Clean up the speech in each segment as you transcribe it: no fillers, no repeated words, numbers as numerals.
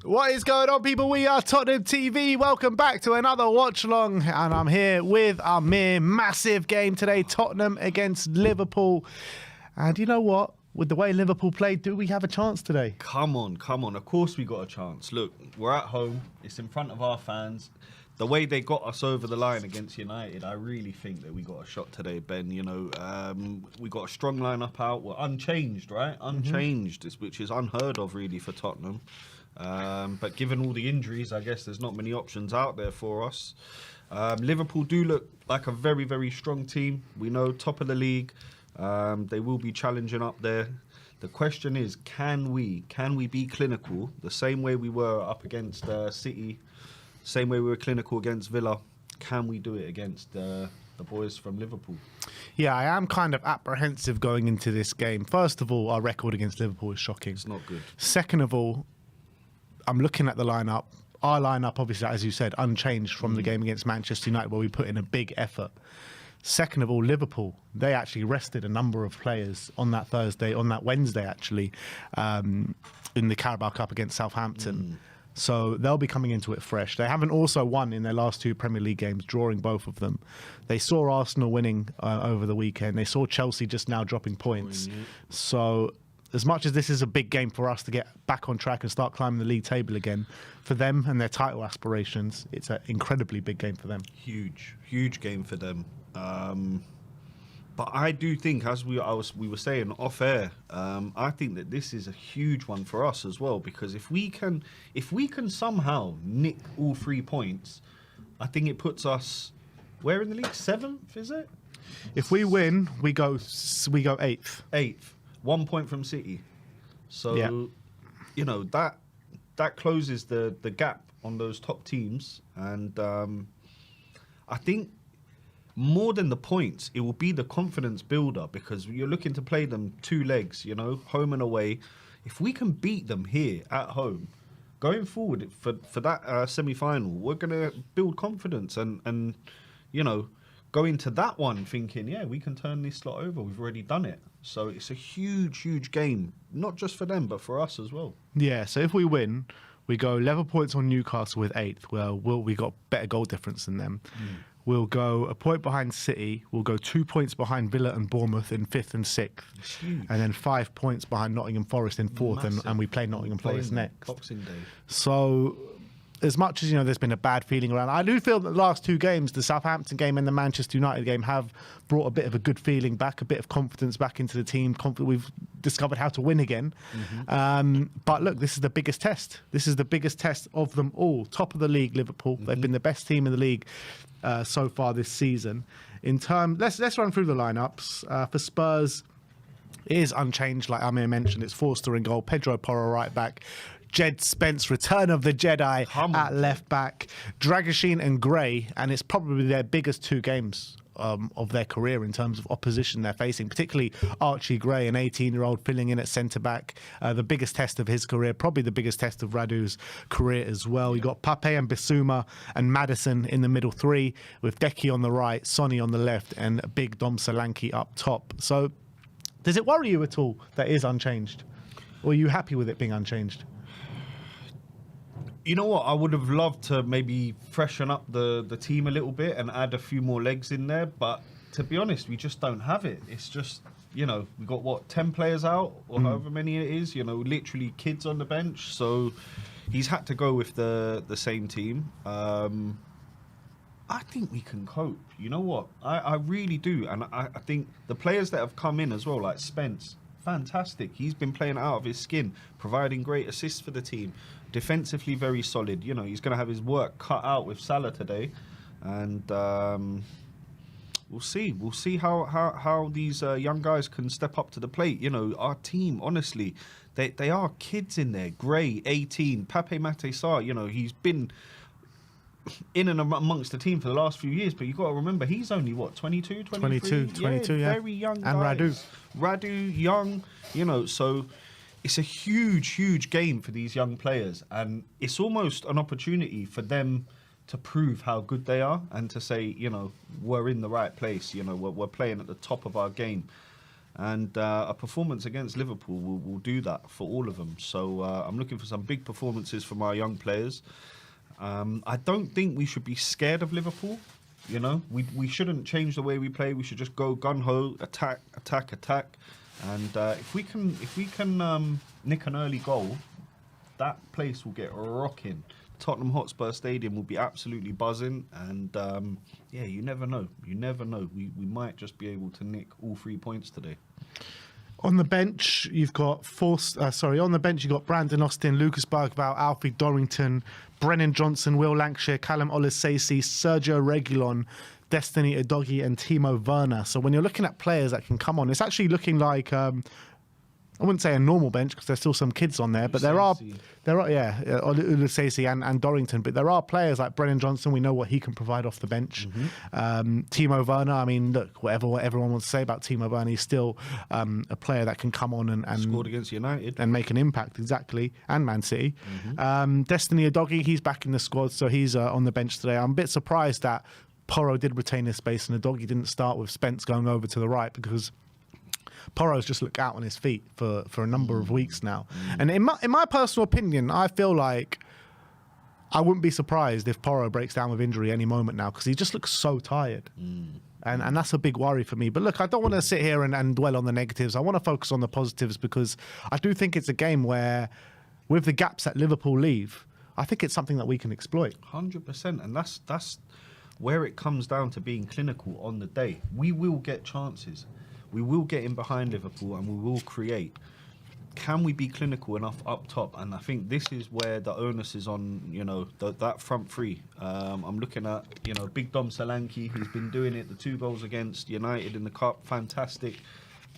What is going on, people? We are Tottenham TV. Welcome back to another watch along, and I'm here with Amir. Massive game today, Tottenham against Liverpool. And you know what? With the way Liverpool played, do we have a chance today? Come on. Of course we got a chance. Look, we're at home. It's in front of our fans. The way they got us over the line against United, I really think that we got a shot today, Ben. You know, we got a strong lineup out. We're unchanged, right? Unchanged, which is unheard of, really, for Tottenham. But given all the injuries, I guess there's not many options out there for us. Liverpool do look like a very, very strong team. We know, top of the league. They will be challenging up there. The question is, can we be clinical the same way we were up against City, same way we were clinical against Villa? Can we do it against the boys from Liverpool? Yeah, I am kind of apprehensive going into this game. First of all, our record against Liverpool is shocking. It's not good. Second of all, I'm looking at the lineup. Our lineup, obviously, as you said, unchanged from the game against Manchester United, where we put in a big effort. Second of all, Liverpool, they actually rested a number of players on that Wednesday, actually, in the Carabao Cup against Southampton. So they'll be coming into it fresh. They haven't also won in their last two Premier League games, drawing both of them. They saw Arsenal winning over the weekend. They saw Chelsea just now dropping points. So as much as this is a big game for us to get back on track and start climbing the league table again, for them and their title aspirations, it's an incredibly big game for them. Huge game for them. But I do think, as we were saying off air, I think that this is a huge one for us as well, because if we can somehow nick all 3 points, I think it puts us where in the league? 7th, is it? If we win, we go 8th. 1 point from City. So yeah. You know, that closes the gap on those top teams, and I think more than the points, it will be the confidence builder, because you're looking to play them 2 legs, you know, home and away. If we can beat them here at home, going forward for that semi-final, we're going to build confidence and, you know, go into that one thinking, yeah, we can turn this lot over. We've already done it. So it's a huge game, not just for them, but for us as well. Yeah, so if we win, we go level points on Newcastle with 8th. Well, we got better goal difference than them. We'll go a point behind City. We'll go 2 points behind Villa and Bournemouth in 5th and 6th. And then 5 points behind Nottingham Forest in 4th. And we play Nottingham Forest next. Boxing Day. So as much as, you know, there's been a bad feeling around, I do feel that the last 2 games, the Southampton game and the Manchester United game, have brought a bit of a good feeling back, a bit of confidence back into the team. We've discovered how to win again. But look, this is the biggest test. This is the biggest test of them all. Top of the league, Liverpool. They've been the best team in the league so far this season. Let's run through the lineups. For Spurs, it is unchanged, like Amir mentioned. It's Forster in goal, Pedro Porro right back, Jed Spence, return of the Jedi at left back, Dragoshin and Gray, and it's probably their biggest 2 games of their career in terms of opposition they're facing, particularly Archie Gray, an 18-year-old filling in at centre-back, the biggest test of his career, probably the biggest test of Radu's career as well. You got Pape and Bissouma and Maddison in the middle 3, with Deki on the right, Sonny on the left, and big Dom Solanke up top. So does it worry you at all that it is unchanged? Or are you happy with it being unchanged? You know what? I would have loved to maybe freshen up the team a little bit and add a few more legs in there. But to be honest, we just don't have it. It's just, you know, we got, 10 players out or however many it is, you know, literally kids on the bench. So he's had to go with the same team. I think we can cope. You know what? I really do. And I think the players that have come in as well, like Spence, fantastic. He's been playing out of his skin, providing great assists for the team. Defensively, very solid. You know, he's going to have his work cut out with Salah today. And we'll see. We'll see how these young guys can step up to the plate. You know, our team, honestly, they are kids in there. Gray, 18. Pape Matar Sarr, you know, he's been in and amongst the team for the last few years, but you've got to remember, he's only, 22, 23? 22, yeah. Very young and guys. Radu, young, you know, so it's a huge game for these young players, and it's almost an opportunity for them to prove how good they are and to say, you know, we're in the right place, you know, we're playing at the top of our game. And a performance against Liverpool will do that for all of them. So I'm looking for some big performances from our young players. I don't think we should be scared of Liverpool. You know, we shouldn't change the way we play. We should just go gun ho, attack. And if we can nick an early goal, that place will get rocking. Tottenham Hotspur Stadium will be absolutely buzzing, and yeah, you never know. We might just be able to nick all 3 points today. On the bench, you've got Brandon Austin, Lucas Bergvall, Alfie Dorrington, Brennan Johnson, Will Lancashire, Callum Olisesi, Sergio Reguilon, Destiny Udogie, and Timo Werner. So when you're looking at players that can come on, it's actually looking like I wouldn't say a normal bench because there's still some kids on there, but there are Ulisesi and Dorrington, but there are players like Brennan Johnson. We know what he can provide off the bench. Timo Werner, I mean, look, whatever everyone wants to say about Timo Werner, he's still a player that can come on and scored against United and make an impact, exactly, and Man City. Destiny Udogie, he's back in the squad, so he's on the bench today. I'm a bit surprised that Porro did retain his space and Udogie didn't start with Spence going over to the right, because Porro's just looked out on his feet for a number of weeks now. And in my personal opinion, I feel like I wouldn't be surprised if Porro breaks down with injury any moment now, because he just looks so tired. And that's a big worry for me. But look, I don't want to sit here and dwell on the negatives. I want to focus on the positives, because I do think it's a game where, with the gaps that Liverpool leave, I think it's something that we can exploit. 100%. And that's where it comes down to being clinical on the day. We will get chances. We will get in behind Liverpool and we will create. Can we be clinical enough up top? And I think this is where the onus is on, you know, that front three. I'm looking at, you know, Big Dom Solanke. He's been doing it. The 2 goals against United in the Cup, fantastic.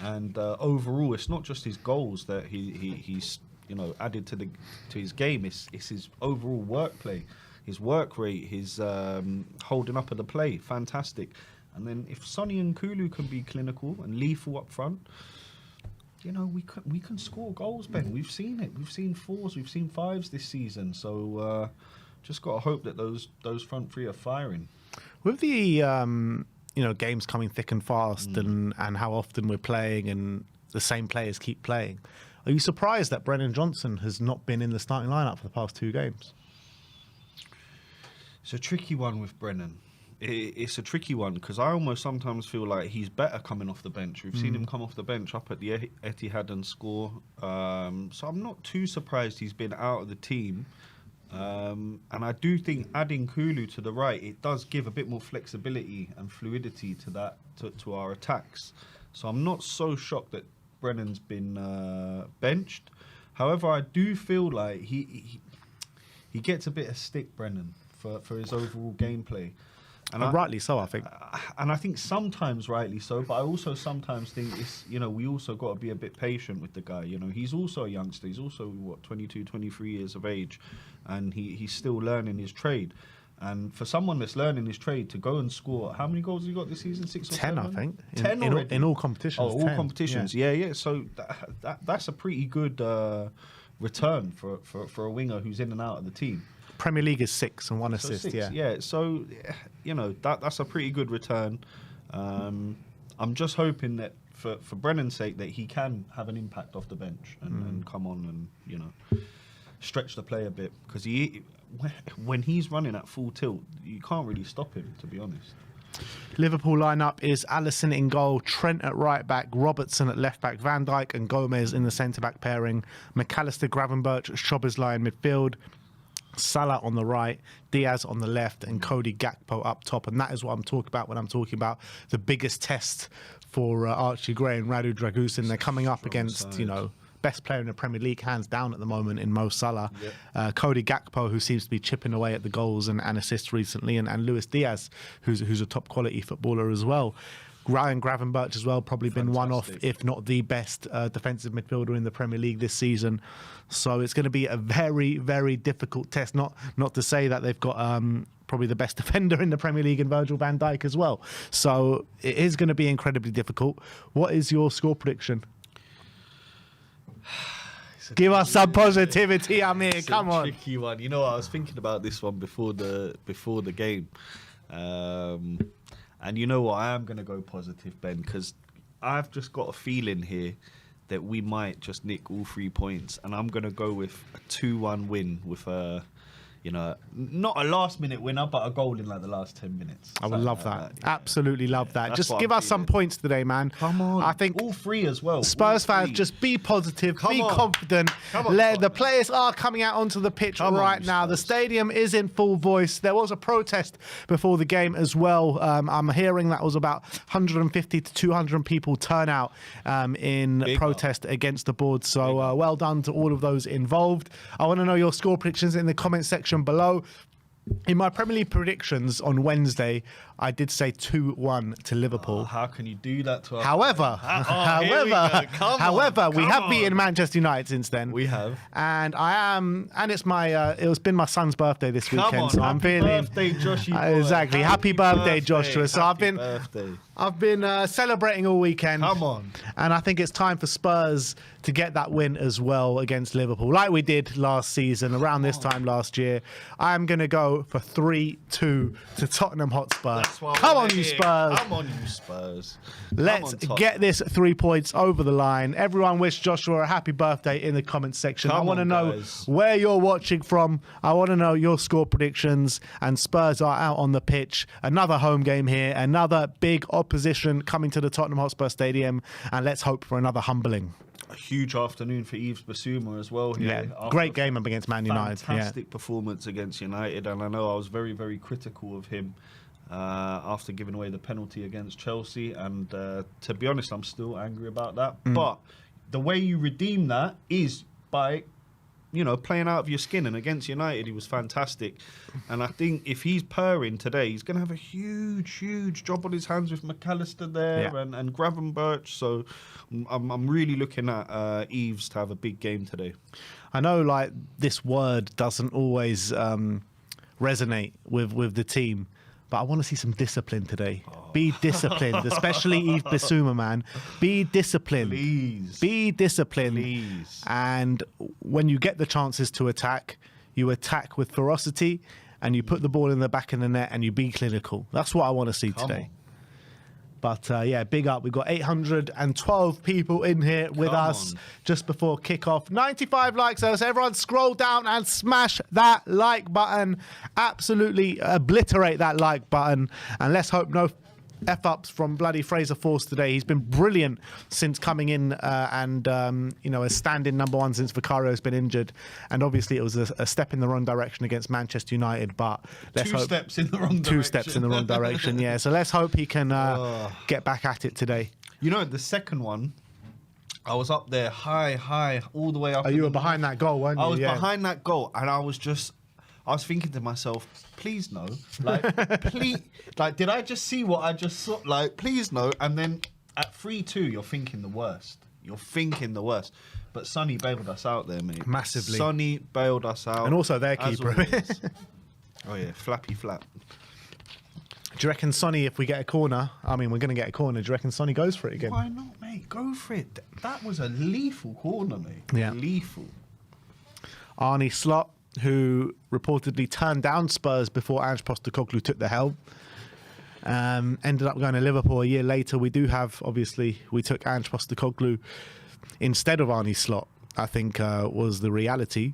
And overall, it's not just his goals that he's, you know, added to his game. It's his overall work play, his work rate, his holding up of the play, fantastic. And then if Sonny and Kulu can be clinical and lethal up front, you know, we can score goals, Ben. We've seen it. We've seen 4s, we've seen 5s this season. So just got to hope that those front three are firing. With the you know, games coming thick and fast, and how often we're playing and the same players keep playing, are you surprised that Brennan Johnson has not been in the starting lineup for the past 2 games? It's a tricky one with Brennan. It's a tricky one because I almost sometimes feel like he's better coming off the bench. We've seen him come off the bench up at the Etihad and score. So I'm not too surprised he's been out of the team. And I do think adding Kulu to the right, it does give a bit more flexibility and fluidity to that to our attacks. So I'm not so shocked that Brennan's been benched. However, I do feel like he gets a bit of stick, Brennan, for his overall gameplay. And rightly so, I think. And I think sometimes rightly so, but I also sometimes think it's, you know, we also got to be a bit patient with the guy. You know, he's also a youngster. He's also, 22, 23 years of age, and he's still learning his trade. And for someone that's learning his trade to go and score, how many goals has he got this season? 6 or 10, 7? I think. 10 already? In all competitions. Oh, all 10. competitions. Yeah. So that's a pretty good return for a winger who's in and out of the team. Premier League is 6 and 1 assist. 6, yeah. So, you know, that's a pretty good return. I'm just hoping that for Brennan's sake that he can have an impact off the bench and come on and, you know, stretch the play a bit, because when he's running at full tilt, you can't really stop him, to be honest. Liverpool lineup is Alisson in goal, Trent at right back, Robertson at left back, Van Dijk and Gomez in the centre back pairing, McAllister, Gravenberch, Szoboszlai in midfield, Salah on the right, Diaz on the left, and Cody Gakpo up top. And that is what I'm talking about when I'm talking about the biggest test for Archie Gray and Radu Dragusin. They're coming up against, you know, best player in the Premier League, hands down at the moment, in Mo Salah. Yep. Cody Gakpo, who seems to be chipping away at the goals and assists recently, and Luis Diaz, who's a top quality footballer as well. Ryan Gravenberch as well, probably been one of, if not the best defensive midfielder in the Premier League this season. So it's going to be a very, very difficult test. Not to say that they've got probably the best defender in the Premier League in Virgil van Dijk as well. So it is going to be incredibly difficult. What is your score prediction? Give us some positivity, Amir. Come on. Tricky one. You know, I was thinking about this one before the game. And you know what? I am going to go positive, Ben, because I've just got a feeling here that we might just nick all 3 points, and I'm going to go with a 2-1 win with a, not a last-minute winner, but a goal in like the last 10 minutes. I would love that. Yeah. Absolutely love that. That's Just what give I'm us some feeling. points today, man. Come on. I think all 3 as well. Spurs All fans, 3. just be positive, Come be on. confident. Come on, The Tottenham. players are coming out onto the pitch Come on, right you now. The Spurs. stadium is in full voice. There was a protest before the game as well. I'm hearing that was about 150 to 200 people turn out in Big protest against the board. So well done to all of those involved. I want to know your score predictions in the comment section below. In my Premier League predictions on Wednesday, I did say 2-1 to Liverpool. Oh, how can you do that to us? However, here we go. Come on, we have come beaten on. Manchester United since then. We have. And it's my, it's been my son's birthday this Come weekend, on, so I'm happy feeling. birthday, Joshy boy. Exactly. Happy birthday, Joshua. So Happy birthday. I've been celebrating all weekend. Come on. And I think it's time for Spurs to get that win as well against Liverpool, like we did last season, around this time last year. I'm going to go for 3-2 to Tottenham Hotspur. That's what Come we're on, you here. Spurs. Come on, you Spurs. Let's get this 3 points over the line. Everyone wish Joshua a happy birthday in the comments section. I want to know where you're watching from. I want to know your score predictions. And Spurs are out on the pitch. Another home game here. Another big opposition coming to the Tottenham Hotspur Stadium. And let's hope for another humbling. A huge afternoon for Yves Bissouma as well. Here. Yeah, great game up against Man United. Fantastic performance against United. And I know I was very, very critical of him after giving away the penalty against Chelsea, and to be honest, I'm still angry about that. But the way you redeem that is by playing out of your skin, and against United he was fantastic. And I think if he's purring today, he's going to have a huge job on his hands with McAllister there and Gravenberch. So I'm really looking at Yves to have a big game today. I know like this word doesn't always resonate with the team, but I want to see some discipline today. Be disciplined, especially Yves Bissouma, man. Be disciplined. Please. Be disciplined. Please. And when you get the chances to attack, you attack with ferocity and you put the ball in the back of the net and you be clinical. That's what I want to see today. But big up. We've got 812 people in here with us just before kickoff. 95 likes. So everyone scroll down and smash that like button. Absolutely obliterate that like button. And let's hope no F-ups from bloody Fraser Force today. He's been brilliant since coming in and a stand-in number one since Vicario's been injured. And obviously it was a step in the wrong direction against Manchester United, but let's hope... 2 steps in the wrong direction. 2 steps in the wrong direction, yeah. So let's hope he can get back at it today. The second one, I was up there high, all the way up. Oh, you were behind that goal, weren't you? I was behind that goal, and I was thinking to myself, please no. Like, please, like, did I just see what I just saw? Like, please no. And then at 3-2, you're thinking the worst. But Sonny bailed us out there, mate. Massively. Sonny bailed us out. And also their keeper. Oh, yeah, flappy flap. Do you reckon Sonny, if we get a corner, I mean, we're going to get a corner, do you reckon Sonny goes for it again? Why not, mate? Go for it. That was a lethal corner, mate. Yeah. Lethal. Arne Slot, who reportedly turned down Spurs before Ange Postecoglou took the helm. Ended up going to Liverpool a year later. We took Ange Postecoglou instead of Arne Slot, I think was the reality.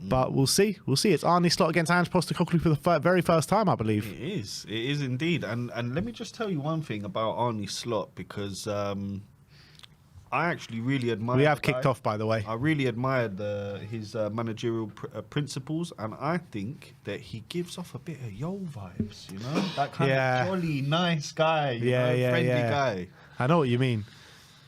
But we'll see. It's Arne Slot against Ange Postecoglou for the very first time, I believe. It is indeed. And let me just tell you one thing about Arne Slot, because I actually really admire. We have kicked off, by the way. I really admired his managerial principles, and I think that he gives off a bit of yo vibes. That kind of jolly, nice guy. Friendly guy. I know what you mean.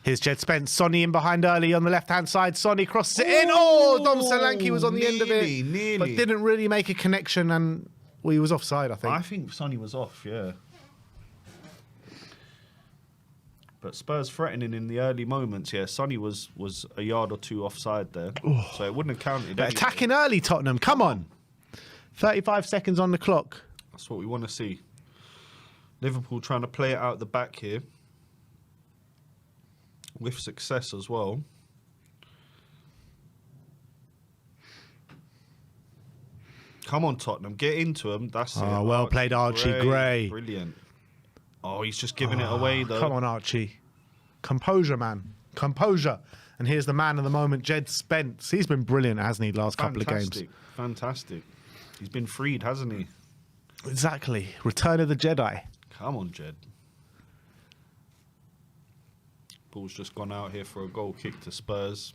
Here's Jed Spence. Sonny in behind early on the left-hand side. Sonny crosses it in. Oh, Dom Solanke was on the end of it. Nearly. But didn't really make a connection, and he was offside, I think. I think Sonny was off, yeah. But Spurs threatening in the early moments, yeah. Sonny was a yard or two offside there. So it wouldn't have counted. But attacking early, Tottenham. Come on. 35 seconds on the clock. That's what we want to see. Liverpool trying to play it out the back here. With success as well. Come on, Tottenham. Get into them. That's it. Well played, Archie Gray. Brilliant. Oh, he's just giving it away, though. Come on, Archie. Composure, man. Composure. And here's the man of the moment, Jed Spence. He's been brilliant, hasn't he, last couple of games? Fantastic. He's been freed, hasn't he? Exactly. Return of the Jedi. Come on, Jed. Ball's just gone out here for a goal kick to Spurs.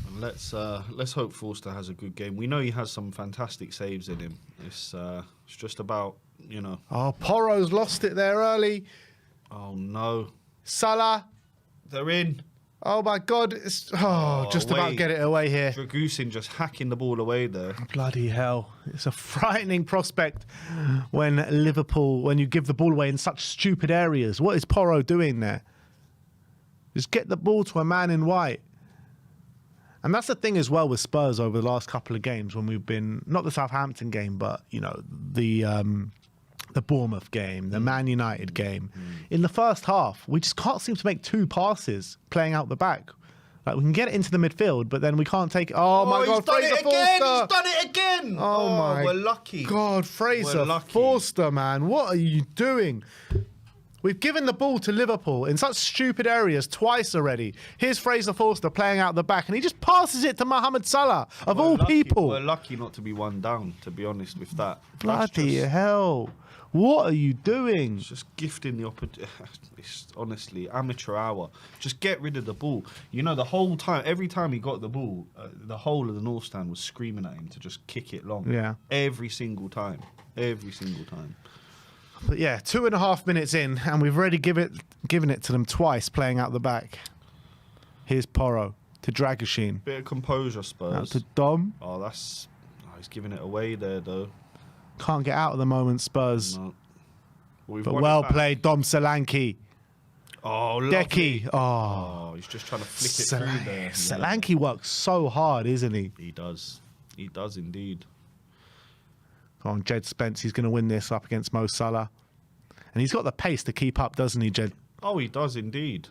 And let's hope Forster has a good game. We know he has some fantastic saves in him. It's just about, you know. Oh, Porro's lost it there early. Oh no. Salah. They're in. Oh my God. It's just about get it away here. Dragusin just hacking the ball away there. Bloody hell. It's a frightening prospect when you give the ball away in such stupid areas. What is Porro doing there? Just get the ball to a man in white. And that's the thing as well with Spurs over the last couple of games when we've been, not the Southampton game, but, you know, the Bournemouth game, the Man United game. In the first half, we just can't seem to make two passes playing out the back. Like, we can get it into the midfield, but then we can't take it. Oh my God, Fraser Forster! He's done it again! Oh my we're lucky. God, Fraser Forster, man. What are you doing? We've given the ball to Liverpool in such stupid areas twice already. Here's Fraser Forster playing out the back, and he just passes it to Mohamed Salah, of all people. We're lucky not to be one down, to be honest with that. Bloody hell. What are you doing? It's just gifting the opportunity. It's honestly amateur hour. Just get rid of the ball. You know, the whole time, every time he got the ball, the whole of the North Stand was screaming at him to just kick it long. Yeah. Every single time. Every single time. But yeah, 2.5 minutes in, and we've already given it to them twice, playing out the back. Here's Porro to Dragusin. Bit of composure, Spurs. Out to Dom. He's giving it away there, though. Can't get out at the moment, Spurs. No. But well played, Dom Solanke. Oh, Decky. He's just trying to flick it through there. Solanke works so hard, isn't he? He does. He does indeed. Come on, Jed Spence. He's going to win this up against Mo Salah. And he's got the pace to keep up, doesn't he, Jed? Oh, he does indeed.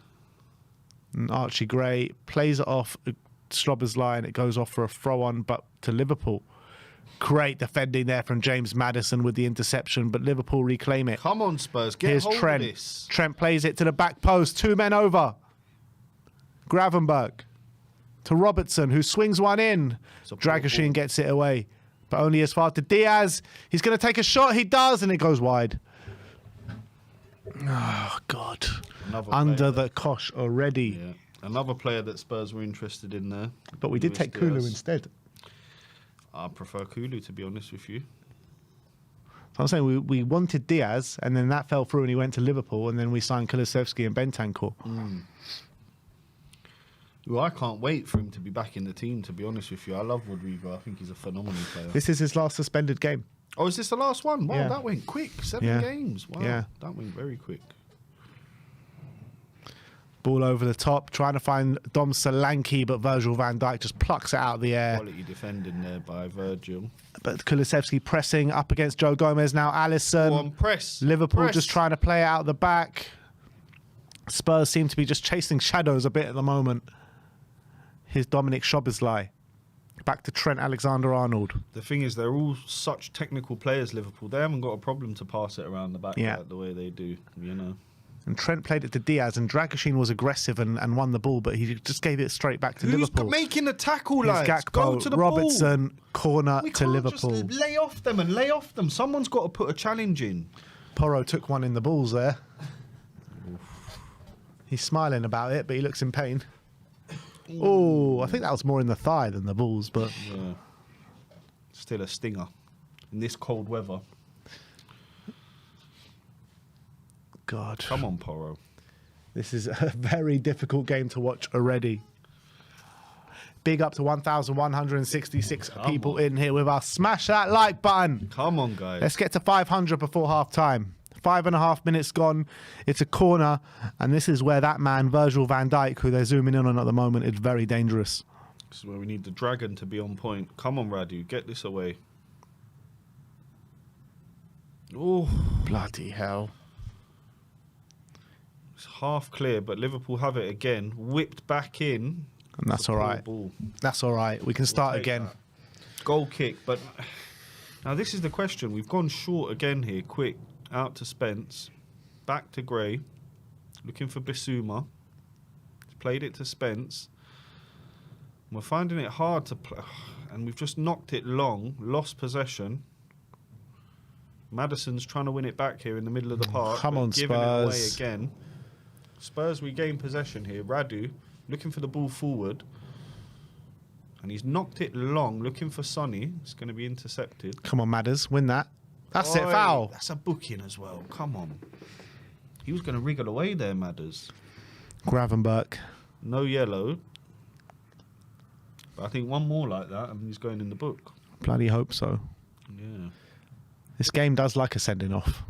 And Archie Gray plays it off Slobber's line. It goes off for a throw-on, but to Liverpool. Great defending there from James Maddison with the interception, but Liverpool reclaim it. Come on, Spurs. Get hold Trent. of this. Trent plays it to the back post. 2 men over. Gravenberg to Robertson, who swings one in. Dragusin gets it away, but only as far to Diaz. He's going to take a shot. He does, and it goes wide. Oh, God. Under the cosh already. Yeah. Another player that Spurs were interested in there. But we did take Kulu instead. I prefer Kulu, to be honest with you. I'm saying we wanted Diaz, and then that fell through, and he went to Liverpool, and then we signed Kulusevski and Bentancur. Well, I can't wait for him to be back in the team, to be honest with you. I love Rodrigo. I think he's a phenomenal player. This is his last suspended game. Oh, is this the last one? Wow, Yeah. that went quick. 7 games. Wow, Yeah. that went very quick. Ball over the top, trying to find Dom Solanke, but Virgil van Dijk just plucks it out of the air. Quality defending there by Virgil. But Kulusevski pressing up against Joe Gomez now. Alisson. Go on, press. Liverpool Press. just trying to play it out the back. Spurs seem to be just chasing shadows a bit at the moment. Here's Dominic Szoboszlai. Back to Trent Alexander-Arnold. The thing is, they're all such technical players, Liverpool. They haven't got a problem to pass it around the back like the way they do, you know. And Trent played it to Diaz, and Dragusin was aggressive and won the ball, but he just gave it straight back to Liverpool. Who's making the tackle, Here's lads? Gakpo, Go to the Robertson, ball. corner We to can't Liverpool. just lay off them and lay off them. Someone's got to put a challenge in. Porro took one in the balls there. He's smiling about it, but he looks in pain. Oh, I think that was more in the thigh than the balls, but... Yeah. Still a stinger in this cold weather. God. Come on, Porro. This is a very difficult game to watch already. Big up to 1,166 people in here with us. Smash that like button. Come on, guys. Let's get to 500 before half time. 5.5 minutes gone. It's a corner. And this is where that man, Virgil van Dijk, who they're zooming in on at the moment, is very dangerous. This is where we need the dragon to be on point. Come on, Radu. Get this away. Oh, bloody hell. It's half clear, but Liverpool have it again. Whipped back in. And that's all right. That's all right. We can start again. Goal kick, but Now, this is the question. We've gone short again here. Quick. Out to Spence. Back to Gray. Looking for Bissouma. He's played it to Spence. We're finding it hard to play. And we've just knocked it long. Lost possession. Maddison's trying to win it back here in the middle of the park. Come on, giving it away Spurs. again. Spurs regain possession here. Radu looking for the ball forward. And he's knocked it long, looking for Sonny. It's going to be intercepted. Come on, Madders, win that. That's it, Oi, foul. That's a booking as well. Come on. He was going to wriggle away there, Madders. Gravenberch. No yellow. But I think one more like that and he's going in the book. Bloody hope so. Yeah. This game does like a sending off.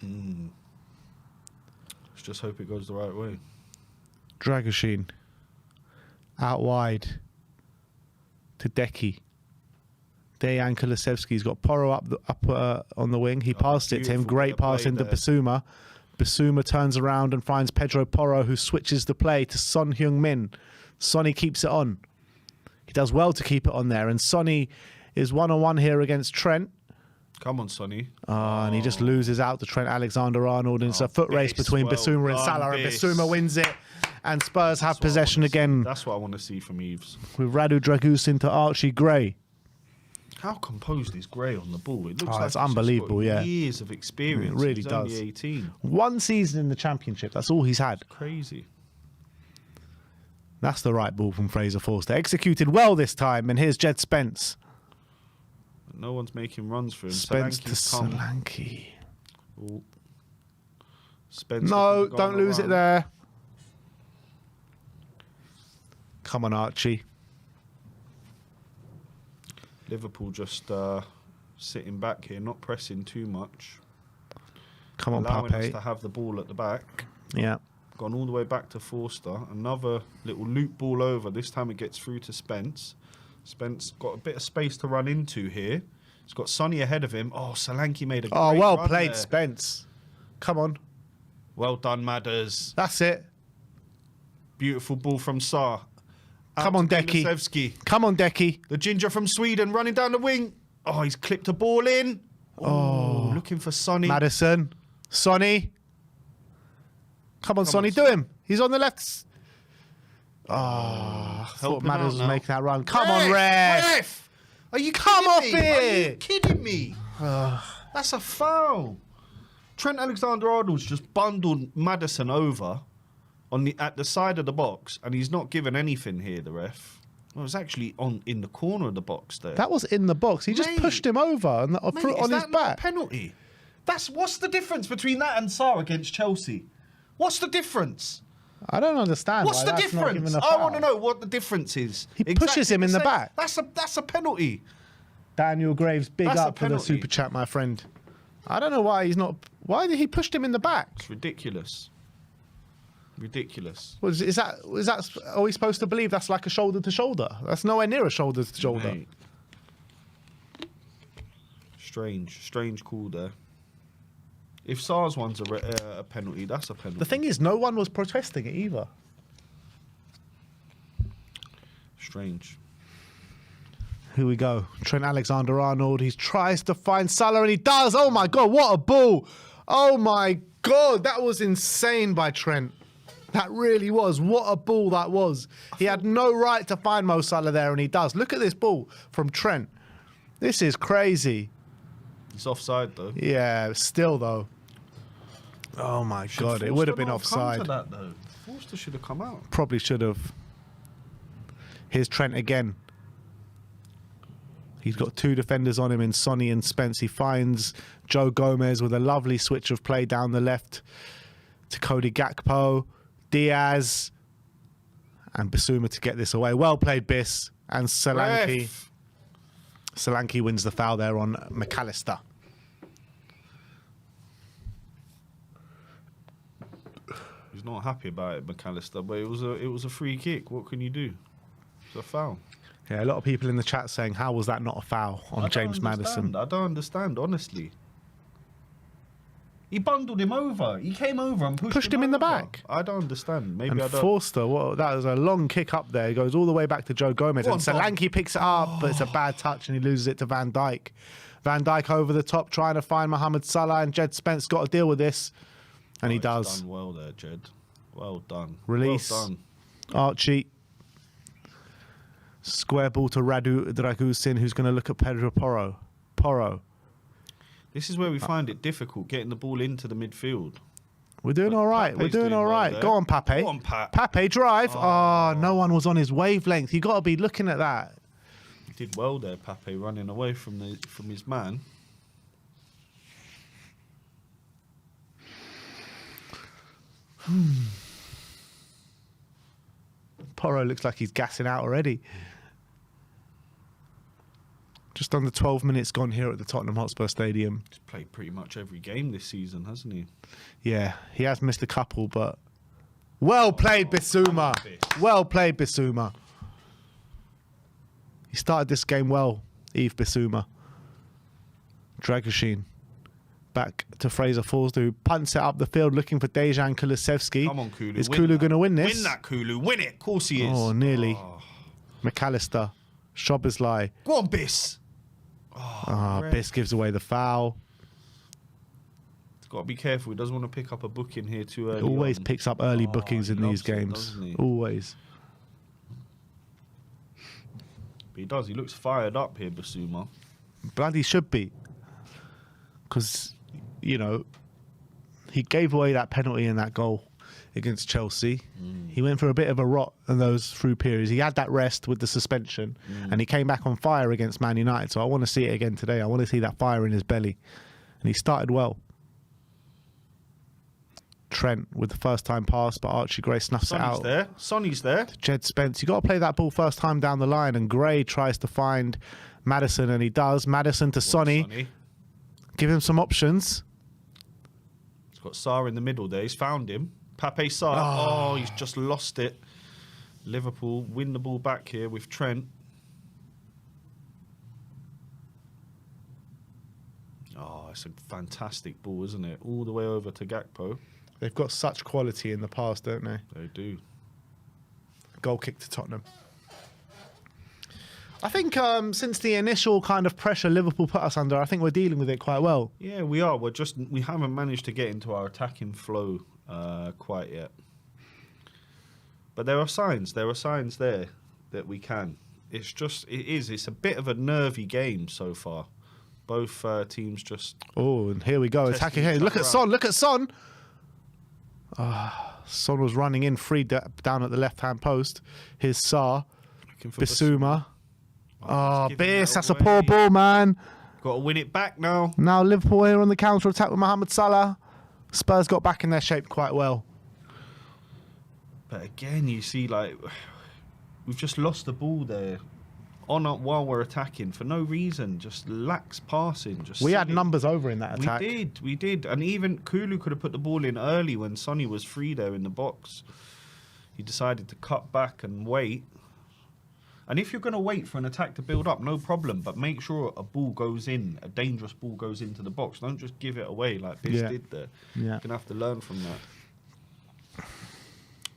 Let's just hope it goes the right way. Dragoshin. Out wide. To Decky. Dejan Kulusevski's got Porro up on the wing. He passed it to him. beautiful Great bit of pass play into there. Bissouma. Bissouma turns around and finds Pedro Porro, who switches the play to Son Heung-min. Sonny keeps it on. He does well to keep it on there. And Sonny is one-on-one here against Trent. Come on, Sonny. And he just loses out to Trent Alexander-Arnold. And it's a foot race Biss, between well Bissouma and done, Salah. And Biss. Bissouma wins it. And Spurs have possession again That's what I want to see from Eves. with Radu Dragusin to Archie Gray. How composed is Gray on the ball? It looks like It's he's just unbelievable, got yeah. years of experience. It really He's does. only 18. One season in the Championship. That's all he's had. Crazy. That's the right ball from Fraser Forster. Executed well this time. And here's Jed Spence. No one's making runs for him. Spence to Solanke's come. Solanke. Oh. Spence No, looking to go on don't a lose it run. there. Come on, Archie. Liverpool just sitting back here, not pressing too much. Come on, allowing us Pape. to have the ball at the back. Yeah. Gone all the way back to Forster. Another little loop ball over. This time it gets through to Spence. Spence got a bit of space to run into here. He's got Sonny ahead of him. Oh, Solanke made a great Oh, well run played, there. Spence. Come on. Well done, Madders. That's it. Beautiful ball from Sarr. Come on, Decky. Kulusevski. Come on, Decky. The ginger from Sweden running down the wing. Oh, he's clipped a ball in. Oh, looking for Sonny. Maddison. Sonny. Come on, Sonny. on, Do him. He's on the left. I thought help him Maddison out was now. making that run. Come on, Ref. Are you Come kidding off me? Are it. you kidding me? That's a foul. Trent Alexander-Arnold's just bundled Maddison over at the side of the box, and he's not given anything here, the ref. Well, it was actually in the corner of the box there. That was in the box. He just Mate. pushed him over on Mate, his is that not a back. penalty? What's the difference between that and Sarr against Chelsea? What's the difference? I don't understand. What's why the that's not difference? given a I foul. want to know what the difference is. He pushes him in the same. back. That's a penalty. Daniel Graves, big That's a up for the penalty. super chat, my friend. I don't know why he's not. Why did he push him in the back? It's ridiculous. Ridiculous. Is that? Are we supposed to believe that's like a shoulder to shoulder? That's nowhere near a shoulder to shoulder. Mate. Strange call there. If Sarr's one's a penalty, that's a penalty. The thing is, no one was protesting it either. Strange. Here we go. Trent Alexander-Arnold. He tries to find Salah and he does. Oh my God, what a ball. Oh my God, that was insane by Trent. That really was. What a ball that was. He had no right to find Mo Salah there and he does. Look at this ball from Trent. This is crazy. It's offside though. Yeah, still though. Oh my God, it would have been offside. Come to that, though. Forster should have come out. Probably should have. Here's Trent again. He's got two defenders on him in Sonny and Spence. He finds Joe Gomez with a lovely switch of play down the left to Cody Gakpo, Diaz, and Bissouma to get this away. Well played, Biss. And Solanke. Ref. Solanke wins the foul there on McAllister. He's not happy about it, McAllister, but it was a free kick. What can you do? It's a foul. Yeah, a lot of people in the chat saying, how was that not a foul on James Maddison? I don't understand, honestly. He bundled him over. He came over and pushed him in the over. back. I don't understand. Maybe And I don't. Forster, that was a long kick up there. It goes all the way back to Joe Gomez. And Solanke picks it up, but it's a bad touch and he loses it to Van Dijk. Van Dijk over the top trying to find Mohamed Salah, and Jed Spence got to deal with this. And he does. Done well there, Jed. Well done. Release. Well done. Archie. Square ball to Radu Dragusin, who's going to look at Pedro Porro. Porro. This is where we find it difficult getting the ball into the midfield. We're doing all right. Pape's We're doing all right. well Go on, Pape. Go on, Pat. Pape, drive. Oh, no one was on his wavelength. You got to be looking at that. Did well there, Pape, running away from his man. Porro looks like he's gassing out already. Just under 12 minutes gone here at the Tottenham Hotspur Stadium. He's played pretty much every game this season, hasn't he? Yeah, he has missed a couple, but well played, Bissouma. Well played, Bissouma. He started this game well, Yves Bissouma. Dragoshin. Back to Fraser Forster, who punts it up the field looking for Dejan Kulusevski. Come on, Kulu. Is Kulu going to win this? Win that, Kulu. Win it. Of course he is. Oh, nearly. McAllister. Szoboszlai. Go on, Biss. Biss gives away the foul. He's got to be careful. He doesn't want to pick up a booking here too early. He always on. picks up early bookings in these loves it, games. doesn't he? Always. But he does. He looks fired up here, Bissouma. Bloody should be. Because, you know, he gave away that penalty in that goal against Chelsea. He went for a bit of a rot in those through periods. He had that rest with the suspension and he came back on fire against Man United. So I want to see it again today. I want to see that fire in his belly. And he started well. Trent with the first time pass, but Archie Gray snuffs it out. Sonny's there. Jed Spence. You got to play that ball first time down the line, and Gray tries to find Maddison, and he does. Maddison to Sonny. Give him some options. He's got Sarr in the middle there. He's found him. Pape Sarr. Oh, he's just lost it. Liverpool win the ball back here with Trent. Oh, it's a fantastic ball, isn't it? All the way over to Gakpo. They've got such quality in the past, don't they? They do. Goal kick to Tottenham. I think since the initial kind of pressure Liverpool put us under, I think we're dealing with it quite well. Yeah, we are. We haven't managed to get into our attacking flow quite yet. But there are signs. There are signs there that we can. It's a bit of a nervy game so far. Both teams just... Oh, and here we go. Attacking here. Look at Son. Look at Son. Son was running in free down at the left-hand post. Here's Sarr. Bissouma. Oh, Biss, that's a poor ball, man. Got to win it back now. Now Liverpool here on the counter-attack with Mohamed Salah. Spurs got back in their shape quite well. But again, you see, like, we've just lost the ball there while we're attacking for no reason. Just lax passing. We had numbers over in that attack. We did. And even Kulu could have put the ball in early when Sonny was free there in the box. He decided to cut back and wait. And if you're going to wait for an attack to build up, no problem. But make sure a ball goes in, a dangerous ball goes into the box. Don't just give it away like this did there. Yeah. You're going to have to learn from that.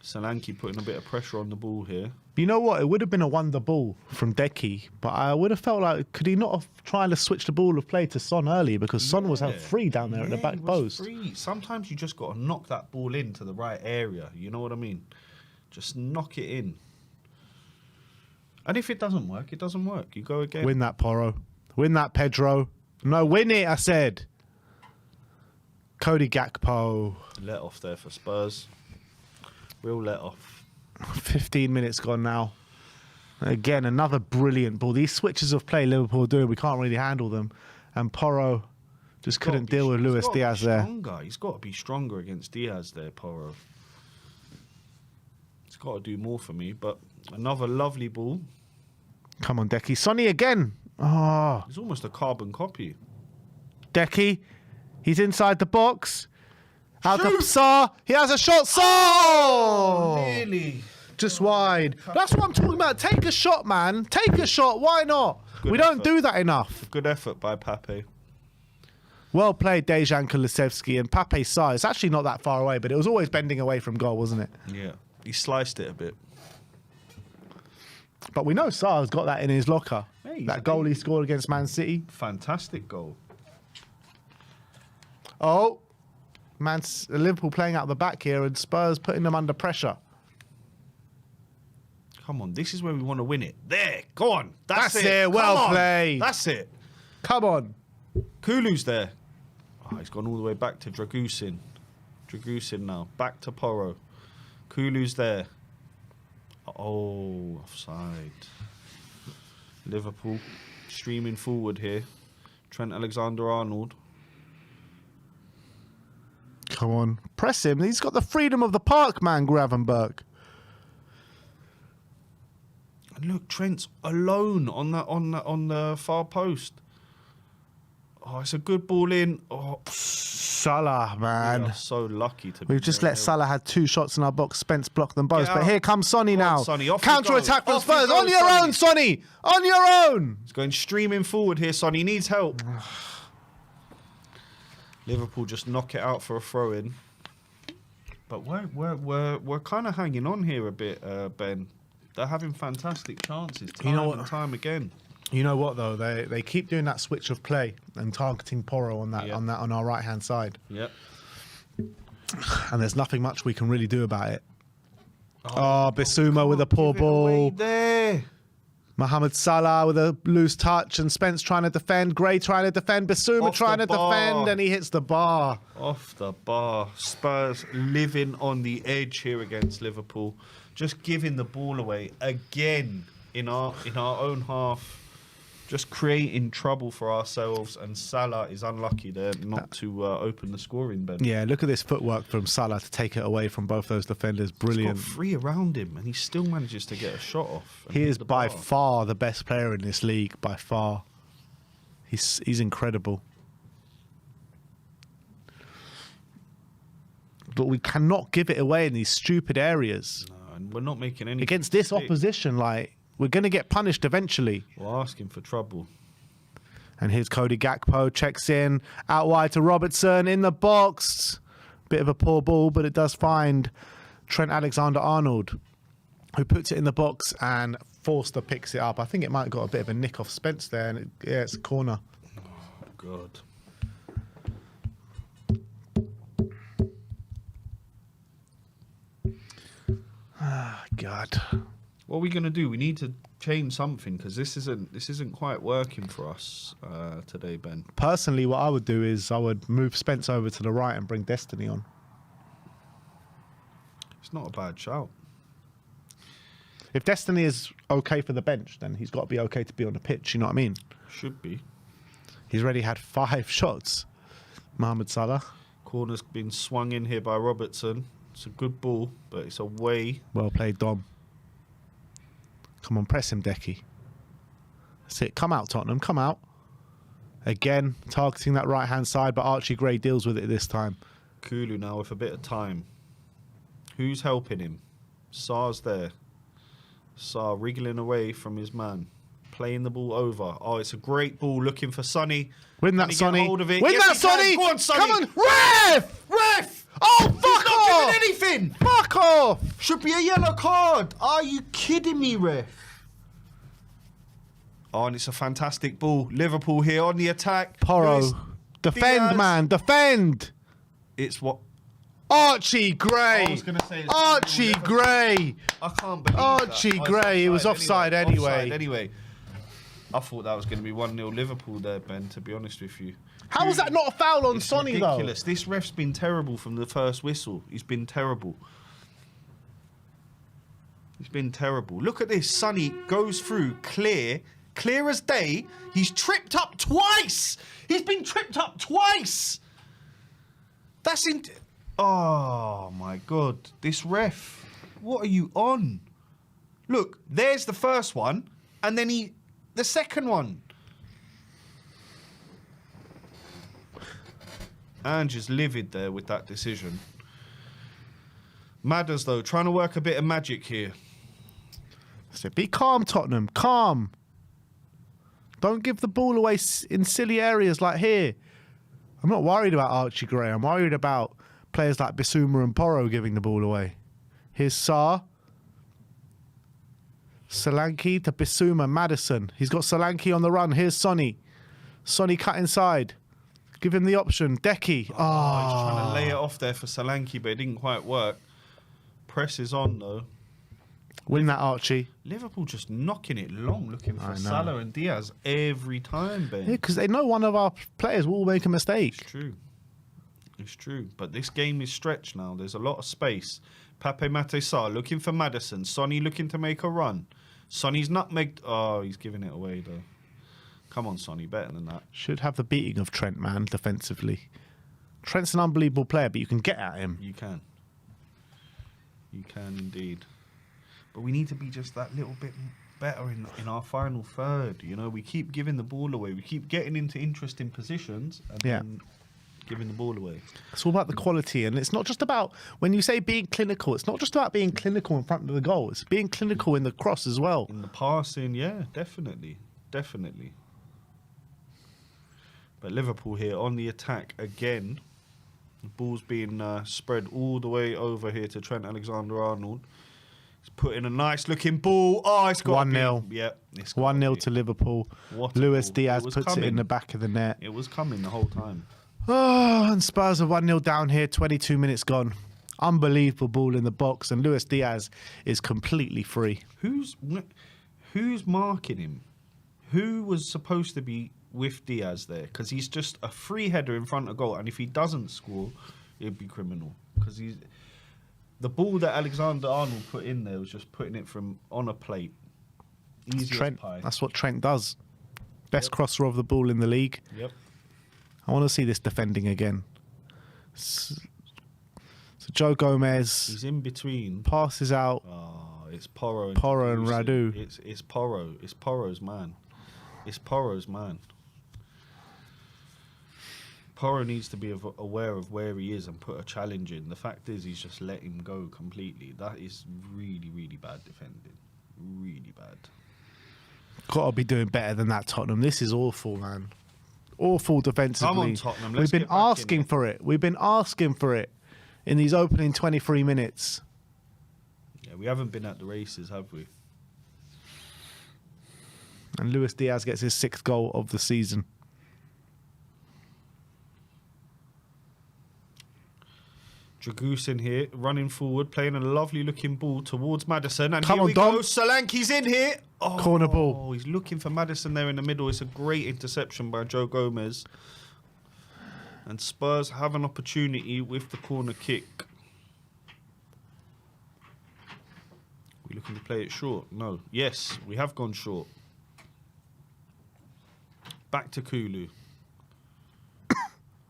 Solanke putting a bit of pressure on the ball here. You know what? It would have been a wonder ball from Decky, but I would have felt like, could he not have tried to switch the ball of play to Son early? Because Son was free down there at the back post. Free. Sometimes you just got to knock that ball into the right area. You know what I mean? Just knock it in. And if it doesn't work, it doesn't work. You go again. Win that, Porro. Win that, Pedro. No, win it, I said. Cody Gakpo. Let off there for Spurs. Real let off. 15 minutes gone now. Again, another brilliant ball. These switches of play Liverpool are doing, we can't really handle them. And Porro just couldn't deal with Luis Diaz there. He's got to be stronger against Diaz there, Porro. He's got to do more for me, but another lovely ball. Come on, Decky. Sonny again. Oh. It's almost a carbon copy. Decky. He's inside the box. Out to Sarr. He has a shot. Sarr! Oh, really? Just wide. That's what I'm talking about. Take a shot, man. Take a shot. Why not? We don't do that enough. Good effort by Pape. Well played, Dejan Kulusevski and Pape Sarr. It's actually not that far away, but it was always bending away from goal, wasn't it? Yeah, he sliced it a bit. But we know Sarr's got that in his locker. Hey, that goal he scored against Man City. Fantastic goal. Oh, Liverpool playing out the back here and Spurs putting them under pressure. Come on, this is where we want to win it. There, go on. That's it. Well played. That's it. Come on. Kulu's there. Oh, he's gone all the way back to Dragusin. Dragusin now. Back to Porro. Kulu's there. Oh, offside. Liverpool streaming forward here. Trent Alexander-Arnold. Come on. Press him. He's got the freedom of the park, man, Gravenberg. And look, Trent's alone on the far post. Oh, it's a good ball in. Oh, Salah, man. we are so lucky to be. We've just let Salah had 2 shots in our box. Spence blocked them both. Get But out. here comes Sonny Come on, now. Sonny, off you Counter attack go. from Off you Spurs. go, On your Sonny. own, Sonny. On your own. He's going streaming forward here, Son. He needs help. Liverpool just knock it out for a throw in. But we're kind of hanging on here a bit, Ben. They're having fantastic chances time and time again. You know what though? They keep doing that switch of play and targeting Porro on our right hand side. Yep. And there's nothing much we can really do about it. Oh, Bissouma with a poor ball. There. Mohamed Salah with a loose touch and Spence trying to defend. Gray trying to defend. Bissouma trying to defend and he hits the bar. Off the bar. Spurs living on the edge here against Liverpool. Just giving the ball away again in our own half. Just creating trouble for ourselves, and Salah is unlucky there not to open the scoring, Ben. Yeah, look at this footwork from Salah to take it away from both those defenders. Brilliant. He's got 3 around him, and he still manages to get a shot off. He is by far the best player in this league, by far. He's incredible. But we cannot give it away in these stupid areas. No, and we're not making any against this opposition. Like, we're going to get punished eventually. We're asking for trouble. And here's Cody Gakpo, checks in, out wide to Robertson, in the box. Bit of a poor ball, but it does find Trent Alexander-Arnold, who puts it in the box, and Forster picks it up. I think it might have got a bit of a nick off Spence there, and it's a corner. Oh, God. Ah, God. What are we going to do? We need to change something because this isn't quite working for us today, Ben. Personally, what I would do is I would move Spence over to the right and bring Destiny on. It's not a bad shout. If Destiny is okay for the bench, then he's got to be okay to be on the pitch. You know what I mean? Should be. He's already had 5 shots. Mohamed Salah. Corner's been swung in here by Robertson. It's a good ball, but it's away. Well played, Dom. Come on, press him, Decky. That's it. Come out, Tottenham. Come out. Again, targeting that right-hand side, but Archie Gray deals with it this time. Kulu now with a bit of time. Who's helping him? Sarr's there. Sarr wriggling away from his man. Playing the ball over. Oh, it's a great ball looking for Sonny. Win that, Sonny. Hold of it. Win yes, that, Sonny. Go on, Sonny. Come on. Ref! Ref! Oh, He's fuck not off! doing anything. Fuck off! Should be a yellow card. Are you kidding me, ref? Oh, and it's a fantastic ball. Liverpool here on the attack. Porro. Luis Defend, Diaz. man. Defend. It's what? Archie Gray. I was gonna say it's Archie Liverpool. Gray. I can't believe Archie that. Oh, Gray. It was offside anyway. Offside anyway. I thought that was going to be 1-0 Liverpool there, Ben, to be honest with you. How was that not a foul on Sonny, though? Ridiculous. This ref's been terrible from the first whistle. He's been terrible. He's been terrible. Look at this. Sonny goes through clear as day. He's tripped up twice. He's been tripped up twice. That's in... Oh, my God. This ref. What are you on? Look, there's the first one. And then the second one. And just livid there with that decision. Madders, though, trying to work a bit of magic here. So be calm, Tottenham. Calm. Don't give the ball away in silly areas like here. I'm not worried about Archie Gray. I'm worried about players like Bissouma and Porro giving the ball away. Here's Sarr. Solanke to Bissouma, Maddison. He's got Solanke on the run. Here's Sonny. Sonny cut inside. Give him the option. Decky. He's trying to lay it off there for Solanke, but it didn't quite work. Press is on, though. Win that, Archie. Liverpool just knocking it long, looking for Salah and Diaz every time, Ben. Yeah, because they know one of our players will make a mistake. It's true. It's true. But this game is stretched now. There's a lot of space. Pape Mate Sarr looking for Maddison. Sonny looking to make a run. Sonny's nutmegged. Oh, he's giving it away, though. Come on, Sonny. Better than that. Should have the beating of Trent, man, defensively. Trent's an unbelievable player, but you can get at him. You can. You can indeed. But we need to be just that little bit better in our final third. You know, we keep giving the ball away. We keep getting into interesting positions and then giving the ball away. It's all about the quality. And it's not just about, when you say being clinical, it's not just about being clinical in front of the goal. It's being clinical in the cross as well. In the passing, yeah, definitely. Definitely. But Liverpool here on the attack again. The ball's being spread all the way over here to Trent Alexander-Arnold. He's put in a nice looking ball. Oh, it's got 1-0. Yeah, 1-0 to Liverpool. Luis Diaz puts it in the back of the net. It was coming the whole time. Oh, and Spurs are 1-0 down here. 22 minutes gone. Unbelievable ball in the box, and Luis Diaz is completely free. Who's marking him? Who was supposed to be with Diaz there? Because he's just a free header in front of goal, and if he doesn't score, it'd be criminal. Because the ball that Alexander-Arnold put in there was just putting it from on a plate. Easy as pie. That's what Trent does. Best crosser of the ball in the league. Yep. I want to see this defending again. So Joe Gomez. He's in between. Passes out. Oh, it's Porro. Porro and Radu. It's Porro. It's Porro's man. It's Porro's man. Porro needs to be aware of where he is and put a challenge in. The fact is, he's just let him go completely. That is really, really bad defending. Really bad. Got to be doing better than that, Tottenham. This is awful, man. Awful defensively. Come on, Tottenham. We've been asking for it. We've been asking for it in these opening 23 minutes. Yeah, we haven't been at the races, have we? And Luis Diaz gets his 6th goal of the season. Dragusin here, running forward, playing a lovely looking ball towards Maddison. And Come here on, we Dom. go. Solanke's in here. Oh, Corner ball. He's looking for Maddison there in the middle. It's a great interception by Joe Gomez. And Spurs have an opportunity with the corner kick. We're looking to play it short. No. Yes, we have gone short. Back to Kulu.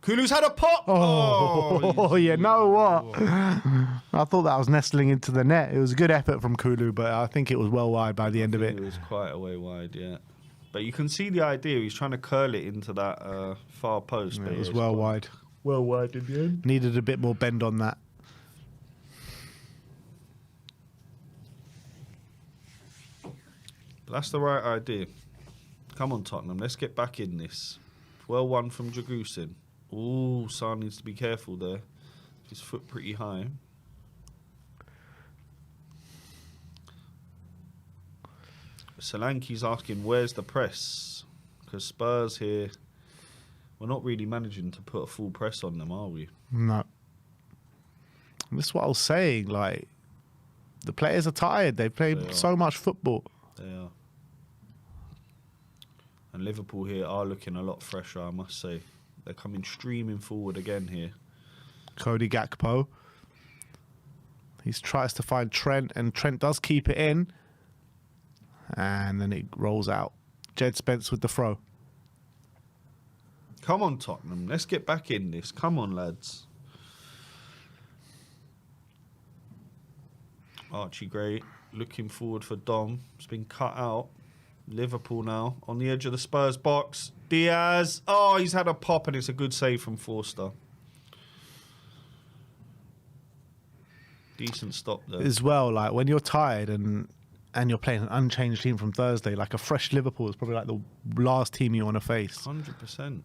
Kulu's had a pop. Oh, you know what? I thought that was nestling into the net. It was a good effort from Kulu, but I think it was well wide by the end of it. It was quite a way wide, yeah. But you can see the idea. He's trying to curl it into that far post. Yeah, but it was well wide. Well wide in the end. Needed a bit more bend on that. But that's the right idea. Come on, Tottenham. Let's get back in this. Well won from Dragusin. Ooh, Sarr needs to be careful there. His foot pretty high. Solanke's asking, where's the press? Because Spurs here, we're not really managing to put a full press on them, are we? No. And this is what I was saying. Like, the players are tired. They've played so much football. They are. And Liverpool here are looking a lot fresher, I must say. They're coming streaming forward again here. Cody Gakpo. He tries to find Trent, and Trent does keep it in. And then it rolls out. Jed Spence with the throw. Come on, Tottenham. Let's get back in this. Come on, lads. Archie Gray looking forward for Dom. It's been cut out. Liverpool now on the edge of the Spurs box. Diaz. Oh, he's had a pop, and it's a good save from Forster. Decent stop there. As well, like when you're tired and you're playing an unchanged team from Thursday, like a fresh Liverpool is probably like the last team you want to face. 100%.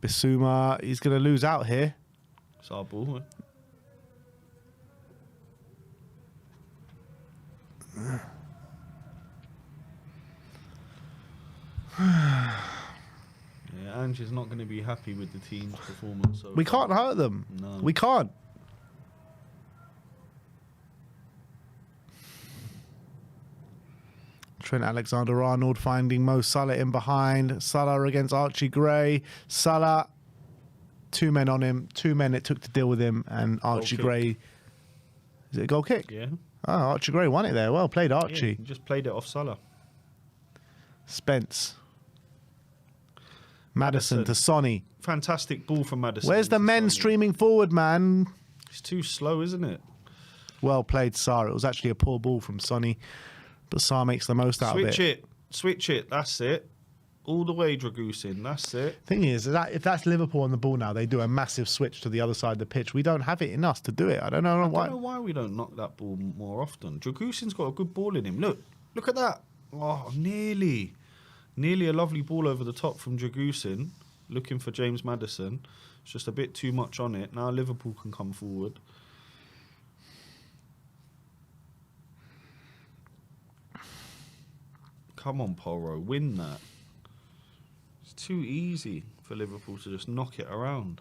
Bissouma, he's going to lose out here. It's our ball. Yeah, Ange is not going to be happy with the team's performance. So We can't hurt them. No. We can't. Trent Alexander-Arnold finding Mo Salah in behind. Salah against Archie Gray. Salah, 2 men on him. 2 men it took to deal with him. And Archie Gray. Is it a goal kick? Yeah. Oh, Archie Gray won it there. Well played, Archie. Yeah, he just played it off Salah. Spence. Maddison to Sonny. Fantastic ball from Maddison. Where's the men streaming forward, man? It's too slow, isn't it? Well played, Sarr. It was actually a poor ball from Sonny. But Sarr makes the most out of it. Switch it. Switch it. That's it. All the way, Dragusin. That's it. Thing is that if that's Liverpool on the ball now, they do a massive switch to the other side of the pitch. We don't have it in us to do it. I don't know why. I don't know why we don't knock that ball more often. Dragusin's got a good ball in him. Look at that. Oh, nearly a lovely ball over the top from Dragusin, looking for James Maddison. It's just a bit too much on it. Now Liverpool can come forward. Come on, Porro, win that. It's too easy for Liverpool to just knock it around.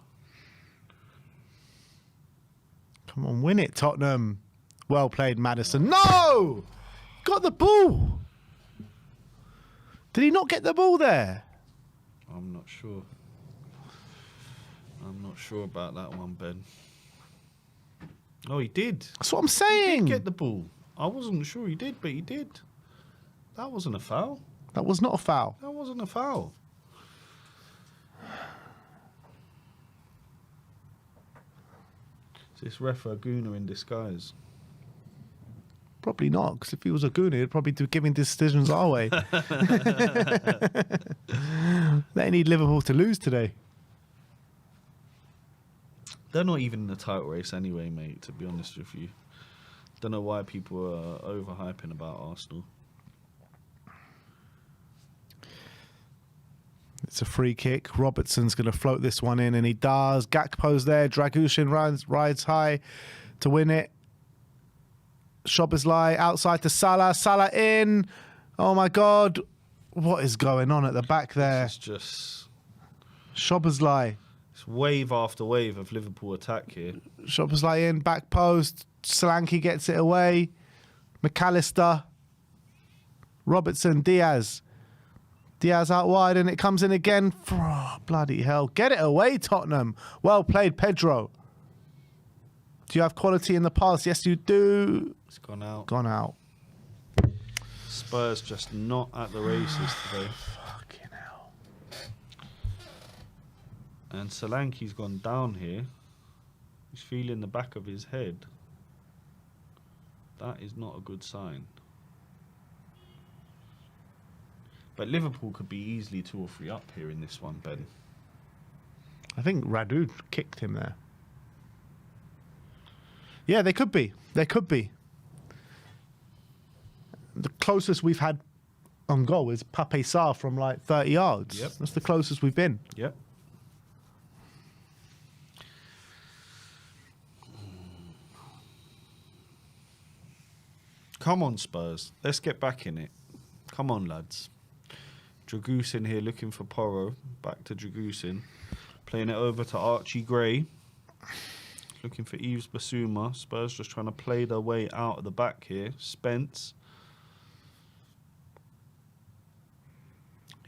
Come on, win it, Tottenham. Well played, Maddison. No! Got the ball. Did he not get the ball there? I'm not sure. I'm not sure about that one, Ben. Oh, he did. That's what I'm saying. He did get the ball. I wasn't sure he did, but he did. That wasn't a foul. That was not a foul. That wasn't a foul. Is this ref a gooner in disguise? Probably not, because if he was a gooner, he'd probably be giving decisions our way. They need Liverpool to lose today. They're not even in the title race anyway, mate, to be honest with you. Don't know why people are overhyping about Arsenal. It's a free kick. Robertson's going to float this one in, and he does. Gakpo's there. Dragusin rides high to win it. Szoboszlai outside to Salah. Salah in. Oh, my God. What is going on at the back there? It's just... Szoboszlai. It's wave after wave of Liverpool attack here. Szoboszlai in. Back post. Solanke gets it away. McAllister. Robertson. Diaz. Diaz out wide, and it comes in again. Oh, bloody hell. Get it away, Tottenham. Well played, Pedro. Do you have quality in the pass? Yes, you do. It's gone out. Gone out. Spurs just not at the races today. Fucking hell. And Solanke's gone down here. He's feeling the back of his head. That is not a good sign. But Liverpool could be easily 2 or 3 up here in this one, Ben. I think Radu kicked him there. Yeah, they could be. They could be. The closest we've had on goal is Pape Sarr from like 30 yards. Yep. That's the closest we've been. Yep. Come on, Spurs. Let's get back in it. Come on, lads. Dragusin here looking for Porro. Back to Dragusin. Playing it over to Archie Gray. Looking for Yves Bissouma. Spurs just trying to play their way out of the back here. Spence.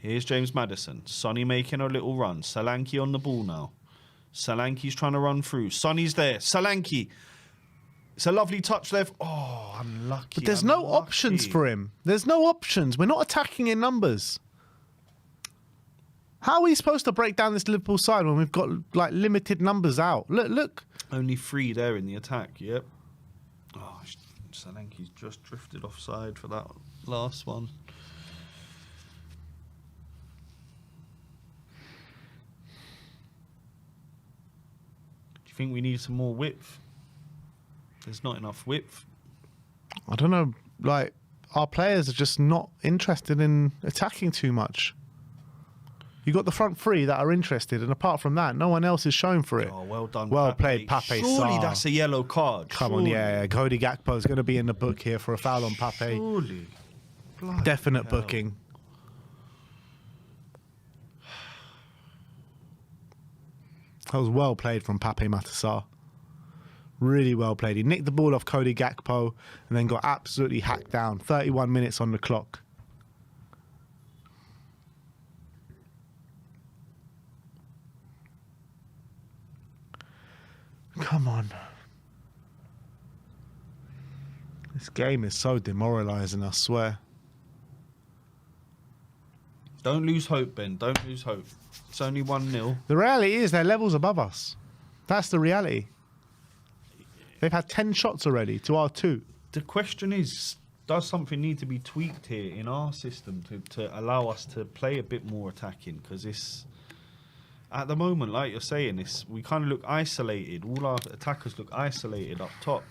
Here's James Maddison. Sonny making a little run. Solanke on the ball now. Solanke's trying to run through. Sonny's there. Solanke. It's a lovely touch there. Oh, unlucky. But there's no options for him. There's no options. We're not attacking in numbers. How are we supposed to break down this Liverpool side when we've got like limited numbers out? Look. Only 3 there in the attack, yep. Oh, Solanke's just drifted offside for that last one. Do you think we need some more width? There's not enough width. I don't know. Like, our players are just not interested in attacking too much. You got the front three that are interested, and apart from that, no one else is shown for it. Oh, well done. Well Pape. played, Pape. Surely Sarr. that's a yellow card. Come on, yeah. Cody Gakpo is going to be in the book here for a foul on Pape. Surely. Bloody Definite hell. booking. That was well played from Pape Matar. Really well played. He nicked the ball off Cody Gakpo and then got absolutely hacked down. 31 minutes on the clock. Come on. This game is so demoralising, I swear. Don't lose hope, Ben. Don't lose hope. It's only 1-0. The reality is they're levels above us. That's the reality. They've had 10 shots already to our 2. The question is, does something need to be tweaked here in our system to allow us to play a bit more attacking? Because it's... At the moment, like you're saying, we kind of look isolated. All our attackers look isolated up top.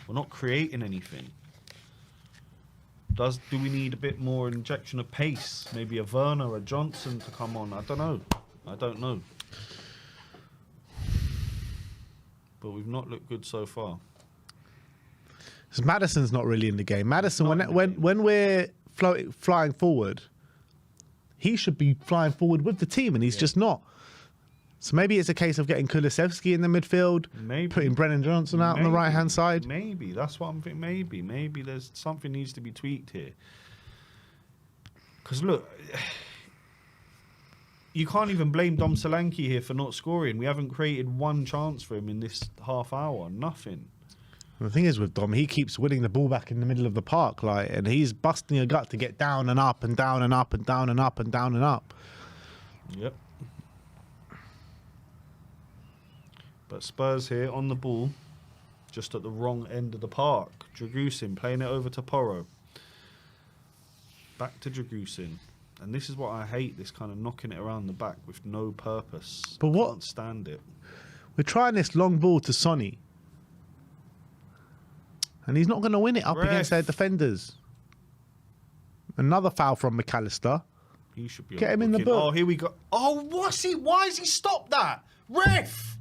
We're not creating anything. Do we need a bit more injection of pace? Maybe a Werner, a Johnson to come on? I don't know. But we've not looked good so far. Because Maddison's not really in the game. Maddison, when we're flying forward, he should be flying forward with the team, and he's just not. So maybe it's a case of getting Kulusevski in the midfield, putting Brennan Johnson out on the right-hand side. Maybe. That's what I'm thinking. Maybe there's something needs to be tweaked here. Because look, you can't even blame Dom Solanke here for not scoring. We haven't created one chance for him in this half hour. Nothing. The thing is with Dom, he keeps winning the ball back in the middle of the park, and he's busting a gut to get down and up and down and up and down and up and down and up. Yep. But Spurs here on the ball, just at the wrong end of the park. Dragusin playing it over to Porro. Back to Dragusin. And this is what I hate, this kind of knocking it around the back with no purpose. But what? Can't stand it. We're trying this long ball to Sonny. And he's not going to win it up against their defenders. Another foul from McAllister. He should be Get him in the book. Oh, here we go. Oh, what's he? Why has he stopped that? Ref!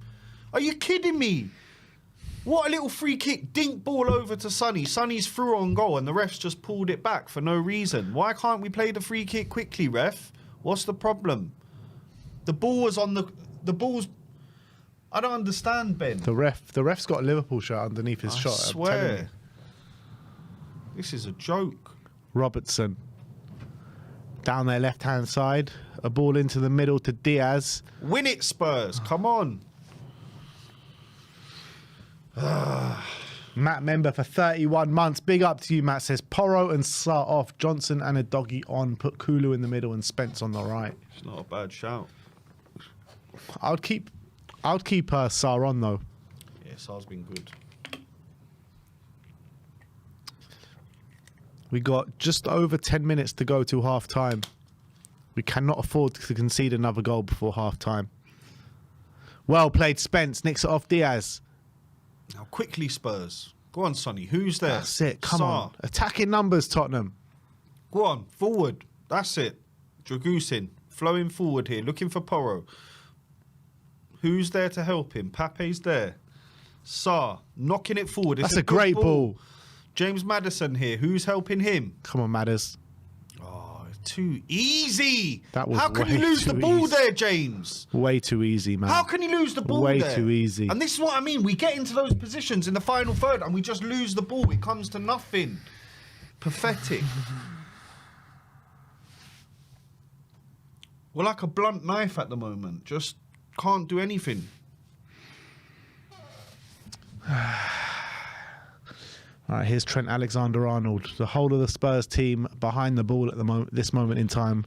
Are you kidding me? What a little free kick. Dink ball over to Sonny. Sonny's through on goal and the ref's just pulled it back for no reason. Why can't we play the free kick quickly, ref? What's the problem? The ball was on the ball's... I don't understand, Ben. The ref's got a Liverpool shirt underneath his shot. I swear. This is a joke. Robertson. Down their left-hand side. A ball into the middle to Diaz. Win it, Spurs. Come on. Matt Member for 31 months. Big up to you, Matt. Says Porro and Sarr off. Johnson and a doggy on. Put Kulu in the middle and Spence on the right. It's not a bad shout. I'd keep Sarr on though. Yeah, Sarr's been good. We got just over 10 minutes to go to half time. We cannot afford to concede another goal before half time. Well played, Spence. Nicks it off Diaz. Now quickly, Spurs. Go on, Sonny. Who's there? That's it. Come Sarr. on. Attacking numbers, Tottenham. Go on, forward. That's it. Dragusin flowing forward here, looking for Porro. Who's there to help him? Pape's there. Sarr knocking it forward. It's That's a great ball. James Maddison here. Who's helping him? Come on, Madders. Oh, too easy. That was How can you way lose the too ball easy. there, James? Way too easy, man. How can you lose the ball Way there? too easy. And this is what I mean. We get into those positions in the final third and we just lose the ball. It comes to nothing. Pathetic. We're like a blunt knife at the moment. Just can't do anything. All right, here's Trent Alexander-Arnold. The whole of the Spurs team behind the ball at this moment in time.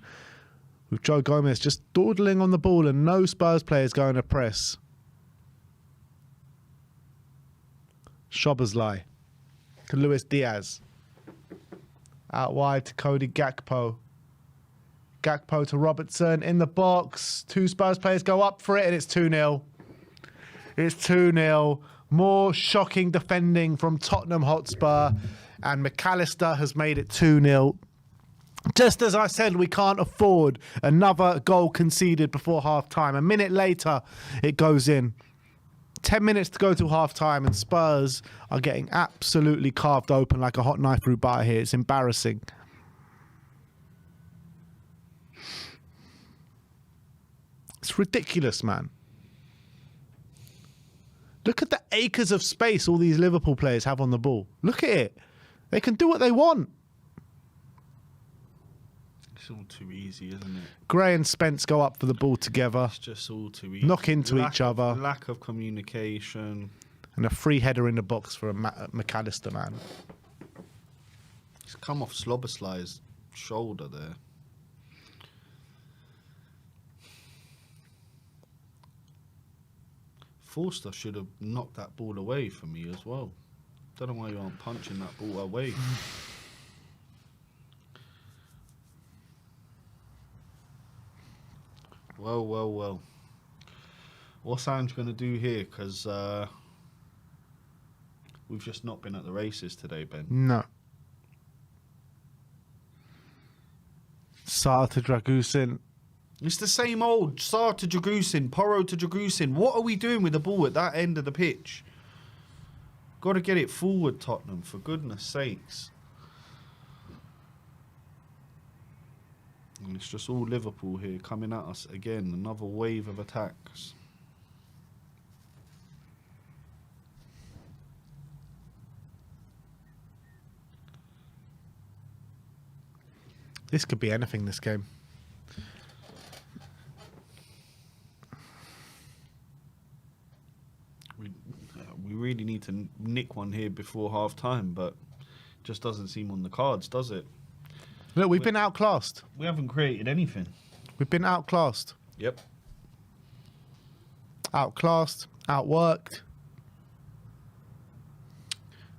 With Joe Gomez just dawdling on the ball and no Spurs players going to press. Szoboszlai to Luis Diaz. Out wide to Cody Gakpo. Gakpo to Robertson in the box. 2 Spurs players go up for it and it's 2-0. It's 2-0. More shocking defending from Tottenham Hotspur. And McAllister has made it 2-0. Just as I said, we can't afford another goal conceded before half-time. A minute later, it goes in. 10 minutes to go to half-time, and Spurs are getting absolutely carved open like a hot knife through butter here. It's embarrassing. It's ridiculous, man. Look at the acres of space all these Liverpool players have on the ball. Look at it. They can do what they want. It's all too easy, isn't it? Gray and Spence go up for the ball together. It's just all too easy. Knock into each other. Lack of communication. And a free header in the box for a McAllister, man. It's come off Slobosly's shoulder there. Forster should have knocked that ball away for me as well. Don't know why you aren't punching that ball away. Well. What's Ange going to do here? Because we've just not been at the races today, Ben. No. Sarr to Dragusin. It's the same old Sarr to Dragusin, Porro to Dragusin. What are we doing with the ball at that end of the pitch? Got to get it forward, Tottenham, for goodness sakes. And it's just all Liverpool here coming at us again. Another wave of attacks. This could be anything, this game. We really need to nick one here before half time, but just doesn't seem on the cards, does it? Look, we've been outclassed. We haven't created anything. We've been outclassed. Yep. Outclassed, outworked.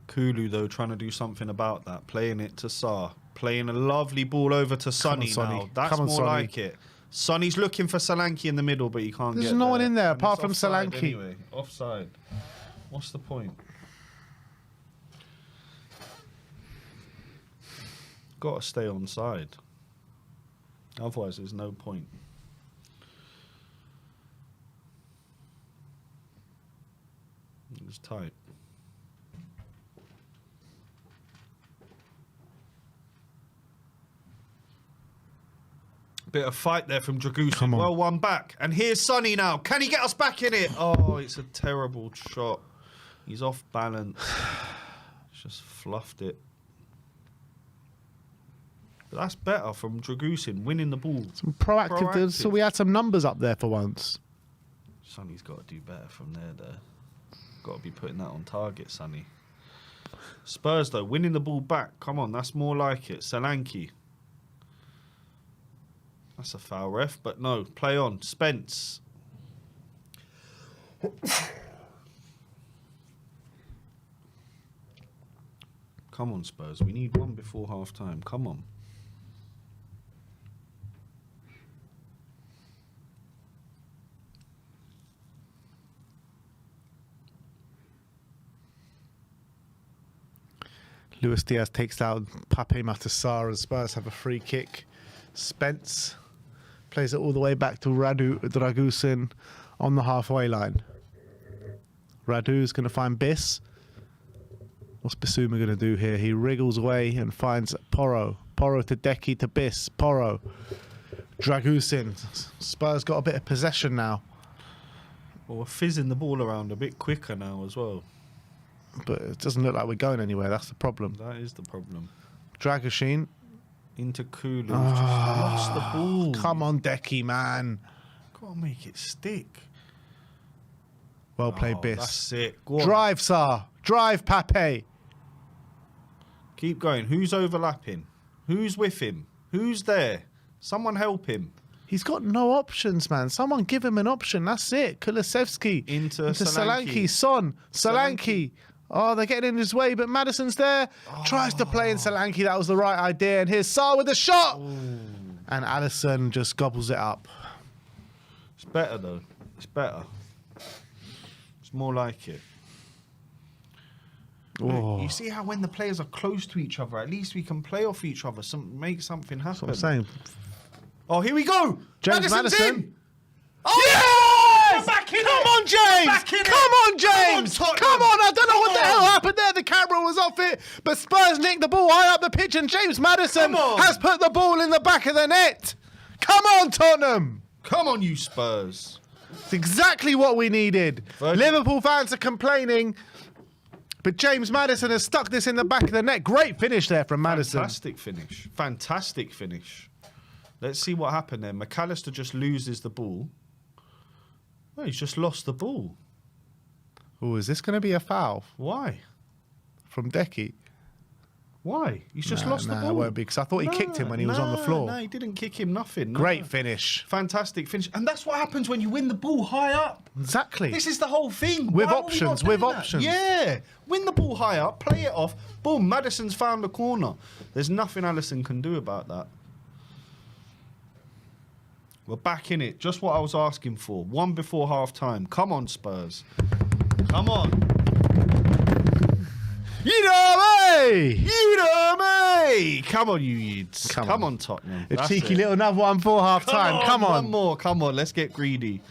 Kulu, though, trying to do something about that. Playing it to Sarr. Playing a lovely ball over to Sonny now. That's more Sonny. like it. Sonny's looking for Solanke in the middle, but he can't get There's no one in there And apart it's from offside Solanke. Anyway. Offside. What's the point? Got to stay on side. Otherwise, there's no point. It was tight. Bit of fight there from Dragusin. Come on. Well, one back. And here's Sonny now. Can he get us back in it? Oh, it's a terrible shot. He's off balance. Just fluffed it. But that's better from Dragusin, winning the ball. Some proactive. So we had some numbers up there for once. Sonny's got to do better from there. Got to be putting that on target, Sonny. Spurs, though, winning the ball back. Come on, that's more like it. Solanke. That's a foul, ref, but no. Play on. Spence. Come on, Spurs. We need one before half-time. Come on. Luis Diaz takes out Pape Matar, and Spurs have a free kick. Spence plays it all the way back to Dragusin on the halfway line. Radu's going to find Biss. What's Bissouma going to do here? He wriggles away and finds Porro. Porro to Deki to Biss. Porro. Dragusin. Spurs got a bit of possession now. Well, we're fizzing the ball around a bit quicker now as well. But it doesn't look like we're going anywhere. That's the problem. That is the problem. Dragusin. Into Kulu. Just lost the ball. Come on, Deki, man. Gotta make it stick. Well played, Biss. That's it. Go on. Drive, Sarr. Drive, Pape. Keep going. Who's overlapping? Who's with him? Who's there? Someone help him. He's got no options, man. Someone give him an option. That's it. Kulusevski. Into Solanke. Son. Solanke. Oh, they're getting in his way, but Maddison's there. Tries to play in Solanke. That was the right idea. And here's Sarr with the shot. Ooh. And Alisson just gobbles it up. It's better, though. It's better. It's more like it. Oh. You see how when the players are close to each other, at least we can play off each other, make something happen. That's what I'm saying. Oh, here we go. James Maddison's Maddison. in. Oh, Yes! We're back in Come it. on, James! We're back in it. Come on, James! Come on, Come Tottenham. on! I don't know what the Come hell on. happened there. The camera was off it, but Spurs nicked the ball high up the pitch, and James Maddison Come on. has put the ball in the back of the net. Come on, Tottenham! Come on, you Spurs. It's exactly what we needed. Virgil. Liverpool fans are complaining, but James Maddison has stuck this in the back of the net. Great finish there from Maddison. Fantastic finish. Fantastic finish. Let's see what happened there. McAllister just loses the ball. Oh, he's just lost the ball. Oh, is this going to be a foul Why? from Decky? Why? He's just lost the ball. It won't be, because I thought he kicked him when he was on the floor. No, he didn't kick him, nothing. No. Great finish. Fantastic finish. And that's what happens when you win the ball high up. Exactly. This is the whole thing. With Why are we options, not with doing that? options. Yeah. Win the ball high up, play it off. Boom, Maddison's found the corner. There's nothing Alisson can do about that. We're back in it. Just what I was asking for. One before half time. Come on, Spurs. Come on. You know me! You know me! Come on, you Yids. Come on, Tottenham. A That's cheeky it. little another one for half time. Come on. One more. Come on. Let's get greedy.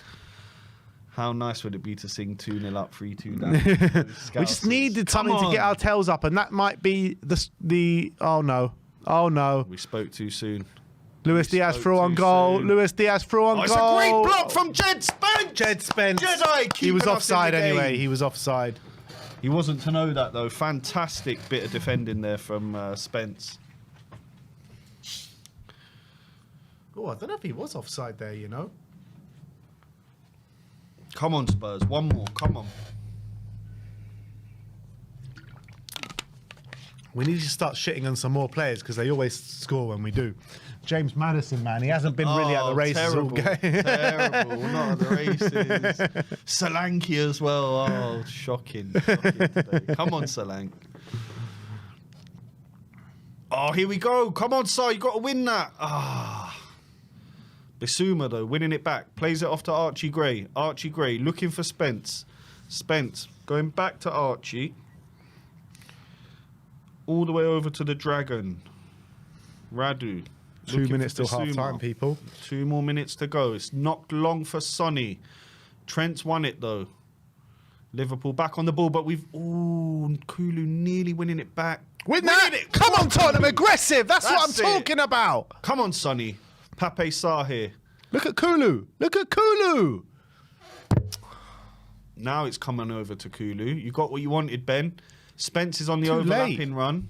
How nice would it be to sing 2-0 up, 3-2 down? We just needed something to get our tails up, and that might be the oh no. We spoke too soon. Luis Diaz spoke through on too goal. soon. Luis Diaz through on Oh, it's goal. a great block from Jed Spence. Jed Spence. Jedi He was keeping us in offside the game. anyway. He was offside. He wasn't to know that, though. Fantastic bit of defending there from Spence. Oh, I don't know if he was offside there, you know. Come on, Spurs. One more. Come on. We need to start shitting on some more players because they always score when we do. James Maddison, man, he hasn't been really at the races all game. Terrible. Not at the races. Solanke as well. Oh, shocking. Today. Come on, Solanke. Oh, here we go. Come on, Sar. You got to win that. Ah. Bissouma, though, winning it back. Plays it off to Archie Gray. Archie Gray looking for Spence. Spence going back to Archie. All the way over to the Dragon. Radu. 2 minutes till half time, people. 2 more minutes to go. It's knocked long for Sonny. Trent's won it, though. Liverpool back on the ball, but we've... Ooh, Kulu nearly winning it back. Win that! Winning it. Come on, Tottenham, aggressive. That's what I'm That's it. talking about. Come on, Sonny. Pape Sarr here. Look at Kulu. Look at Kulu. Now it's coming over to Kulu. You got what you wanted, Ben. Spence is on the Too overlapping run.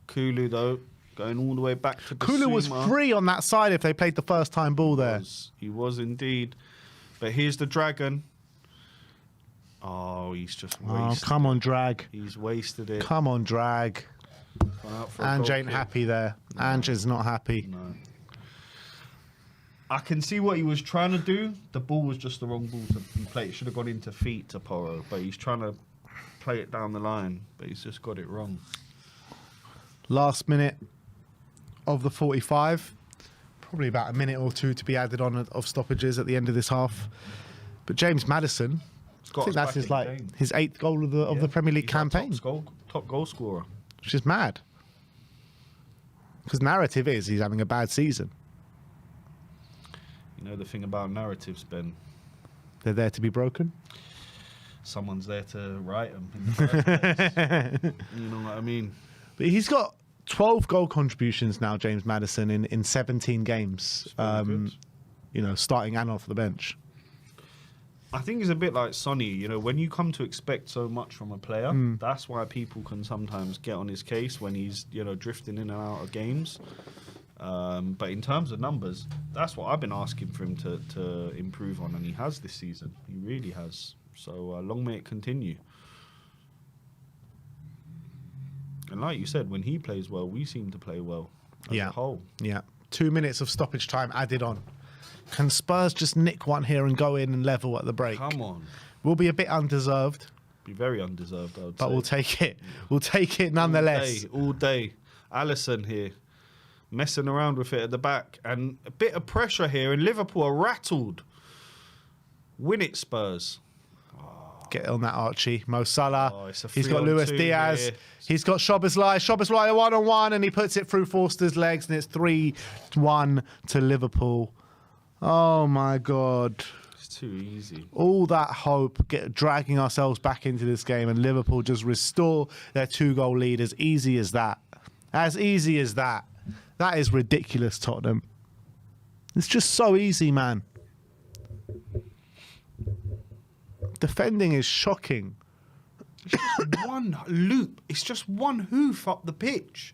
Kulu, though, going all the way back to Kulu was Bissouma. free on that side if they played the first time ball there. He was indeed. But here's the Dragon. Oh, he's just Oh, wasted. come on, drag. He's wasted it. Come on, drag. Gone out for a Ange goal ain't kick. happy there. Ange is not happy. No. I can see what he was trying to do. The ball was just the wrong ball to play. It should have gone into feet to Porro, but he's trying to play it down the line, but he's just got it wrong. Last minute of the 45. Probably about a minute or two to be added on of stoppages at the end of this half. But James Maddison, It's got I think us that's back in the his game. his 8th goal of the Premier League He's our campaign, top goal scorer. which is mad. Because narrative is he's having a bad season. You know the thing about narratives, Ben? They're there to be broken. Someone's there to write them. In the first place. You know what I mean? But he's got 12 goal contributions now, James Maddison, in 17 games. Very good. You know, starting and off the bench. I think it's a bit like Sonny. You know, when you come to expect so much from a player, that's why people can sometimes get on his case when he's, you know, drifting in and out of games. But in terms of numbers, that's what I've been asking for him to improve on, and he has this season. He really has. So long may it continue. And like you said, when he plays well, we seem to play well as a whole. Yeah. 2 minutes of stoppage time added on. Can Spurs just nick one here and go in and level at the break? Come on. Will be a bit undeserved, Be very undeserved, I would but say. we'll take it. We'll take it nonetheless. All day. Alisson here. Messing around with it at the back. And a bit of pressure here. And Liverpool are rattled. Win it, Spurs. Oh, Get on that, Archie. Mo Salah. Oh, it's a He's got Luis 3-on-2 Diaz. here. He's got Szoboszlai. Szoboszlai a one-on-one, and he puts it through Forster's legs, and it's 3-1 to Liverpool. Oh, my God. It's too easy. All that hope, dragging ourselves back into this game, and Liverpool just restore their 2-goal lead as easy as that. As easy as that. That is ridiculous, Tottenham. It's just so easy, man. Defending is shocking. It's just one loop. It's just one hoof up the pitch.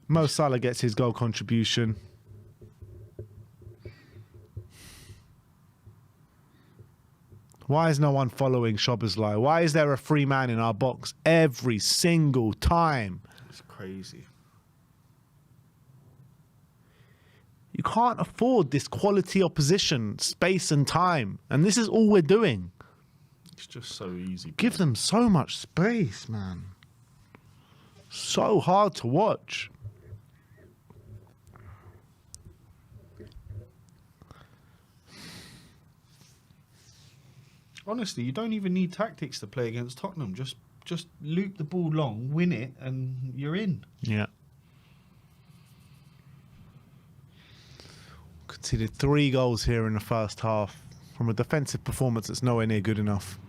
Mo Salah gets his goal contribution. Why is no one following Szoboszlai? Why is there a free man in our box every single time? It's crazy. You can't afford this quality opposition, space and time. And this is all we're doing. It's just so easy. Give them so much space, man. So hard to watch. Honestly, you don't even need tactics to play against Tottenham. Just loop the ball long, win it, and you're in. Yeah. Conceded 3 goals here in the first half from a defensive performance that's nowhere near good enough.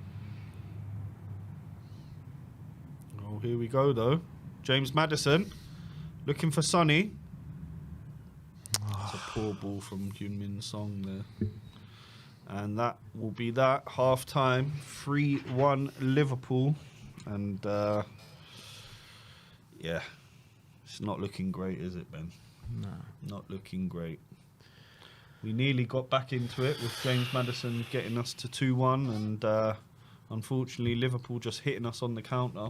Oh, here we go, though. James Maddison looking for Sonny. It's a poor ball from Heung-min Song there. And that will be that. Half-time, 3-1 Liverpool. And, yeah, it's not looking great, is it, Ben? No. Not looking great. We nearly got back into it with James Maddison getting us to 2-1. And, unfortunately, Liverpool just hitting us on the counter.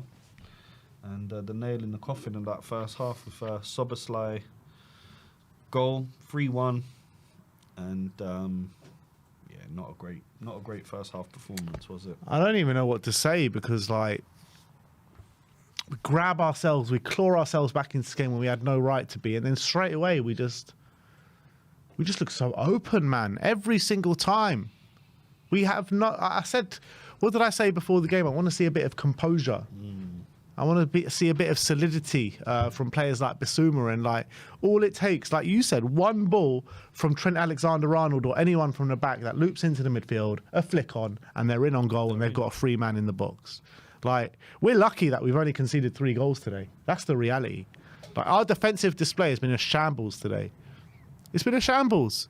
And the nail in the coffin in that first half with Szoboszlai goal, 3-1. And... not a great first half performance, was it? I don't even know what to say because, like, we grab ourselves, we claw ourselves back into this game when we had no right to be, and then straight away we just look so open, man. Every single time, we have not. I said, what did I say before the game? I want to see a bit of composure. I want to see a bit of solidity from players like Bissouma, and like all it takes, like you said, one ball from Trent Alexander-Arnold or anyone from the back that loops into the midfield, a flick on, and they're in on goal, and they've got a free man in the box. Like, we're lucky that we've only conceded 3 goals today. That's the reality. Like, our defensive display has been a shambles today. It's been a shambles.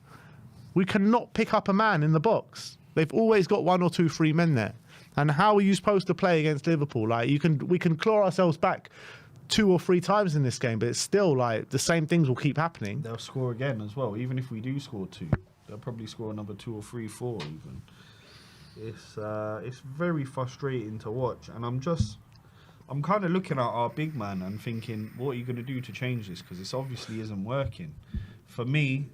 We cannot pick up a man in the box. They've always got 1 or 2 free men there. And how are you supposed to play against Liverpool? Like, we can claw ourselves back 2 or 3 times in this game, but it's still like the same things will keep happening. They'll score again as well. Even if we do score 2, they'll probably score another 2 or 3, 4 even. It's very frustrating to watch, and I'm kind of looking at our big man and thinking, what are you going to do to change this? Because this obviously isn't working. For me,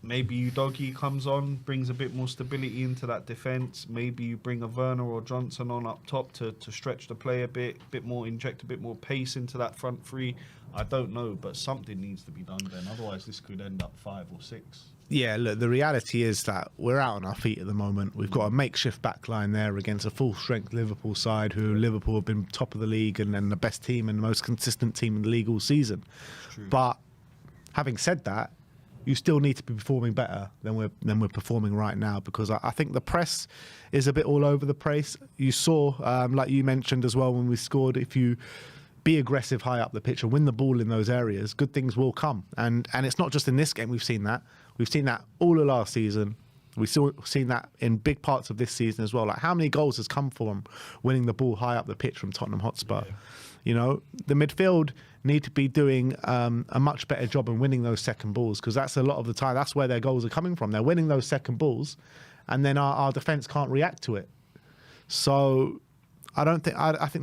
maybe Udogie comes on, brings a bit more stability into that defence. Maybe you bring a Werner or Johnson on up top to stretch the play a bit more, inject a bit more pace into that front 3. I don't know, but something needs to be done then. Otherwise, this could end up 5 or 6. Yeah, look, the reality is that we're out on our feet at the moment. We've got a makeshift backline there against a full-strength Liverpool side who Liverpool have been top of the league and the best team and the most consistent team in the league all season. But having said that, you still need to be performing better than we're performing right now, because I think the press is a bit all over the place. You saw, like you mentioned as well when we scored, if you be aggressive high up the pitch and win the ball in those areas, good things will come. And it's not just in this game we've seen that. We've seen that all of last season. We've seen that in big parts of this season as well. Like, how many goals has come from winning the ball high up the pitch from Tottenham Hotspur? Yeah. You know, the midfield need to be doing a much better job in winning those second balls, because that's a lot of the time, that's where their goals are coming from. They're winning those second balls, and then our defence can't react to it. So I think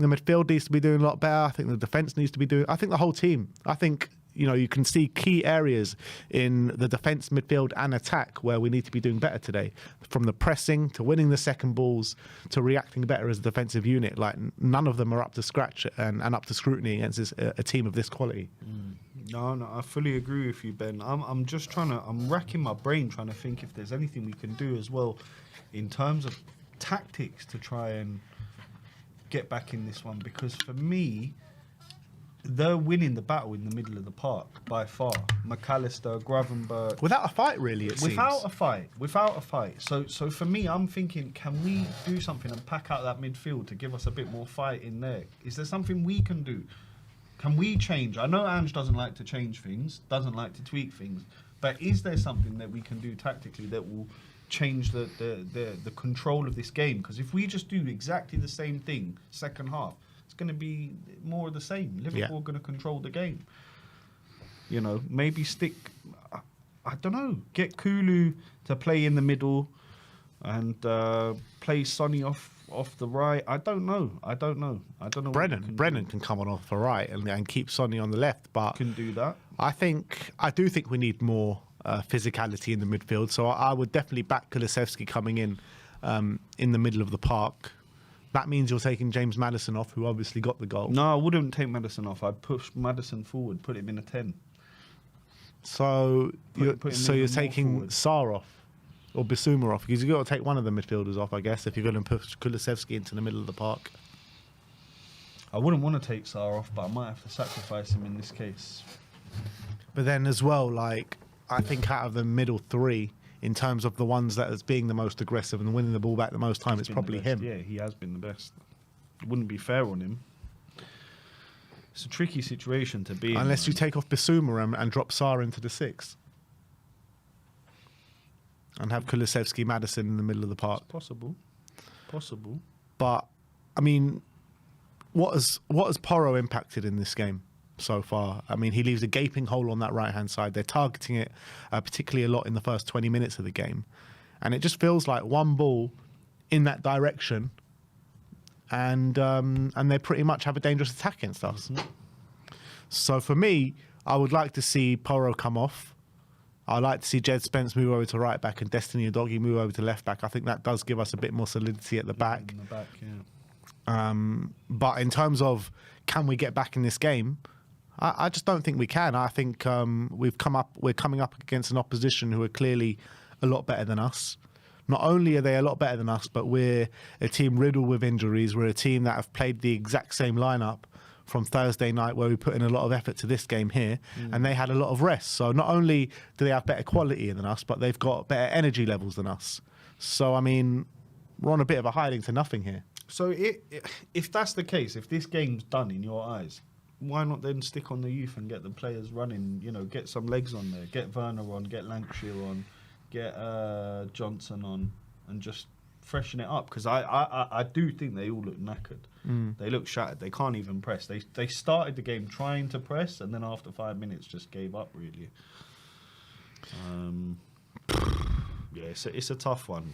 the midfield needs to be doing a lot better. I think the defence needs to be doing, I think the whole team. I think, you know, you can see key areas in the defence, midfield and attack where we need to be doing better today. From the pressing to winning the second balls to reacting better as a defensive unit. Like, none of them are up to scratch and up to scrutiny against a team of this quality. No, I fully agree with you, Ben. I'm just I'm racking my brain trying to think if there's anything we can do as well in terms of tactics to try and get back in this one, because for me, they're winning the battle in the middle of the park by far. McAllister, Gravenberch. Without a fight, really, it seems. Without a fight. So for me, I'm thinking, can we do something and pack out that midfield to give us a bit more fight in there? Is there something we can do? Can we change? I know Ange doesn't like to change things, doesn't like to tweak things, but is there something that we can do tactically that will change the control of this game? Because if we just do exactly the same thing second half, it's going to be more of the same. Liverpool are going to control the game. You know, maybe stick, I don't know, get Kulu to play in the middle and play Sonny off the right. I don't know. Brennan can come on off the right and keep Sonny on the left, but can do that. I do think we need more physicality in the midfield. So I would definitely back Kulusevski coming in the middle of the park. That means you're taking James Maddison off, who obviously got the goal. No, I wouldn't take Maddison off. I'd push Maddison forward, put him in a 10. So you're taking forward. Sarr off or Bissouma off, because you've got to take one of the midfielders off, I guess, if you're going to push Kulusevski into the middle of the park. I wouldn't want to take Sarr off, but I might have to sacrifice him in this case. But then as well, like, I think out of the middle three, in terms of the ones that is being the most aggressive and winning the ball back the most time, it's probably him. Yeah, he has been the best. It wouldn't be fair on him. It's a tricky situation to be in. Unless you take off Bissouma and drop Sarr into the 6. And have Kulusevski, Maddison in the middle of the park. It's possible. But, I mean, what has Porro impacted in this game so far? I mean, he leaves a gaping hole on that right-hand side. They're targeting it particularly a lot in the first 20 minutes of the game. And it just feels like one ball in that direction and they pretty much have a dangerous attack against us. Mm-hmm. So for me, I would like to see Porro come off. I'd like to see Jed Spence move over to right back and Destiny Udogie move over to left back. I think that does give us a bit more solidity at the back. In the back, yeah. But in terms of can we get back in this game, I just don't think we can. I think we're coming up against an opposition who are clearly a lot better than us. Not only are they a lot better than us, but we're a team riddled with injuries. We're a team that have played the exact same lineup from Thursday night, where we put in a lot of effort to this game here, and they had a lot of rest. So not only do they have better quality than us, but they've got better energy levels than us. So, I mean, we're on a bit of a hiding to nothing here. So if that's the case, if this game's done in your eyes, why not then stick on the youth and get the players running, you know, get some legs on there, get Werner on, get Lancashire on, get Johnson on, and just freshen it up? Because I do think they all look knackered. They look shattered. They can't even press. They started the game trying to press, and then after 5 minutes just gave up, really. Yeah, it's a tough one.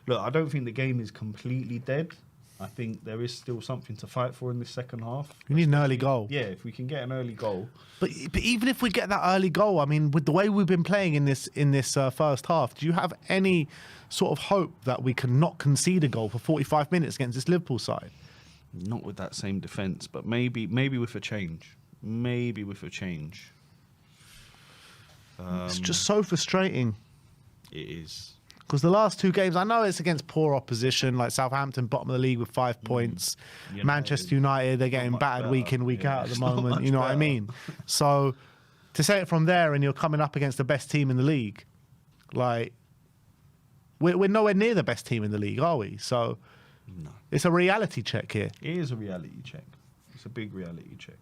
Look, I don't think the game is completely dead. I think there is still something to fight for in the second half. We need an early goal. Yeah, if we can get an early goal. But even if we get that early goal, I mean, with the way we've been playing in this first half, do you have any sort of hope that we can not concede a goal for 45 minutes against this Liverpool side? Not with that same defence, but maybe with a change. It's just so frustrating. It is. Because the last two games, I know it's against poor opposition, like Southampton, bottom of the league with 5 points. Manchester United, they're getting battered week in, week out at the moment. You know what I mean? So to say it from there and you're coming up against the best team in the league, like, we're nowhere near the best team in the league, are we? So no. It's a reality check here. It is a reality check. It's a big reality check.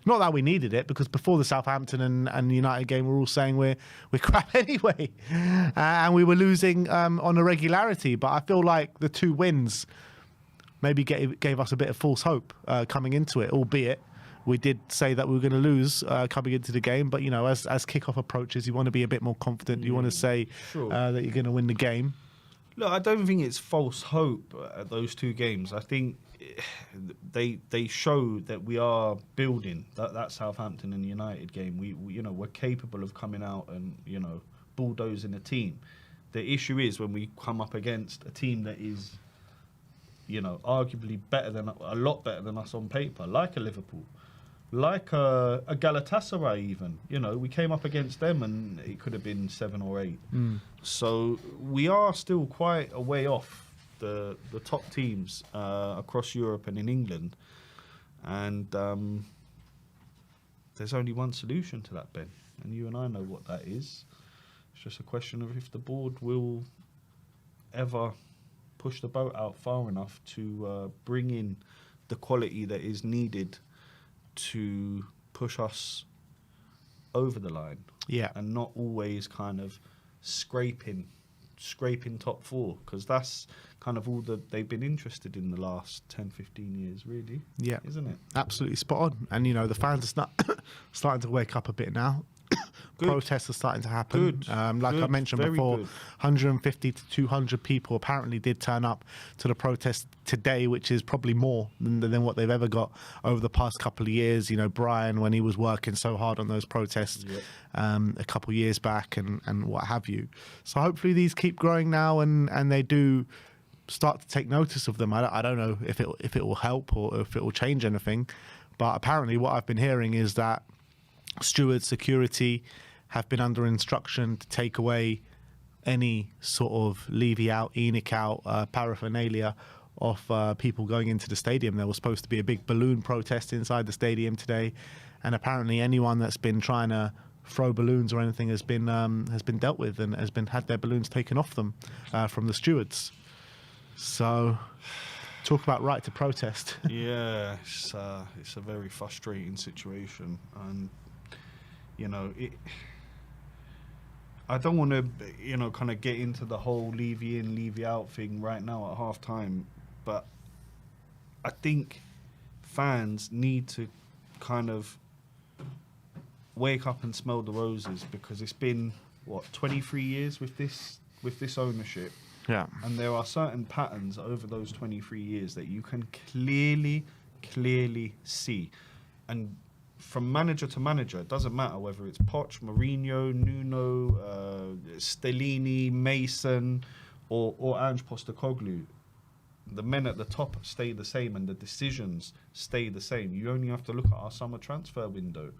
Not that we needed it, because before the Southampton and United game, we're all saying we're crap anyway, and we were losing on a regularity. But I feel like the 2 wins maybe gave us a bit of false hope coming into it. Albeit we did say that we were going to lose coming into the game, but you know, as kickoff approaches, you want to be a bit more confident. You want to say that you're going to win the game. Look, I don't think it's false hope at those 2 games. I think they show that we are building. That Southampton and United game, we we're capable of coming out and, you know, bulldozing a team. The issue is when we come up against a team that is, you know, arguably a lot better than us on paper, like a Liverpool. like a Galatasaray even. You know, we came up against them and it could have been 7 or 8. So we are still quite a way off the top teams across Europe and in England. And there's only one solution to that, Ben. And you and I know what that is. It's just a question of if the board will ever push the boat out far enough to bring in the quality that is needed to push us over the line. Yeah. And not always kind of scraping top 4, because that's kind of all that they've been interested in the last 10, 15 years, really. Yeah. Isn't it? Absolutely spot on. And, you know, the fans are starting to wake up a bit now. Good. Protests are starting to happen. Good. Like I Good. mentioned Very before, good. 150 to 200 people apparently did turn up to the protest today, which is probably more than what they've ever got over the past couple of years. You know, Brian, when he was working so hard on those protests a couple of years back and what have you. So hopefully these keep growing now and they do start to take notice of them. I don't know if it will help or if it will change anything, but apparently what I've been hearing is that stewards, security have been under instruction to take away any sort of levy out, ENIC out, paraphernalia of people going into the stadium. There was supposed to be a big balloon protest inside the stadium today, and apparently anyone that's been trying to throw balloons or anything has been dealt with and has had their balloons taken off them from the stewards. So, talk about right to protest. Yeah, it's a very frustrating situation, and you know, I don't want to, you know, kind of get into the whole levy in, levy out thing right now at half time, but I think fans need to kind of wake up and smell the roses, because it's been 23 years with this ownership. Yeah. And there are certain patterns over those 23 years that you can clearly see. And from manager to manager, it doesn't matter whether it's Poch, Mourinho, Nuno, Stellini, Mason, or Ange Postecoglou. The men at the top stay the same and the decisions stay the same. You only have to look at our summer transfer window.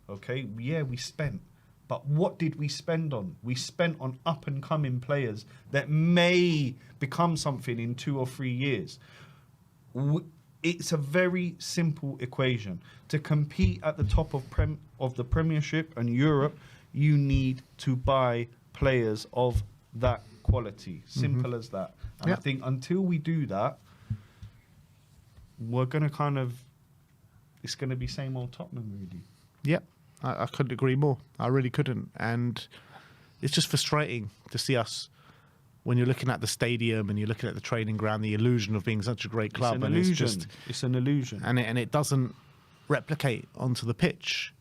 Okay, yeah, we spent. But what did we spend on? We spent on up-and-coming players that may become something in 2 or 3 years. It's a very simple equation. To compete at the top of the Premiership and Europe, you need to buy players of that quality. Simple as that. And I think until we do that, we're going to it's going to be same old Tottenham, really. Yep. I couldn't agree more. I really couldn't. And it's just frustrating to see us, when you're looking at the stadium and you're looking at the training ground, the illusion of being such a great club. It's an illusion. It's an illusion. And it doesn't replicate onto the pitch.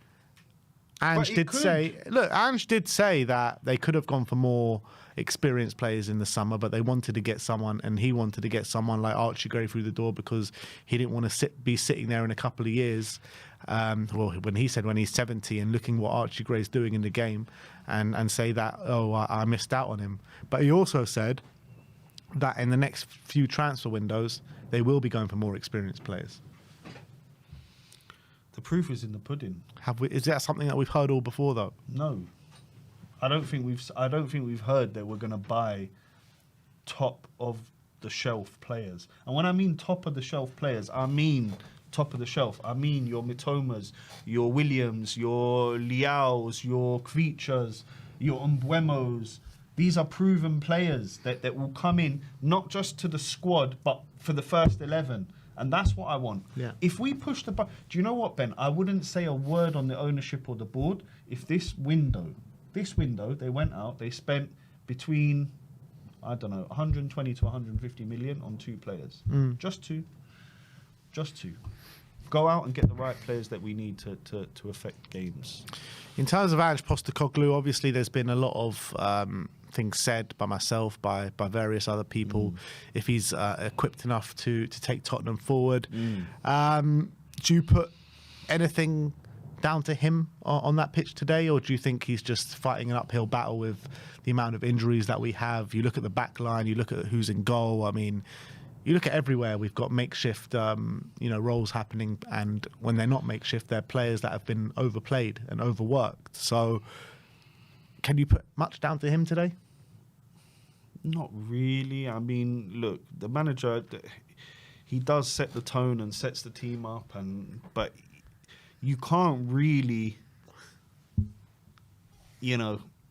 Ange did say that they could have gone for more experienced players in the summer, but they wanted to get someone, and he wanted to get someone like Archie Gray through the door because he didn't want to be sitting there in a couple of years. When he's 70 and looking what Archie Gray's doing in the game and say that, I missed out on him. But he also said that in the next few transfer windows, they will be going for more experienced players. The proof is in the pudding. Is that something that we've heard all before, though? No, I don't think we've heard that we're going to buy top of the shelf players. And when I mean top of the shelf players, I mean top of the shelf. I mean your Mitomas, your Williams, your Leaos, your Creatures, your Mbuemos. These are proven players that will come in not just to the squad, but for the first 11. And that's what I want. Yeah. If we push the button... Do you know what, Ben? I wouldn't say a word on the ownership or the board if this window, they went out, they spent between, I don't know, 120 to 150 million on 2 players. Just two. Go out and get the right players that we need to affect games. In terms of Ange Postecoglou, obviously there's been a lot of things said by myself, by various other people, if he's equipped enough to take Tottenham forward. Do you put anything down to him on that pitch today, or do you think he's just fighting an uphill battle with the amount of injuries that we have? You look at the back line, you look at who's in goal. I mean, you look at everywhere, we've got makeshift, roles happening, and when they're not makeshift, they're players that have been overplayed and overworked. So, can you put much down to him today? Not really. I mean, look, the manager, he does set the tone and sets the team up, but you can't really,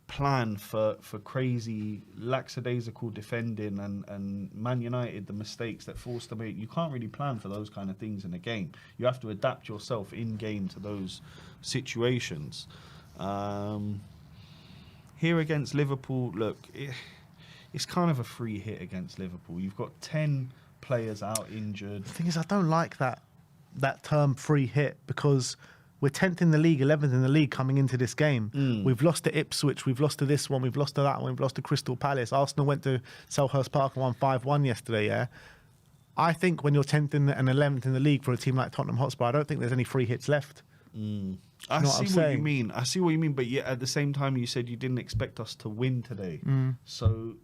plan for crazy lackadaisical defending and Man United, the mistakes that forced them. You can't really plan for those kind of things in a game. You have to adapt yourself in game to those situations. Here against Liverpool, look, it's kind of a free hit against Liverpool. You've got 10 players out injured. The thing is, I don't like that term free hit, because we're 10th in the league, 11th in the league coming into this game. We've lost to Ipswich, we've lost to this one, we've lost to that one, we've lost to Crystal Palace. Arsenal went to Selhurst Park and won 5-1 yesterday, yeah? I think when you're 10th and 11th in the league for a team like Tottenham Hotspur, I don't think there's any free hits left. I see what you mean. I see what you mean, but yet at the same time, you said you didn't expect us to win today. So,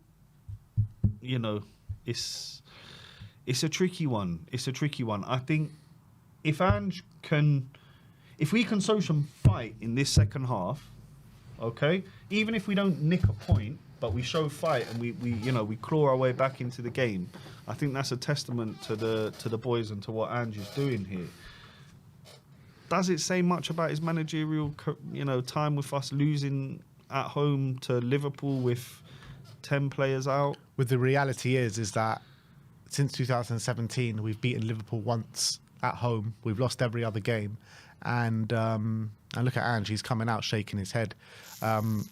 it's a tricky one. It's a tricky one. I think if we can show some fight in this second half, okay, even if we don't nick a point, but we show fight and we claw our way back into the game, I think that's a testament to the boys and to what Ange is doing here. Does it say much about his managerial, time with us losing at home to Liverpool with 10 players out? Well, the reality is that since 2017, we've beaten Liverpool once at home. We've lost every other game. And look at Ange, he's coming out shaking his head. And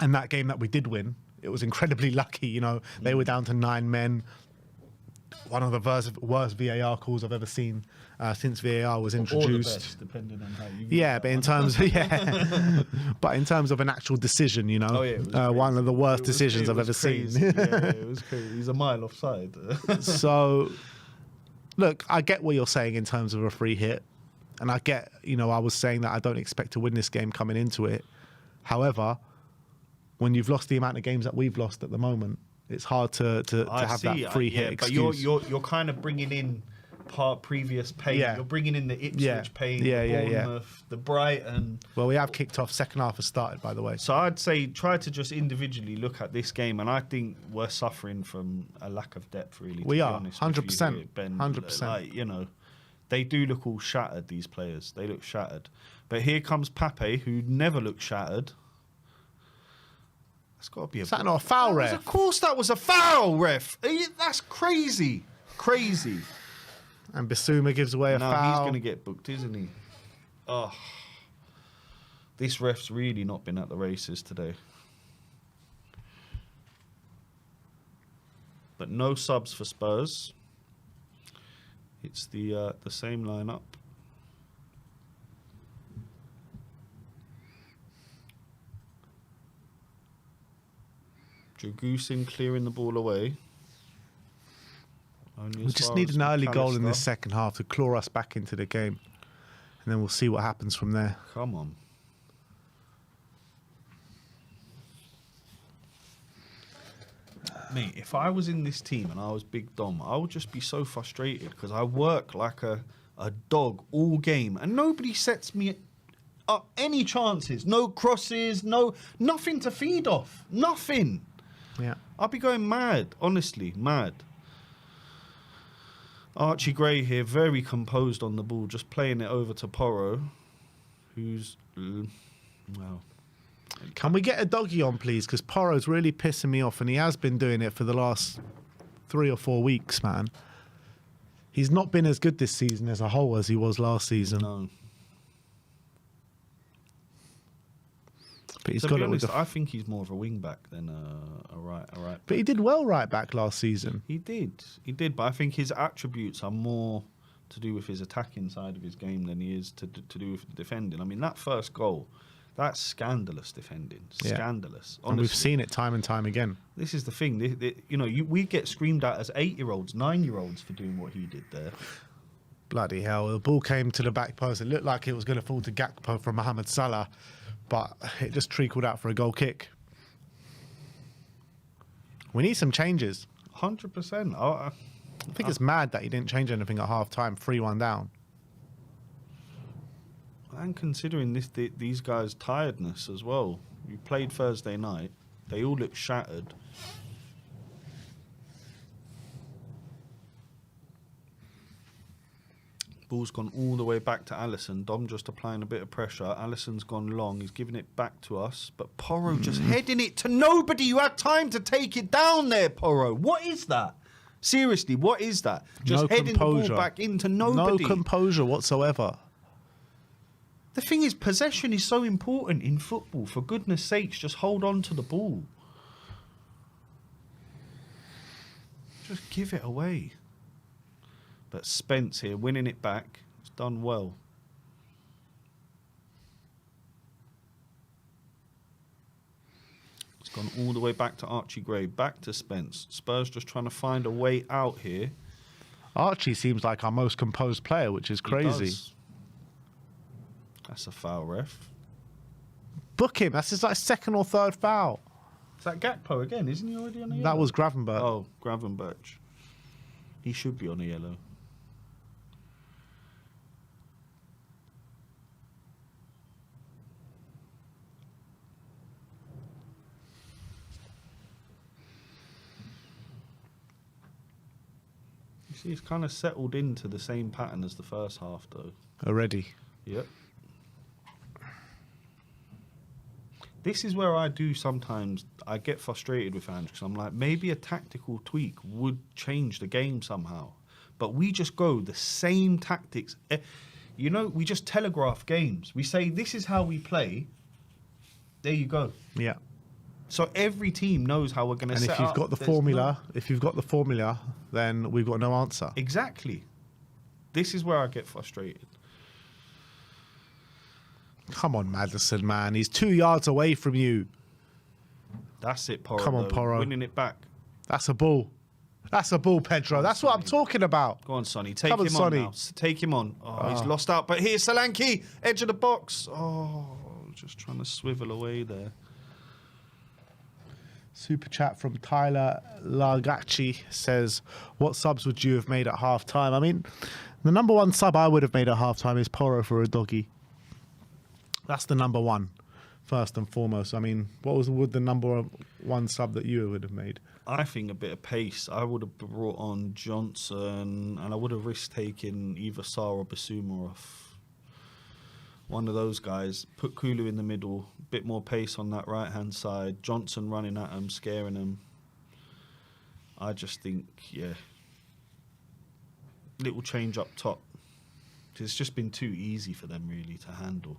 that game that we did win, it was incredibly lucky. They were down to 9 men. One of the worst VAR calls I've ever seen since VAR was introduced. Or the best, depending on how you but in terms of an actual decision, one of the worst decisions I've ever seen. It was crazy. He's a mile offside. So, look, I get what you're saying in terms of a free hit, and I get, I was saying that I don't expect to win this game coming into it. However, when you've lost the amount of games that we've lost at the moment, it's hard to have that free hit excuse. But you're kind of bringing in previous pain. You're bringing in the Ipswich pain, the Bournemouth, the Brighton. Well, we have kicked off. Second half has started, by the way. So I'd say try to just individually look at this game, and I think we're suffering from a lack of depth, really. We are, 100%. 100%. They do look all shattered, these players. They look shattered. But here comes Pape, who never looked shattered. That's got to be Is that not a foul, ref? Of course that was a foul, ref. That's crazy. Crazy. And Bissouma gives away a foul. No, he's going to get booked, isn't he? Oh. This ref's really not been at the races today. But no subs for Spurs. It's the same lineup. Dragusin clearing the ball away. We just need an early goal in this second half to claw us back into the game. And then we'll see what happens from there. Come on. Mate, if I was in this team and I was Big Dom, I would just be so frustrated because I work like a dog all game and nobody sets me up any chances. No crosses, nothing to feed off. Nothing. Yeah. I'll be going mad, honestly, mad. Archie Gray here, very composed on the ball, just playing it over to Porro, who's, well... Can we get a doggy on, please? Because Porro's really pissing me off, and he has been doing it for the last 3 or 4 weeks, man. He's not been as good this season as a whole as he was last season. No. But he's to got be it honest, with I think he's more of a wing back than a right. But he did well right back last season. He did. But I think his attributes are more to do with his attacking side of his game than he is to do with the defending. I mean, that first goal, that's scandalous defending. Scandalous. Honestly. And we've seen it time and time again. This is the thing. We get screamed at as 8-year-olds, 9-year-olds for doing what he did there. Bloody hell. The ball came to the back post. It looked like it was going to fall to Gakpo from Mohamed Salah, but it just treakled out for a goal kick. We need some changes. 100%. I think it's mad that he didn't change anything at half time, 3-1 down. And considering these guys' tiredness as well. We played Thursday night. They all look shattered. Ball's gone all the way back to Alisson. Dom just applying a bit of pressure. Alisson's gone long. He's giving it back to us. But Porro just heading it to nobody. You had time to take it down there, Porro. What is that? Seriously, what is that? Just No heading composure. the ball back into nobody. No composure whatsoever. The thing is, possession is so important in football. For goodness sakes, just hold on to the ball. Just give it away. But Spence here, winning it back. It's done well. It's gone all the way back to Archie Gray. Back to Spence. Spurs just trying to find a way out here. Archie seems like our most composed player, which is crazy. He does. That's a foul, ref. Book him. That's his like second or third foul. Is that Gakpo again? Isn't he already on a yellow? That was Gravenberch. Oh, Gravenberch. He should be on a yellow. You see, he's kind of settled into the same pattern as the first half, though. Already. Yep. This is where I get frustrated with Ange, because I'm like, maybe a tactical tweak would change the game somehow. But we just go the same tactics. You know, we just telegraph games. We say, this is how we play. There you go. Yeah. So every team knows how we're going to set up. And if you've got the formula, then we've got no answer. Exactly. This is where I get frustrated. Come on, Maddison, man. He's 2 yards away from you. That's it, Porro. Come on, Porro. Winning it back. That's a ball. That's a ball, Pedro. That's what I'm talking about. Go on, Sonny. Take him on now. Take him on. Oh, he's lost out. But here's Solanke. Edge of the box. Oh, just trying to swivel away there. Super chat from Tyler Lagachi says, what subs would you have made at half time? I mean, the number one sub I would have made at half time is Porro for a doggy. That's the number one, first and foremost. I mean, would the number one sub that you would have made? I think a bit of pace. I would have brought on Johnson, and I would have risked taking either Sarr or Basuma off. One of those guys. Put Kulu in the middle. Bit more pace on that right-hand side. Johnson running at him, scaring him. I just think, yeah. Little change up top. It's just been too easy for them, really, to handle.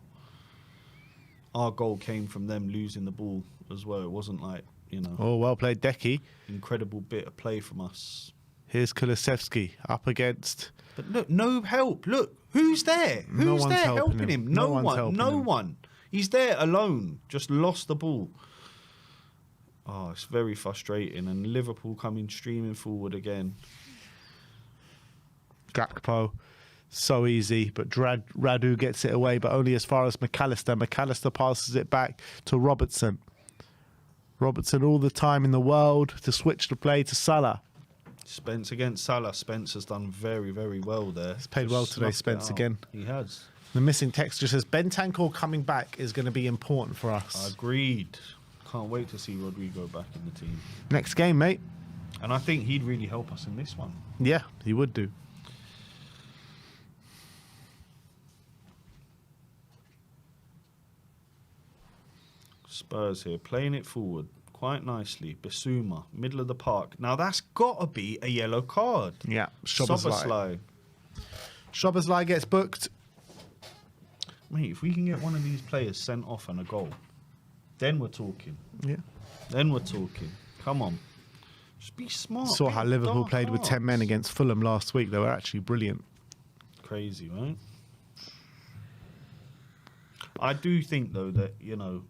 Our goal came from them losing the ball as well. It wasn't like, you know... Oh, well played, Decky. Incredible bit of play from us. Here's Kulusevski up against... But look, no help. Look, who's there? Who's there helping him? No one. He's there alone. Just lost the ball. Oh, it's very frustrating. And Liverpool coming streaming forward again. Gakpo. So easy, but Radu gets it away, but only as far as McAllister. McAllister passes it back to Robertson. Robertson all the time in the world to switch the play to Salah. Spence against Salah. Spence has done very, very well there. He's played well today, Spence, again. He has. The missing text just says, Bentancur coming back is going to be important for us. Agreed. Can't wait to see Rodrigo back in the team. Next game, mate. And I think he'd really help us in this one. Yeah, he would do. Spurs here, playing it forward quite nicely. Basuma, middle of the park. Now that's got to be a yellow card. Yeah, Szoboszlai gets booked. Mate, if we can get one of these players sent off and a goal, then we're talking. Yeah. Then we're talking. Come on. Just be smart. Saw how Liverpool played with 10 men against Fulham last week. They were actually brilliant. Crazy, right? I do think, though, that, you know,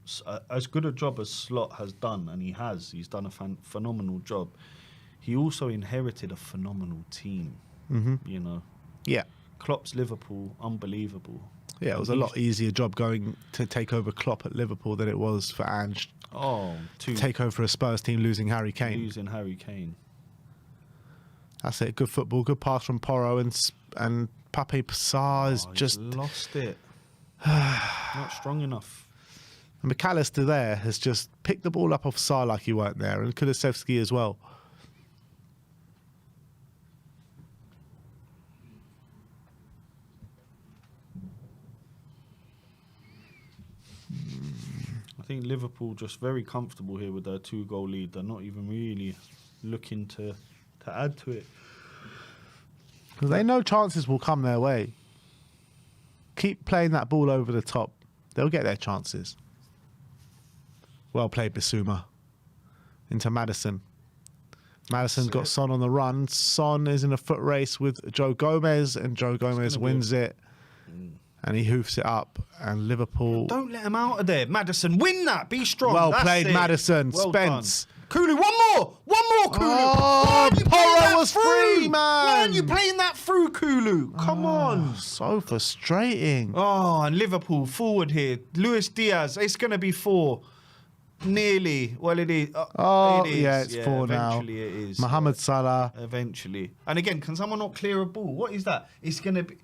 as good a job as Slot has done, and he's done a phenomenal job, he also inherited a phenomenal team, you know. Yeah. Klopp's Liverpool, unbelievable. Yeah, it was a lot easier job going to take over Klopp at Liverpool than it was for Ange to take over a Spurs team losing Harry Kane. Losing Harry Kane. That's it. Good football. Good pass from Porro and Pape Sarr is just lost it. Not strong enough. And McAllister there has just picked the ball up off Sarr like he weren't there, and Kulusevski as well. I think Liverpool just very comfortable here with their 2-goal lead. They're not even really looking to add to it. Because they know chances will come their way. Keep playing that ball over the top. They'll get their chances. Well played, Bissouma. Into Maddison. Maddison's got Son on the run. Son is in a foot race with Joe Gomez, and Joe Gomez wins it. And he hoofs it up. And Liverpool... Don't let him out of there. Maddison, win that. Be strong. Well That's played, it. Maddison. Well Spence. done. Kulu, one more, Kulu. Oh, Porro was free, man. Why aren't you playing that through, Kulu? Come on. So frustrating. Oh, and Liverpool forward here. Luis Diaz, it's going to be 4. Nearly. Well, it is. Oh, it is. yeah, it's 4 now. Eventually it is. Mohamed Salah. Eventually. And again, can someone not clear a ball? What is that? It's going to be...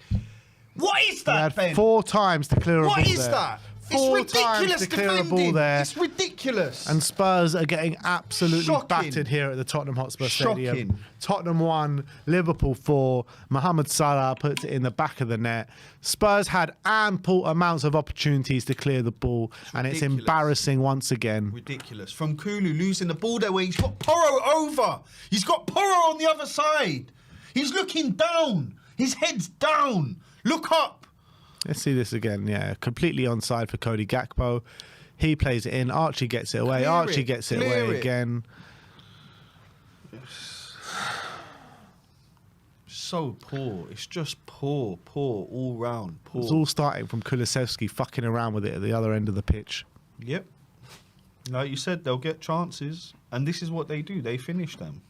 What is that, He had Ben? 4 times to clear a ball What is there. that? 4 It's ridiculous times to clear a defending. ball there. It's ridiculous. And Spurs are getting absolutely Shocking. battered here at the Tottenham Hotspur Stadium. Shocking. Tottenham 1, Liverpool 4. Mohamed Salah puts it in the back of the net. Spurs had ample amounts of opportunities to clear the ball, and it's ridiculous. embarrassing once again. Ridiculous. From Kulu losing the ball there where he's got Porro over. He's got Porro on the other side. He's looking down. His head's down. Look up. Let's see this again. Yeah, completely onside for Cody Gakpo. He plays it in. Archie gets it away. Archie gets it away again. So poor. It's just poor all round. Poor. It's all starting from Kulusevski fucking around with it at the other end of the pitch. Yep. Like you said, they'll get chances, and this is what they do. They finish them.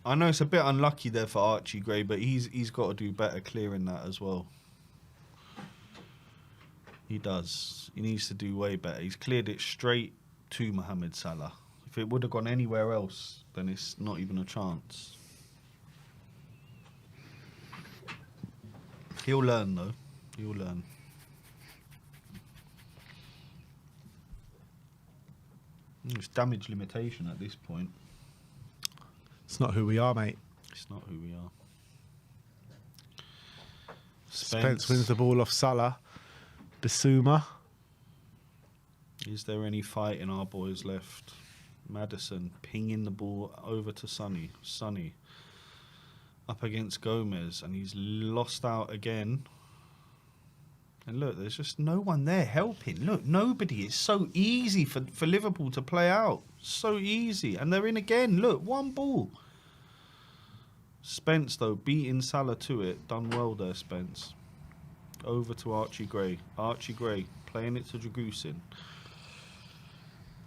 I know it's a bit unlucky there for Archie Gray, but he's got to do better clearing that as well. He does. He needs to do way better. He's cleared it straight to Mohamed Salah. If it would have gone anywhere else, then it's not even a chance. He'll learn, though. He'll learn. It's damage limitation at this point. It's not who we are, mate. It's not who we are. Spence wins the ball off Salah. Bissouma. Is there any fight in our boys left? Maddison pinging the ball over to Sonny. Sonny up against Gomez, and he's lost out again. And look, there's just no one there helping. Look, nobody. It's so easy for Liverpool to play out. So easy. And they're in again. Look, one ball. Spence, though, beating Salah to it. Done well there, Spence. Over to Archie Gray. Archie Gray playing it to Dragusin.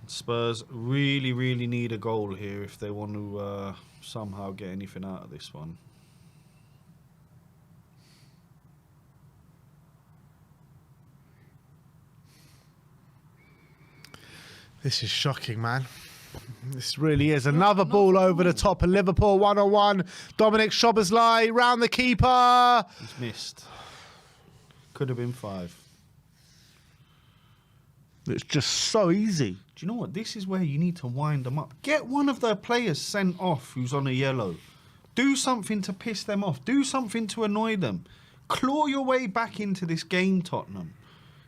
Spurs really, really need a goal here if they want to somehow get anything out of this one. This is shocking, man. This really is. Another ball over the top of Liverpool, 1-on-1. Dominic Szoboszlai round the keeper. He's missed. Could have been 5. It's just so easy. Do you know what? This is where you need to wind them up. Get one of their players sent off who's on a yellow. Do something to piss them off. Do something to annoy them. Claw your way back into this game, Tottenham.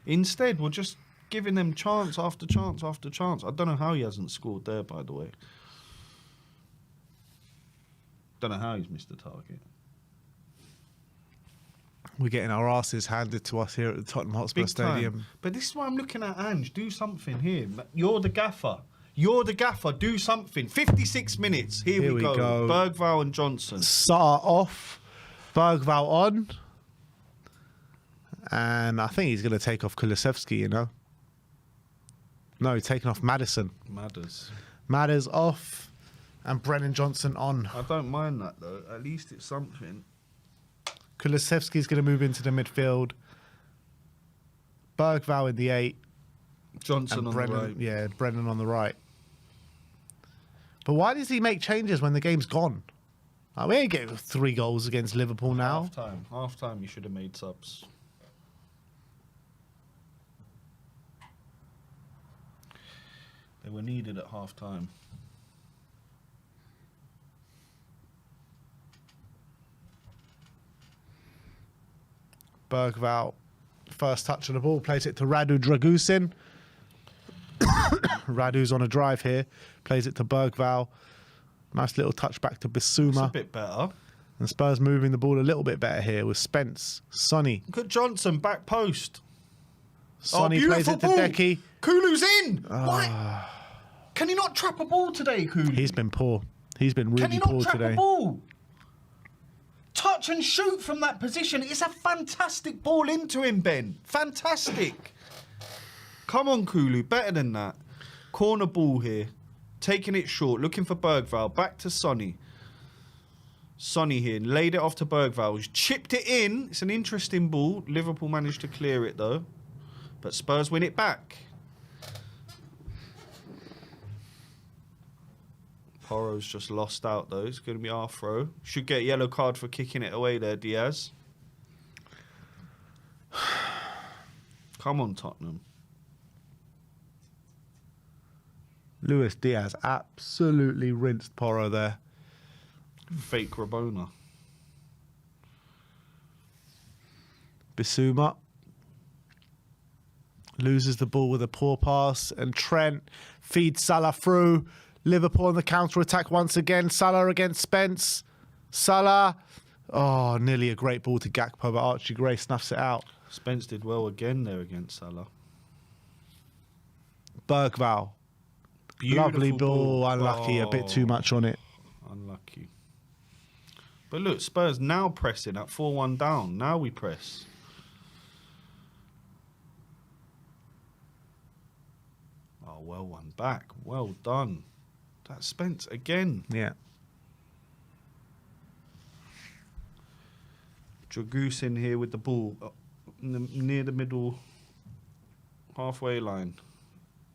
Instead, we're just giving them chance after chance after chance. I don't know how he hasn't scored there, by the way. Don't know how he's missed the target. We're getting our asses handed to us here at the Tottenham Hotspur Stadium. Time. But this is why I'm looking at Ange. Do something here. You're the gaffer. You're the gaffer. Do something. 56 minutes. Here we go. Bergvall and Johnson. Sarr off. Bergvall on. And I think he's going to take off Kulusevski, you know. No, he's taking off Maddison. Madders off. And Brennan Johnson on. I don't mind that, though. At least it's something. Kulusevski's going to move into the midfield. Bergvall in the 8. Johnson and on Brennan, the right. Yeah, Brennan on the right. But why does he make changes when the game's gone? Like, we ain't getting 3 goals against Liverpool now. Half time, you should have made subs. They were needed at half time. Bergvall, first touch of the ball, plays it to Radu Dragusin. Radu's on a drive here, plays it to Bergvall. Nice little touch back to Bissouma. It's a bit better. And Spurs moving the ball a little bit better here with Spence, Sonny. Look at Johnson, back post. Sonny plays it to Decky. Kulu's in. Why? Can he not trap a ball today, Kulu? He's been poor. He's been really Can poor today. he not trap a ball? Touch and shoot from that position. It's a fantastic ball into him, Ben. Fantastic. Come on, Kulu. Better than that. Corner ball here. Taking it short. Looking for Bergvall. Back to Sonny. Sonny here. Laid it off to Bergvall. He's chipped it in. It's an interesting ball. Liverpool managed to clear it, though. But Spurs win it back. Porro's just lost out, though. It's going to be our throw. Should get a yellow card for kicking it away there, Diaz. Come on, Tottenham. Luis Diaz absolutely rinsed Porro there. Fake Rabona. Bissouma loses the ball with a poor pass, and Trent feeds Salah through. Liverpool on the counter-attack once again. Salah against Spence. Salah. Oh, nearly a great ball to Gakpo, but Archie Gray snuffs it out. Spence did well again there against Salah. Bergvall. Lovely ball. Unlucky. A bit too much on it. Unlucky. But look, Spurs now pressing at 4-1 down. Now we press. Oh, well won back. Well done. That's Spence again. Yeah. Dragusin here with the ball near the middle halfway line.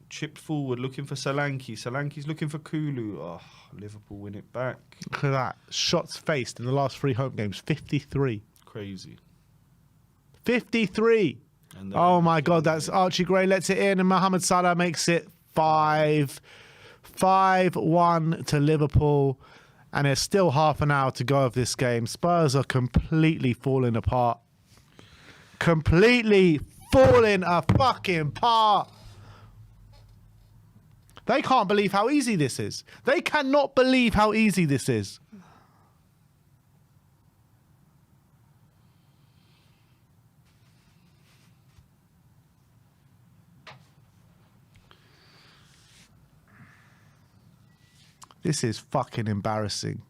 Chipped forward, looking for Solanke. Solanke's looking for Kulu. Oh, Liverpool win it back. Look at that. Shots faced in the last 3 home games. 53. Crazy. 53. Oh, my God. That's Archie Gray lets it in, and Mohamed Salah makes it 5-1 to Liverpool. And there's still half an hour to go of this game. Spurs are completely falling apart. Completely falling a fucking apart. They can't believe how easy this is. They cannot believe how easy this is. This is fucking embarrassing.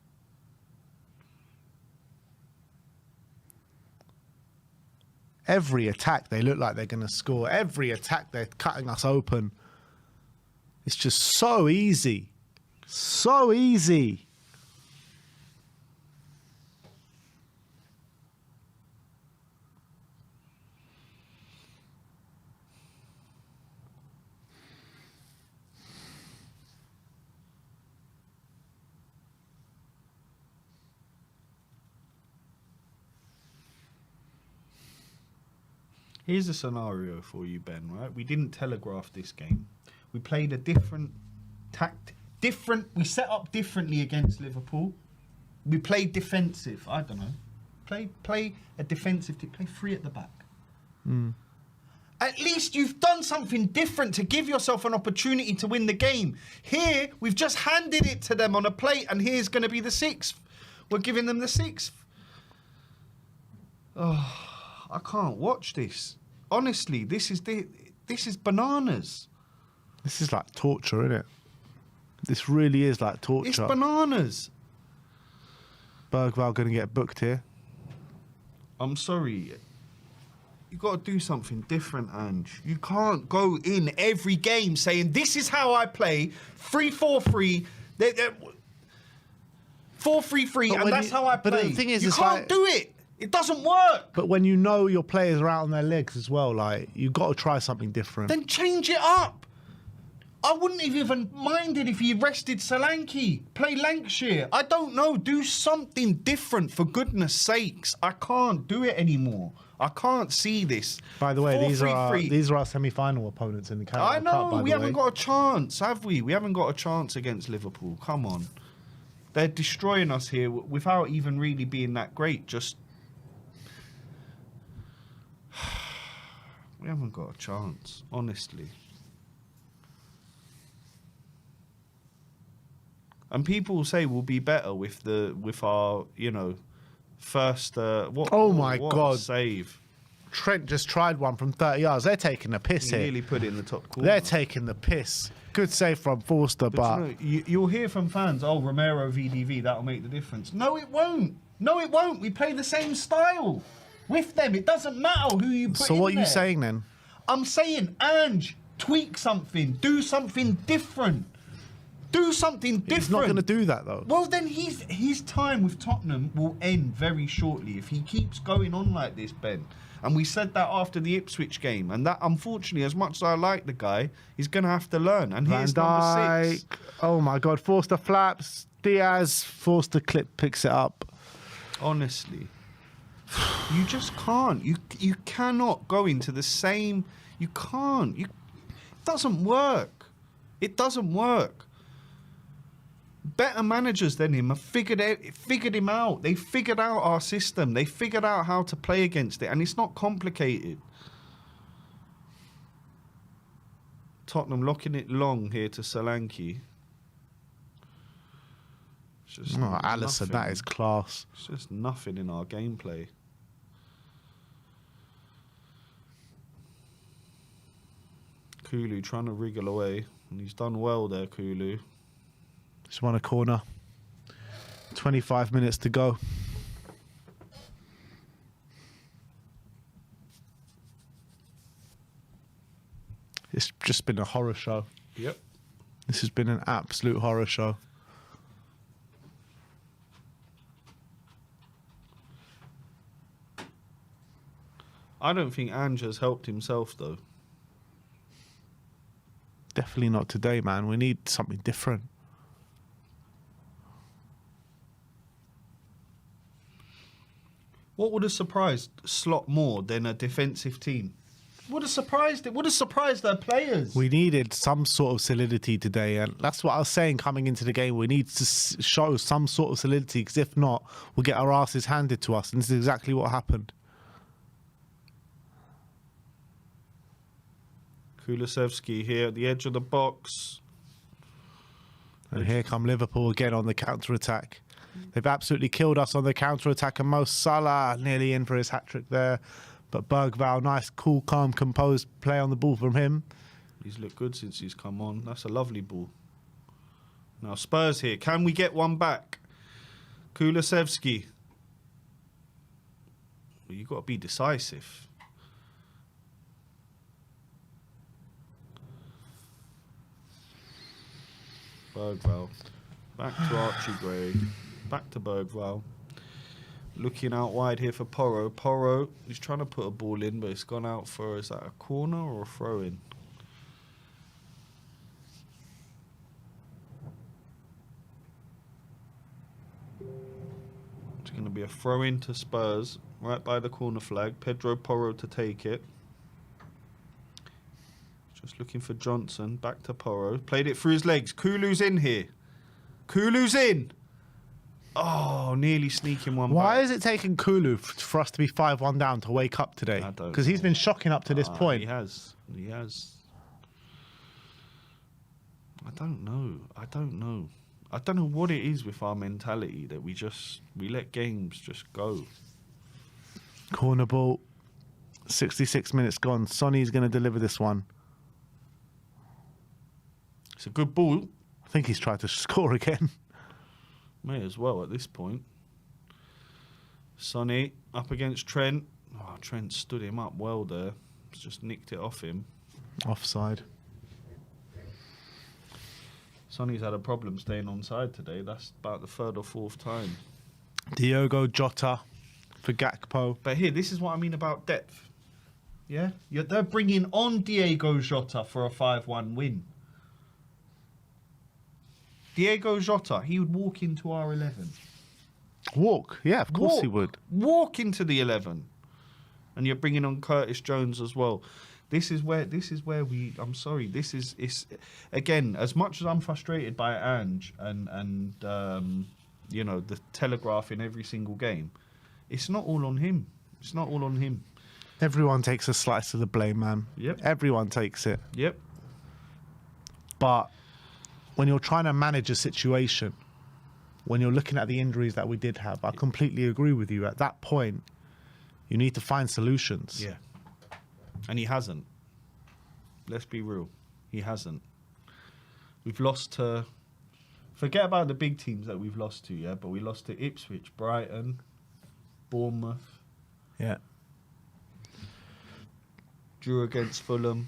Every attack, they look like they're going to score. Every attack, they're cutting us open. It's just so easy. So easy. Here's a scenario for you, Ben, right? We didn't telegraph this game. We played a different we set up differently against Liverpool. We played defensive. I don't know. Play a defensive team. Play 3 at the back. At least you've done something different to give yourself an opportunity to win the game. Here, we've just handed it to them on a plate, and here's going to be the 6th. We're giving them the 6th. Oh, I can't watch this. Honestly, this is bananas. This is like torture, isn't it? This really is like torture. It's bananas. Bergvall going to get booked here. I'm sorry. You got to do something different, Ange. You can't go in every game saying, this is how I play, 3-4-3, 4-3-3, and that's how I play. But the thing is, you can't do it. It doesn't work. But when you know your players are out on their legs as well, like, you've got to try something different. Then change it up. I wouldn't have even minded if he rested Solanke. Play Lancashire. I don't know. Do something different, for goodness sakes. I can't do it anymore. I can't see this. By the way, 4-3-3. these are our semi-final opponents in the Carabao I know. Cup, by We the haven't way. got a chance, have we? We haven't got a chance against Liverpool. Come on. They're destroying us here without even really being that great. Just... we haven't got a chance, honestly. And people will say we'll be better with our, you know, first what God. save. Trent just tried one from 30 yards. They're taking the piss He here. nearly put it in the top corner. They're taking the piss. Good save from Forster, but you know, you'll hear from fans, oh, Romero VDV, that'll make the difference. No, it won't. No, it won't. We play the same style with them. It doesn't matter who you put in so what are you there. saying then? I'm saying, Ange, tweak something. Do something different. Do something different. He's not going to do that, though. Well, then his time with Tottenham will end very shortly if he keeps going on like this, Ben. And we said that after the Ipswich game. And that, unfortunately, as much as I like the guy, he's going to have to learn. And Van here's number 6. Dijk. Oh, my God. Forster flaps. Diaz. Forster picks it up. Honestly. You just can't. You cannot go into the same... You can't. It doesn't work. It doesn't work. Better managers than him have figured him out. They figured out our system. They figured out how to play against it, and it's not complicated. Tottenham locking it long here to Solanke. Oh, Alisson, that is class. It's just nothing in our gameplay. Kulu trying to wriggle away, and he's done well there, Kulu. Just won a corner. 25 minutes to go. It's just been a horror show. Yep. This has been an absolute horror show. I don't think Ange has helped himself, though. Definitely not today, man. We need something different. What would have surprised Slot more than a defensive team? Would have surprised it. Would have surprised their players. We needed some sort of solidity today, and that's what I was saying coming into the game. We need to show some sort of solidity, because if not, we'll get our asses handed to us, and this is exactly what happened. Kulusevski here at the edge of the box. And here come Liverpool again on the counter-attack. They've absolutely killed us on the counter-attack, and Mo Salah nearly in for his hat-trick there. But Bergvall, nice, cool, calm, composed play on the ball from him. He's looked good since he's come on. That's a lovely ball. Now Spurs here. Can we get one back? Kulusevski. Well, you've got to be decisive. Bergvall. Back to Archie Gray. Back to Bergvall. Looking out wide here for Porro. Porro, he's trying to put a ball in, but it's gone out for, is that a corner or a throw-in? It's going to be a throw-in to Spurs, right by the corner flag. Pedro Porro to take it. Just looking for Johnson. Back to Porro. Played it through his legs. Kulu's in here. Kulu's in. Oh, nearly sneaking one Why back. is it taking Kulu for us to be 5-1 down to wake up today? I don't Because he's know. been shocking up to this point. He has. He has. I don't know. I don't know. I don't know what it is with our mentality that we let games just go. Corner ball. 66 minutes gone. Sonny's going to deliver this one. It's a good ball. I think he's tried to score again. May as well at this point. Sonny up against Trent. Oh, Trent stood him up well there. Just nicked it off him. Offside. Sonny's had a problem staying onside today. That's about the third or fourth time. Diogo Jota for Gakpo. But here, this is what I mean about depth. Yeah? They're bringing on Diego Jota for a 5-1 win. Diego Jota, he would walk into our 11. Walk. Yeah, of course he would. Walk into the 11. And you're bringing on Curtis Jones as well. This is where we. I'm sorry. It's again, as much as I'm frustrated by Ange and the Telegraph in every single game, it's not all on him. It's not all on him. Everyone takes a slice of the blame, man. Yep. Everyone takes it. Yep. But when you're trying to manage a situation, when you're looking at the injuries that we did have, I completely agree with you. At that point, you need to find solutions. Yeah. And he hasn't. Let's be real. He hasn't. We've lost to... Forget about the big teams that we've lost to, yeah? But we lost to Ipswich, Brighton, Bournemouth. Yeah. Drew against Fulham.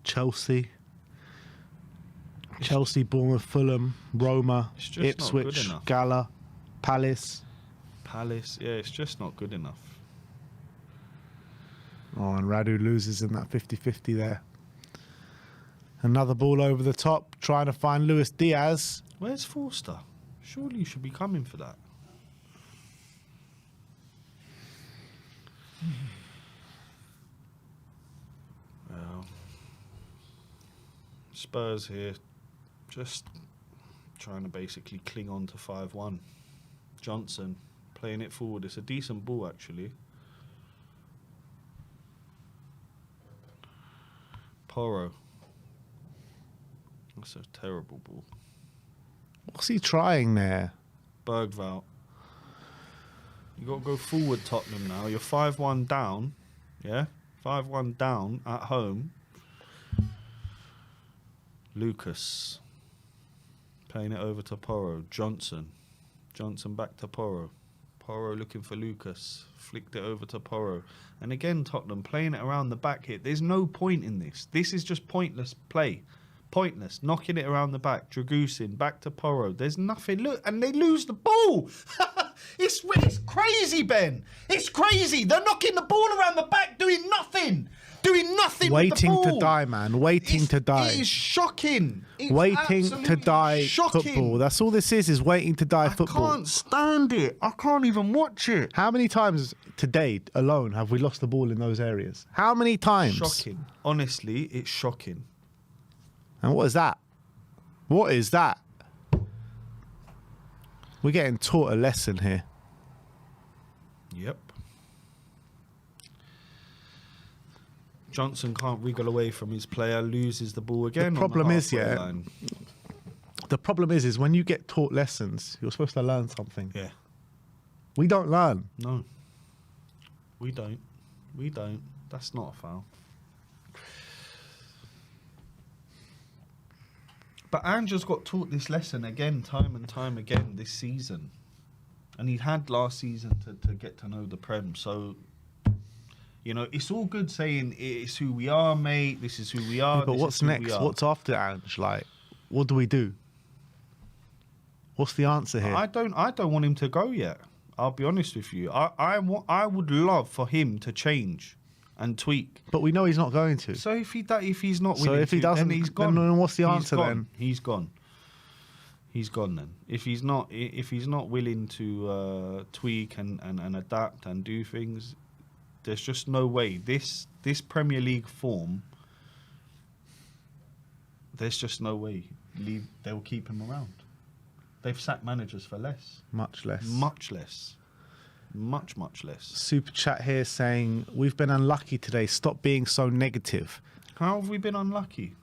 Chelsea, Bournemouth, Fulham, Roma, It's just not good Ipswich, enough. Gala, Palace. Yeah, it's just not good enough. Oh, and Radu loses in that 50-50 there. Another ball over the top, trying to find Luis Diaz. Where's Forster? Surely you should be coming for that. Well, Spurs here, just trying to basically cling on to 5-1. Johnson playing it forward. It's a decent ball, actually. Porro. That's a terrible ball. What's he trying there? Bergvall. You got to go forward, Tottenham now. You're 5-1 down. Yeah? 5-1 down at home. Lucas. Playing it over to Porro. Johnson back to Porro. Porro looking for Lucas. Flicked it over to Porro. And again, Tottenham playing it around the back here. There's no point in this. This is just pointless play. Pointless. Knocking it around the back. Dragusin back to Porro. There's nothing. Look, and they lose the ball. It's crazy, Ben. It's crazy. They're knocking the ball around the back, doing nothing. Waiting with the to ball. die, man. Waiting to die. It is shocking. It's Waiting to absolutely die shocking. football. That's all this is waiting to die football. I can't stand it. I can't even watch it. How many times today alone have we lost the ball in those areas? How many times? Shocking. Honestly, it's shocking. And what is that? What is that? We're getting taught a lesson here. Yep. Johnson can't wriggle away from his player, loses the ball again. The problem is, line. The problem is when you get taught lessons, you're supposed to learn something. Yeah. We don't learn. No. We don't. That's not a foul. But Ange's got taught this lesson again, time and time again this season. And he had last season to get to know the Prem. So, it's all good saying it's who we are, mate. This is who we are. Yeah, but what's next? What's after Ange? Like, what do we do? What's the answer here? I don't want him to go yet. I'll be honest with you. I would love for him to change and tweak. But we know he's not going to. So if he's not willing so if he doesn't, then he's gone. Then what's the answer then? He's gone. He's gone then. If he's not willing to tweak and adapt and do things, there's just no way. This Premier League form, there's just no way they'll keep him around. They've sacked managers for less. Much less. Much less. Much less. Super chat here saying, we've been unlucky today. Stop being so negative. How have we been unlucky?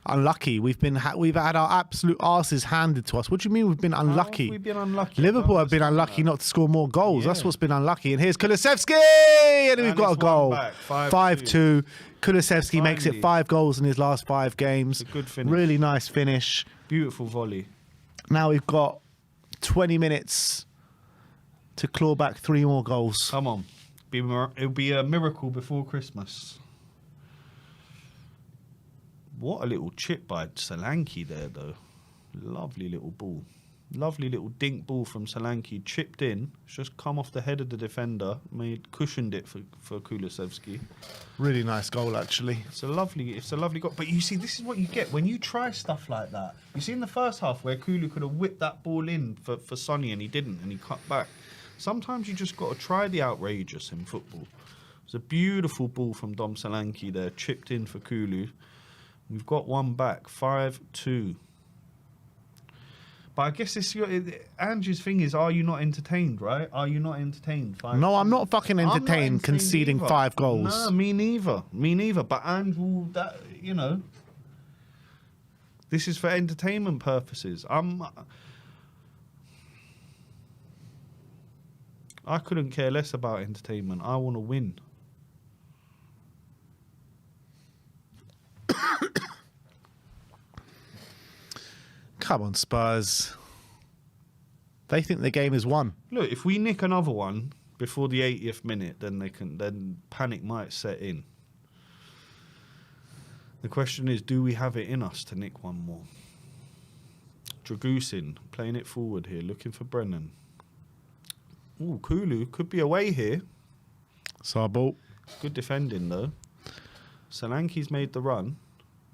Unlucky. We've had our absolute arses handed to us. What do you mean we've been unlucky? How have we been unlucky? Liverpool have been unlucky not to score more goals. Yeah. That's what's been unlucky. And here's Kulusevski! And we've got a it's goal. one back, 5-2. Kulusevski makes it Finally. 5 goals in his last 5 games. It's a good finish. Really nice finish. Beautiful volley. Now we've got 20 minutes to claw back 3 more goals. Come on. It'll be a miracle before Christmas. What a little chip by Solanke there, though. Lovely little ball. Lovely little dink ball from Solanke, chipped in. It's just come off the head of the defender, cushioned it for Kulusevski. Really nice goal, actually. It's a lovely goal. But you see, this is what you get when you try stuff like that. You see in the first half where Kulu could have whipped that ball in for Sonny and he didn't, and he cut back. Sometimes you just got to try the outrageous in football. It's a beautiful ball from Dom Solanke there, chipped in for Kulu. We've got one back, 5-2. But I guess Angie's thing is, are you not entertained, right? Are you not entertained? No, I'm not fucking entertained conceding either. 5 goals. No, me neither. Me neither. But Andrew, this is for entertainment purposes. I couldn't care less about entertainment. I want to win. Come on, Spurs. They think the game is won. Look, if we nick another one before the 80th minute, then panic might set in. The question is, do we have it in us to nick one more? Dragusin playing it forward here, looking for Brennan. Ooh, Kulu could be away here. Sarball. Good defending though. Solanke's made the run.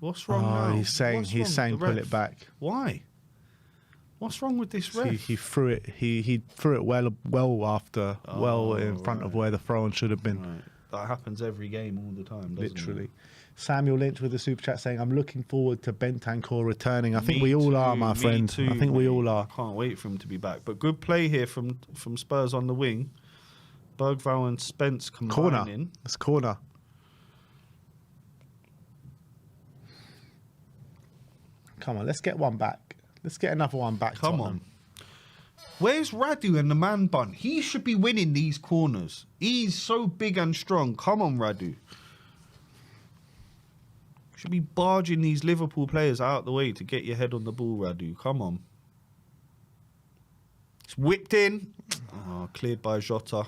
What's wrong now? He's saying pull it back. Why? What's wrong with this ref? He threw it. He threw it well in front of where the throw-in should have been. Right. That happens every game all the time, doesn't Literally. it? Samuel Lynch with the super chat saying, "I'm looking forward to Bentancur returning." I think we all are, my friend. Too, I think we all are. I can't wait for him to be back. But good play here from Spurs on the wing. Bergvall and Spence combining. Corner. It's corner. Come on, let's get one back. Let's get another one back. Come on. Where's Radu and the man bun? He should be winning these corners. He's so big and strong. Come on, Radu. Should be barging these Liverpool players out the way to get your head on the ball, Radu. Come on. It's whipped in. Oh, cleared by Jota.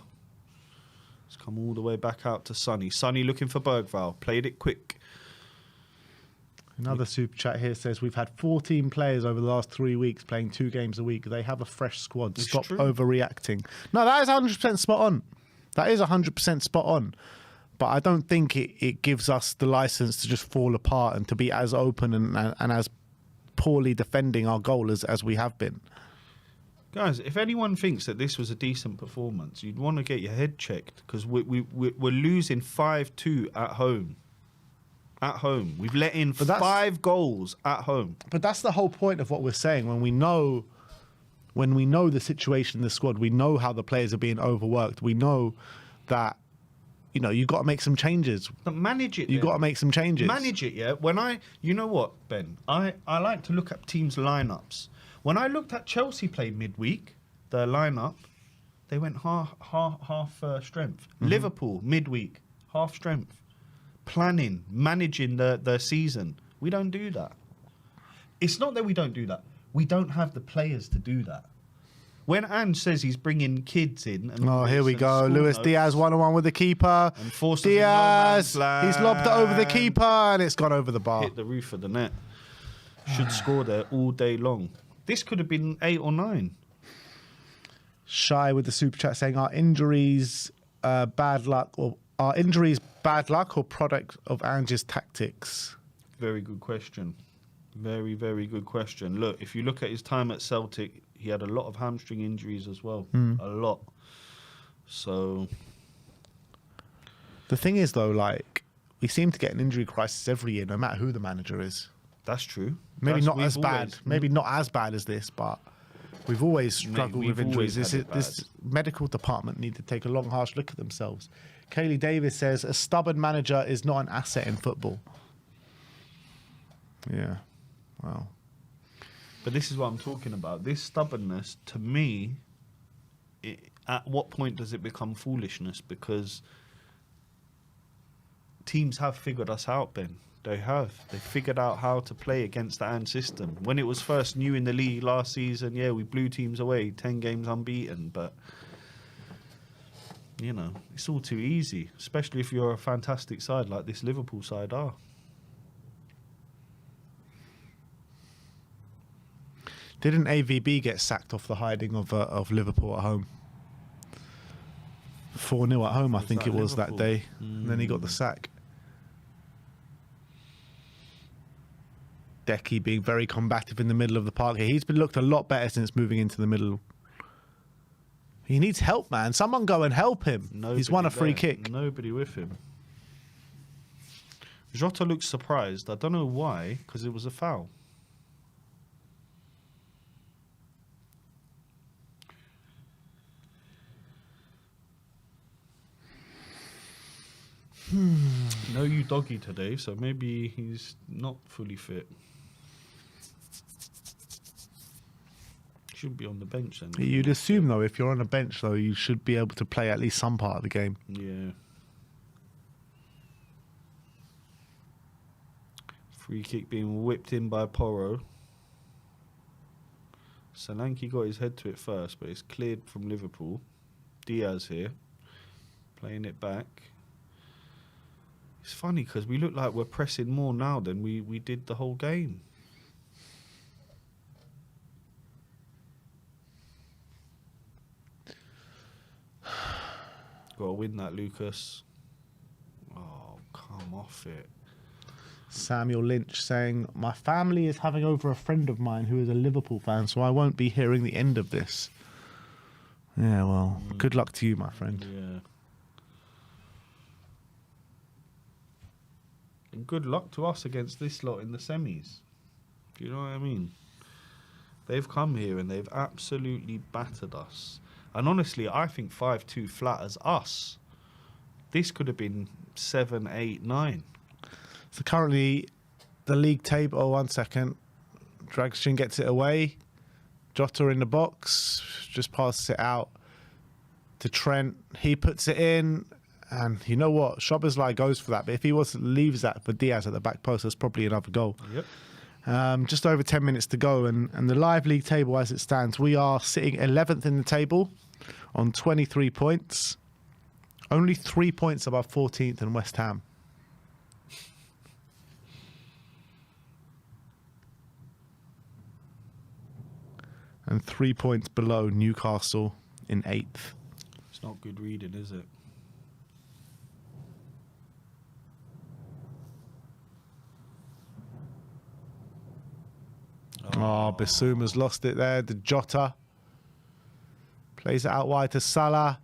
It's come all the way back out to Sonny. Sonny looking for Bergvall. Played it quick. Another super chat here says, "We've had 14 players over the last 3 weeks playing 2 games a week. They have a fresh squad. Stop overreacting." No, that is 100% spot on. That is 100% spot on. But I don't think it gives us the license to just fall apart and to be as open and as poorly defending our goal as we have been. Guys, if anyone thinks that this was a decent performance, you'd want to get your head checked because we're losing 5-2 at home. At home. We've let in 5 goals at home. But that's the whole point of what we're saying. When we know the situation in the squad, we know how the players are being overworked. We know that, you've got to make some changes. But manage it. You've got to make some changes. Manage it, yeah. You know what, Ben? I like to look at teams' lineups. When I looked at Chelsea play midweek, their lineup, they went half strength. Mm-hmm. Liverpool midweek, half strength. Planning, managing the season. We don't do that. It's not that we don't do that. We don't have the players to do that. When Ange says he's bringing kids in... here we go. Luis Diaz 1-on-1 with the keeper. And Diaz, he's lobbed it over the keeper and it's gone over the bar. Hit the roof of the net. Should score there all day long. This could have been 8 or 9. Shy with the super chat saying, "Are injuries bad luck or product of Ange's tactics?" Very good question. Very, very good question. Look, if you look at his time at Celtic, he had a lot of hamstring injuries as well. A lot. So... The thing is, though, we seem to get an injury crisis every year, no matter who the manager is. That's true. Maybe not as bad as this, but we've always struggled with injuries. This medical department need to take a long, harsh look at themselves. Kaylee Davis says, "A stubborn manager is not an asset in football." Yeah. Wow. But this is what I'm talking about. This stubbornness, to me, at what point does it become foolishness? Because teams have figured us out, Ben. They have. They figured out how to play against the Ange system. When it was first new in the league last season, we blew teams away, 10 games unbeaten, but... it's all too easy, especially if you're a fantastic side like this Liverpool side are. Didn't AVB get sacked off the hiding of Liverpool at home? 4-0 at home, I think it was that day. And then he got the sack. Decky being very combative in the middle of the park here. He's been looked a lot better since moving into the middle. He needs help, man. Someone go and help him. He's won a free kick. Nobody with him. Jota looks surprised. I don't know why, because it was a foul. No you doggy today, so maybe he's not fully fit. Should be on the bench then. You'd assume, though, if you're on a bench, though, you should be able to play at least some part of the game. Yeah. Free kick being whipped in by Porro. Solanke got his head to it first, but it's cleared from Liverpool. Diaz here, playing it back. It's funny because we look like we're pressing more now than we did the whole game. Got to win that, Lucas. Oh, come off it. Samuel Lynch saying, my family is having over a friend of mine who is a Liverpool fan, so I won't be hearing the end of this. Yeah, well, good luck to you, my friend. Yeah. And good luck to us against this lot in the semis. Do you know what I mean? They've come here and they've absolutely battered us. And honestly, I think 5-2 flatters us. This could have been 7, 8, 9. So currently, the league table... Oh, 1 second. Dragshin gets it away. Jota in the box. Just passes it out to Trent. He puts it in. And you know what? Szoboszlai goes for that. But if he leaves that for Diaz at the back post, that's probably another goal. Yep. Just over 10 minutes to go. And the live league table as it stands, we are sitting 11th in the table on 23 points. Only 3 points above 14th and West Ham. And 3 points below Newcastle in 8th. It's not good reading, is it? Oh, Bissouma's lost it there. The Jota plays it out wide to Salah.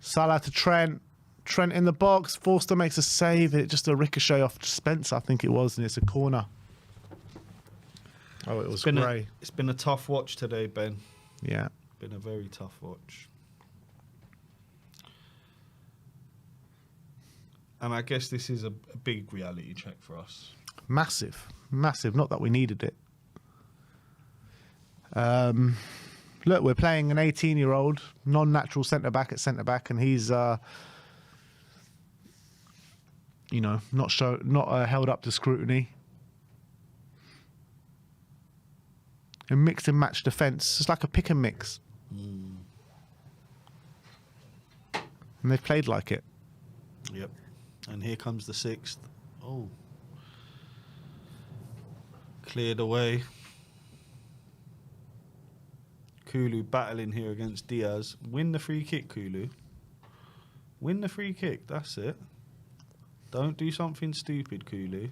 Salah to Trent. Trent in the box. Forster makes a save. It just a ricochet off Spencer, I think it was, and it's a corner. Oh, it was Gray. It's been a tough watch today, Ben. Yeah. Been a very tough watch. And I guess this is a big reality check for us. Massive. Massive. Not that we needed it. Look, we're playing an 18-year-old non-natural centre-back at centre-back, and he's, not held up to scrutiny. A mix and match defence. It's like a pick and mix. And they've played like it. Yep. And here comes the 6th. Oh. Cleared away. Kulu battling here against Diaz. Win the free kick, Kulu. Win the free kick. That's it. Don't do something stupid, Kulu.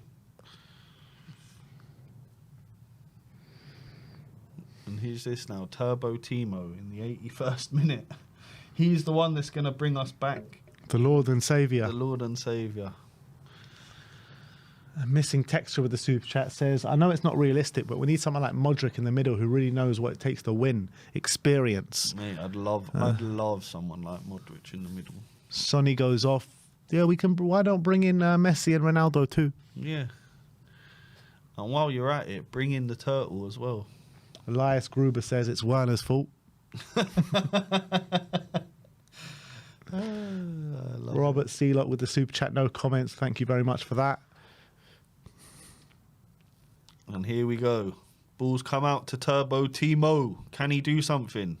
And who's this now? Turbo Timo in the 81st minute. He's the one that's going to bring us back. The Lord and Saviour. The Lord and Saviour. A missing texture with the super chat says, I know it's not realistic, but we need someone like Modric in the middle who really knows what it takes to win. Experience. Mate, I'd love someone like Modric in the middle. Sonny goes off. Yeah, we can. Why don't bring in Messi and Ronaldo too? Yeah. And while you're at it, bring in the turtle as well. Elias Gruber says it's Werner's fault. Robert Seelock with the super chat, no comments. Thank you very much for that. And here we go. Balls come out to Turbo Timo. Can he do something?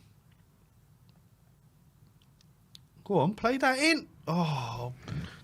Go on, play that in. Oh,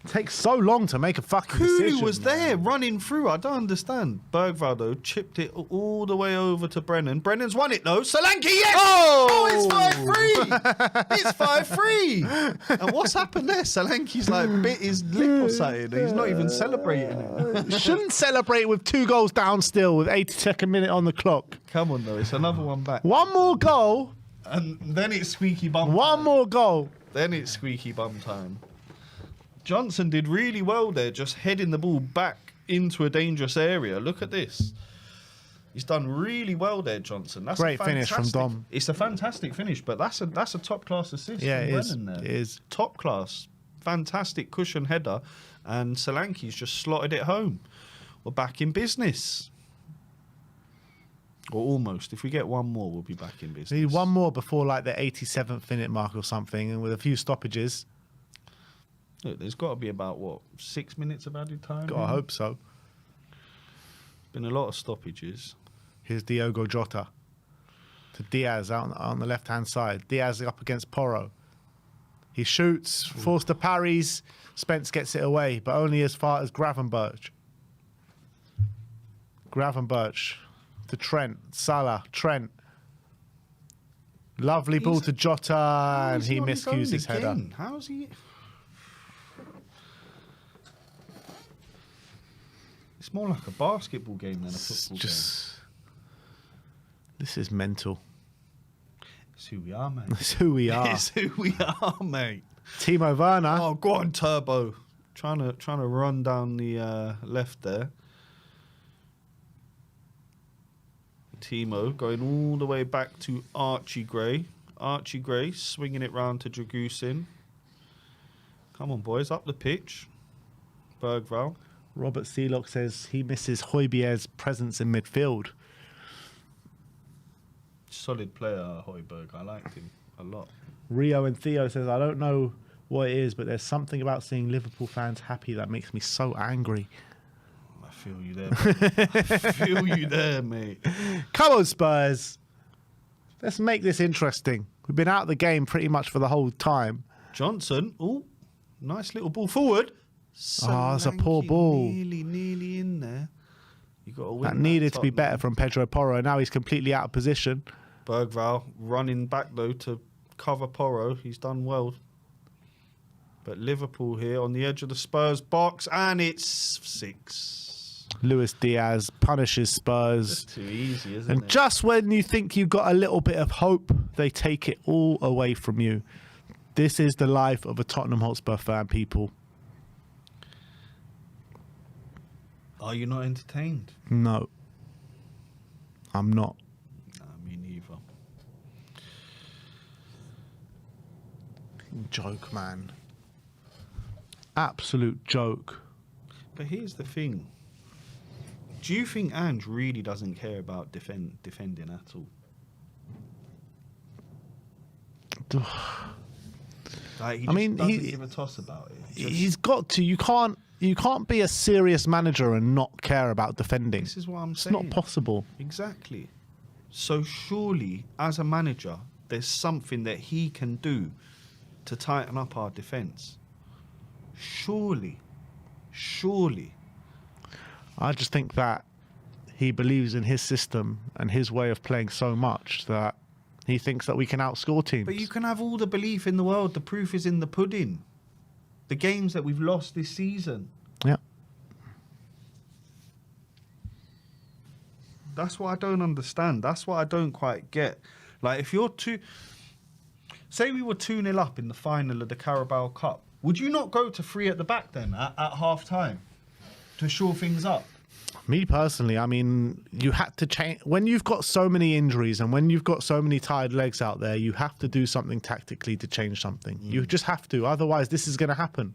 takes so long to make a fucking decision. Kulu was there running through. I don't understand. Bergvall, though, chipped it all the way over to Brennan. Brennan's won it, though. Solanke, yes! Oh, it's 5-3! It's 5-3! And what's happened there? Solanke's like bit his lip or something. He's not even celebrating it. Shouldn't celebrate with 2 goals down still with 82nd minute on the clock. Come on, though. It's another one back. One more goal. And then it's squeaky bum One time. more goal. Then it's squeaky bum time. Johnson did really well there, just heading the ball back into a dangerous area. Look at this. He's done really well there, Johnson. That's Great finish from Dom. It's a fantastic finish, but that's a top-class assist Yeah, from it is. Brennan there. It is. Top class. Fantastic cushion header. And Solanke's just slotted it home. We're back in business. Or almost. If we get one more, we'll be back in business. We need one more before like the 87th minute mark or something, and with a few stoppages. Look, there's got to be about, 6 minutes of added time? God, I hope so. Been a lot of stoppages. Here's Diogo Jota to Diaz out on the left-hand side. Diaz up against Porro. He shoots, forced the parries. Spence gets it away, but only as far as Gravenberch. Gravenberch to Trent. Salah, Trent. Lovely ball to Jota, and he miscues his header. How's he... It's more like a basketball game than a football game. This is mental. It's who we are, mate. It's who we are. It's who we are, mate. Timo Werner. Oh, go on, Turbo. Trying to run down the left there. Timo going all the way back to Archie Gray. Archie Gray swinging it round to Dragusin. Come on, boys, up the pitch. Bergvall. Robert Seelock says he misses Højbjerg's presence in midfield. Solid player, Højbjerg. I liked him a lot. Rio and Theo says, I don't know what it is, but there's something about seeing Liverpool fans happy that makes me so angry. I feel you there, mate. I feel you there, mate. Come on, Spurs. Let's make this interesting. We've been out of the game pretty much for the whole time. Johnson. Oh, nice little ball forward. Oh, it's a poor ball. Nearly in there. You got to win. That needed to be better from Pedro Porro. Now he's completely out of position. Bergvall running back, though, to cover Porro. He's done well. But Liverpool here on the edge of the Spurs box, and it's 6. Luis Diaz punishes Spurs. That's too easy, isn't And it? just when you think you've got a little bit of hope, they take it all away from you. This is the life of a Tottenham Hotspur fan, people. Are you not entertained? No. I'm not. Nah, me neither. Joke, man. Absolute joke. But here's the thing. Do you think Ange really doesn't care about defending at all? Like, he just doesn't give a toss about it. He's got to. You can't be a serious manager and not care about defending. This is what I'm It's saying. not possible. Exactly. So surely, as a manager, there's something that he can do to tighten up our defence. Surely. I just think that he believes in his system and his way of playing so much that he thinks that we can outscore teams. But you can have all the belief in the world. The proof is in the pudding. The games that we've lost this season. Yeah. That's what I don't understand. That's what I don't quite get. Like, if you're say we were 2-0 up in the final of the Carabao Cup, would you not go to 3 at the back then at half time to shore things up? Me personally, I mean, you had to change. When you've got so many injuries and when you've got so many tired legs out there, you have to do something tactically to change something. You just have to. Otherwise, this is going to happen.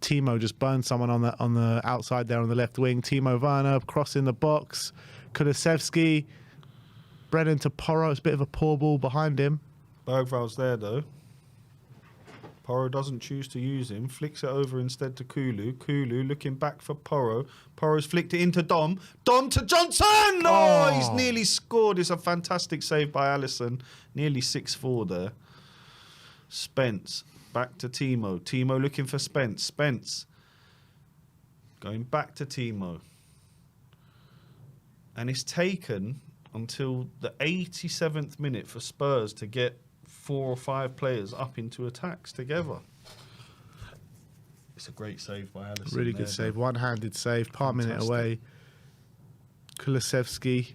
Timo just burned someone on the outside there on the left wing. Timo Werner crossing the box. Kulusevski. Brennan to Porro. It's a bit of a poor ball behind him. Bergvall's there, though. Porro doesn't choose to use him. Flicks it over instead to Kulu. Kulu looking back for Porro. Porro's flicked it into Dom. Dom to Johnson! Oh, he's nearly scored. It's a fantastic save by Alisson. Nearly 6-4 there. Spence Back to Timo. Timo looking for Spence. Spence. Going back to Timo. And it's taken until the 87th minute for Spurs to get 4 or 5 players up into attacks together. It's a great save by Alisson. Really good save. One-handed save. Part minute away. Kulusevski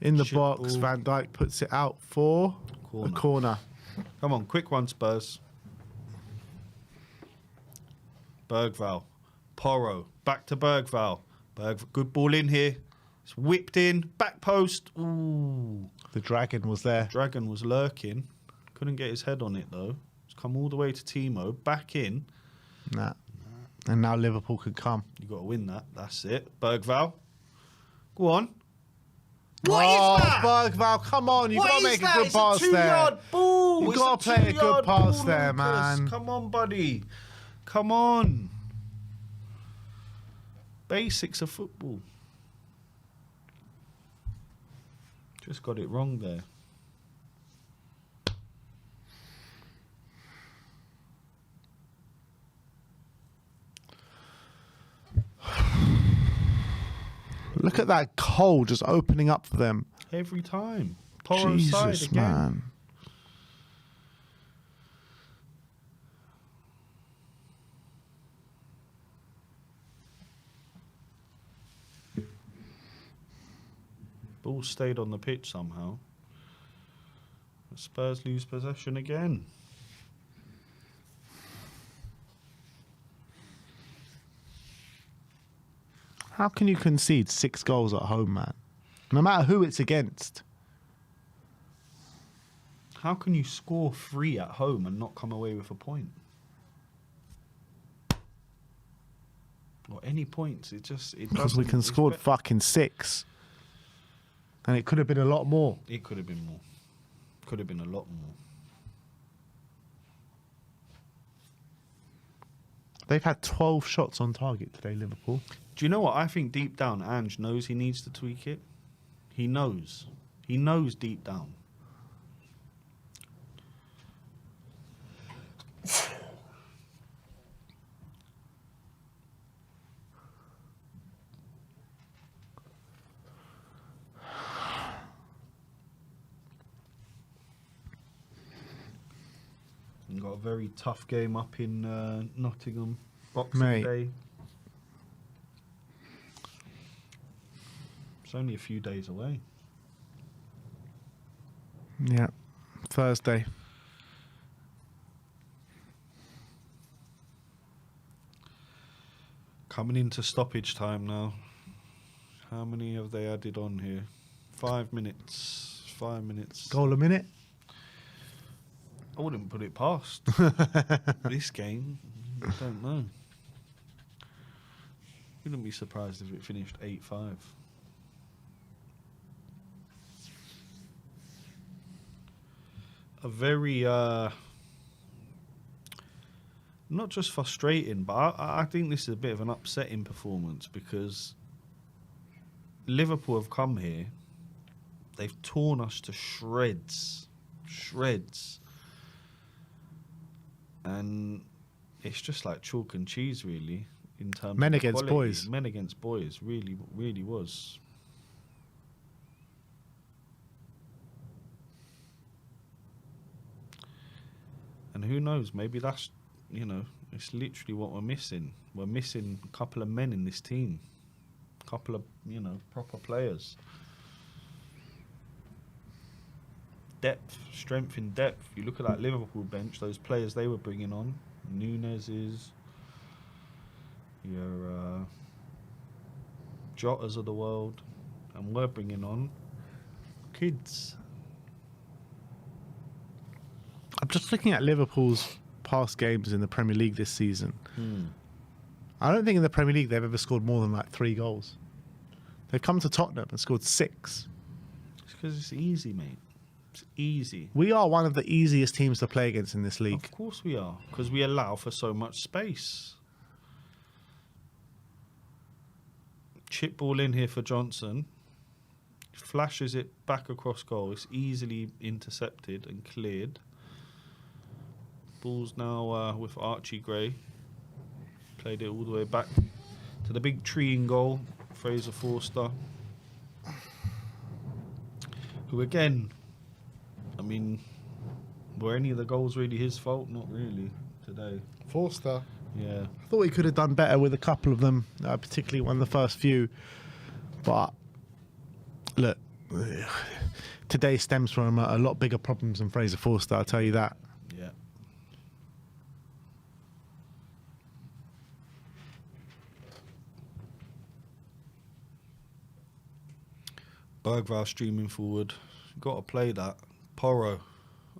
in the box. Ball. Van Dijk puts it out for a corner. Come on, quick one, Spurs. Bergvall. Porro. Back to Bergvall. Good ball in here. It's whipped in. Back post. Ooh. The Dragon was there. Dragon was lurking. Couldn't get his head on it, though. It's come all the way to Timo. Back in. Nah. And now Liverpool could come. You got to win that. That's it. Bergvall. Go on. What is that? Bergvall, come on. You've got to make a good pass there. It's a 2-yard ball. You've got to play a good pass there, Lucas. man. Come on, buddy. Come on. Basics of football. Just got it wrong there. Look at that goal just opening up for them. Every time. Porro side Jesus, again. man. Ball stayed on the pitch somehow. The Spurs lose possession again. How can you concede 6 goals at home, man? No matter who it's against. How can you score 3 at home and not come away with a point? Or any points? Because Because we can score fucking 6. And it could have been a lot more. It could have been more. Could have been a lot more. They've had 12 shots on target today, Liverpool. Do you know what? I think deep down, Ange knows he needs to tweak it. He knows. He knows deep down. And got a very tough game up in Nottingham. Boxing Day. It's only a few days away. Yeah. Thursday. Coming into stoppage time now. How many have they added on here? 5 minutes. 5 minutes. Goal a minute? I wouldn't put it past this game. I don't know. Wouldn't be surprised if it finished 8-5. A very, not just frustrating, but I think this is a bit of an upsetting performance because Liverpool have come here. They've torn us to shreds. Shreds. And it's just like chalk and cheese, really, in terms Men of against quality. boys. Men against boys, really, really was. And who knows, maybe that's, it's literally what we're missing. We're missing a couple of men in this team. A couple of, proper players. Depth, strength in depth. You look at that Liverpool bench, those players they were bringing on. Nunez's, your Jotas of the world. And we're bringing on kids. I'm just looking at Liverpool's past games in the Premier League this season. I don't think in the Premier League they've ever scored more than like 3 goals. They've come to Tottenham and scored 6. It's because it's easy, mate. It's easy. We are one of the easiest teams to play against in this league. Of course we are, because we allow for so much space. Chip ball in here for Johnson. Flashes it back across goal. It's easily intercepted and cleared. Ball's now with Archie Gray. Played it all the way back to the big tree in goal, Fraser Forster. Who again, I mean, were any of the goals really his fault? Not really today. Forster. Yeah. I thought he could have done better with a couple of them, particularly one of the first few. But look, today stems from a lot bigger problems than Fraser Forster, I'll tell you that. Yeah. Bergvall streaming forward. Got to play that. Porro.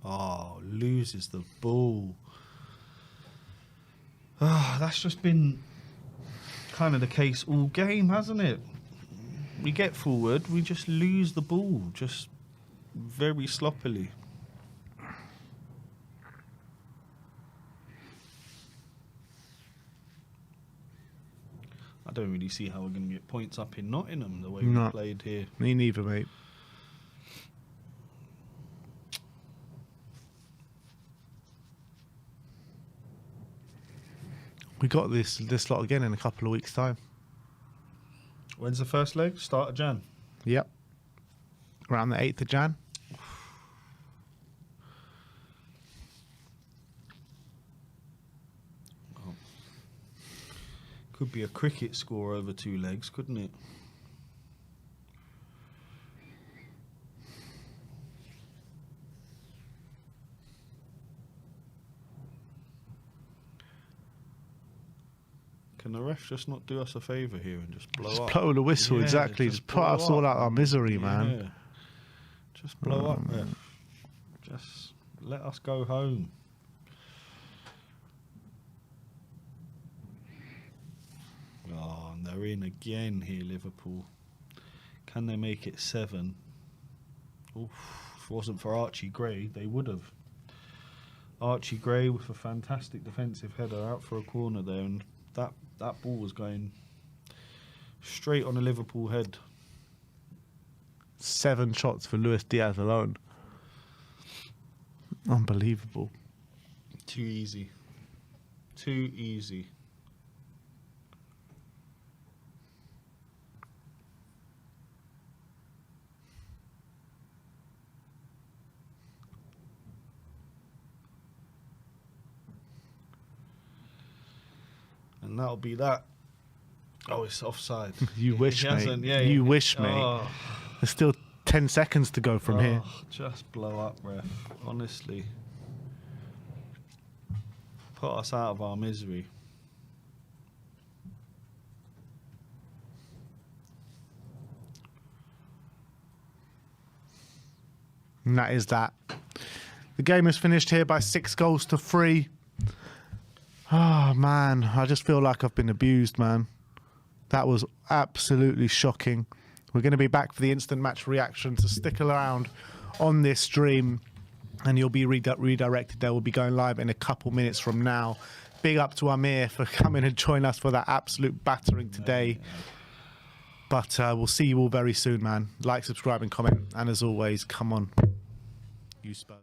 Oh, loses the ball. That's just been kind of the case all game, hasn't it? We get forward, we just lose the ball, just very sloppily. I don't really see how we're going to get points up in Nottingham the way we played here. Me neither, mate. We got this lot again in a couple of weeks' time. When's the first leg? Start of Jan? Yep. Around the 8th of Jan. Oh. Could be a cricket score over 2 legs, couldn't it? Can the ref just not do us a favour here and just blow up? Blow the whistle, exactly. Just put us all out our misery, man. Yeah. Just blow up, ref. Just let us go home. Oh, and they're in again here, Liverpool. Can they make it 7? Oof, if it wasn't for Archie Gray, they would have. Archie Gray with a fantastic defensive header out for a corner there, and that ball was going straight on a Liverpool head. 7 shots for Luis Diaz alone. Unbelievable. Too easy. Too easy. And that'll be that. Oh, it's offside. You wish, mate. Yeah, you wish, mate. Oh. There's still 10 seconds to go from here. Just blow up, ref. Honestly. Put us out of our misery. And that is that. The game is finished here by 6-3. Oh, man. I just feel like I've been abused, man. That was absolutely shocking. We're going to be back for the instant match reaction, so stick around on this stream and you'll be redirected there. We'll be going live in a couple minutes from now. Big up to Amir for coming and joining us for that absolute battering today. But we'll see you all very soon, man. Like, subscribe and comment. And as always, come on. You Spurs.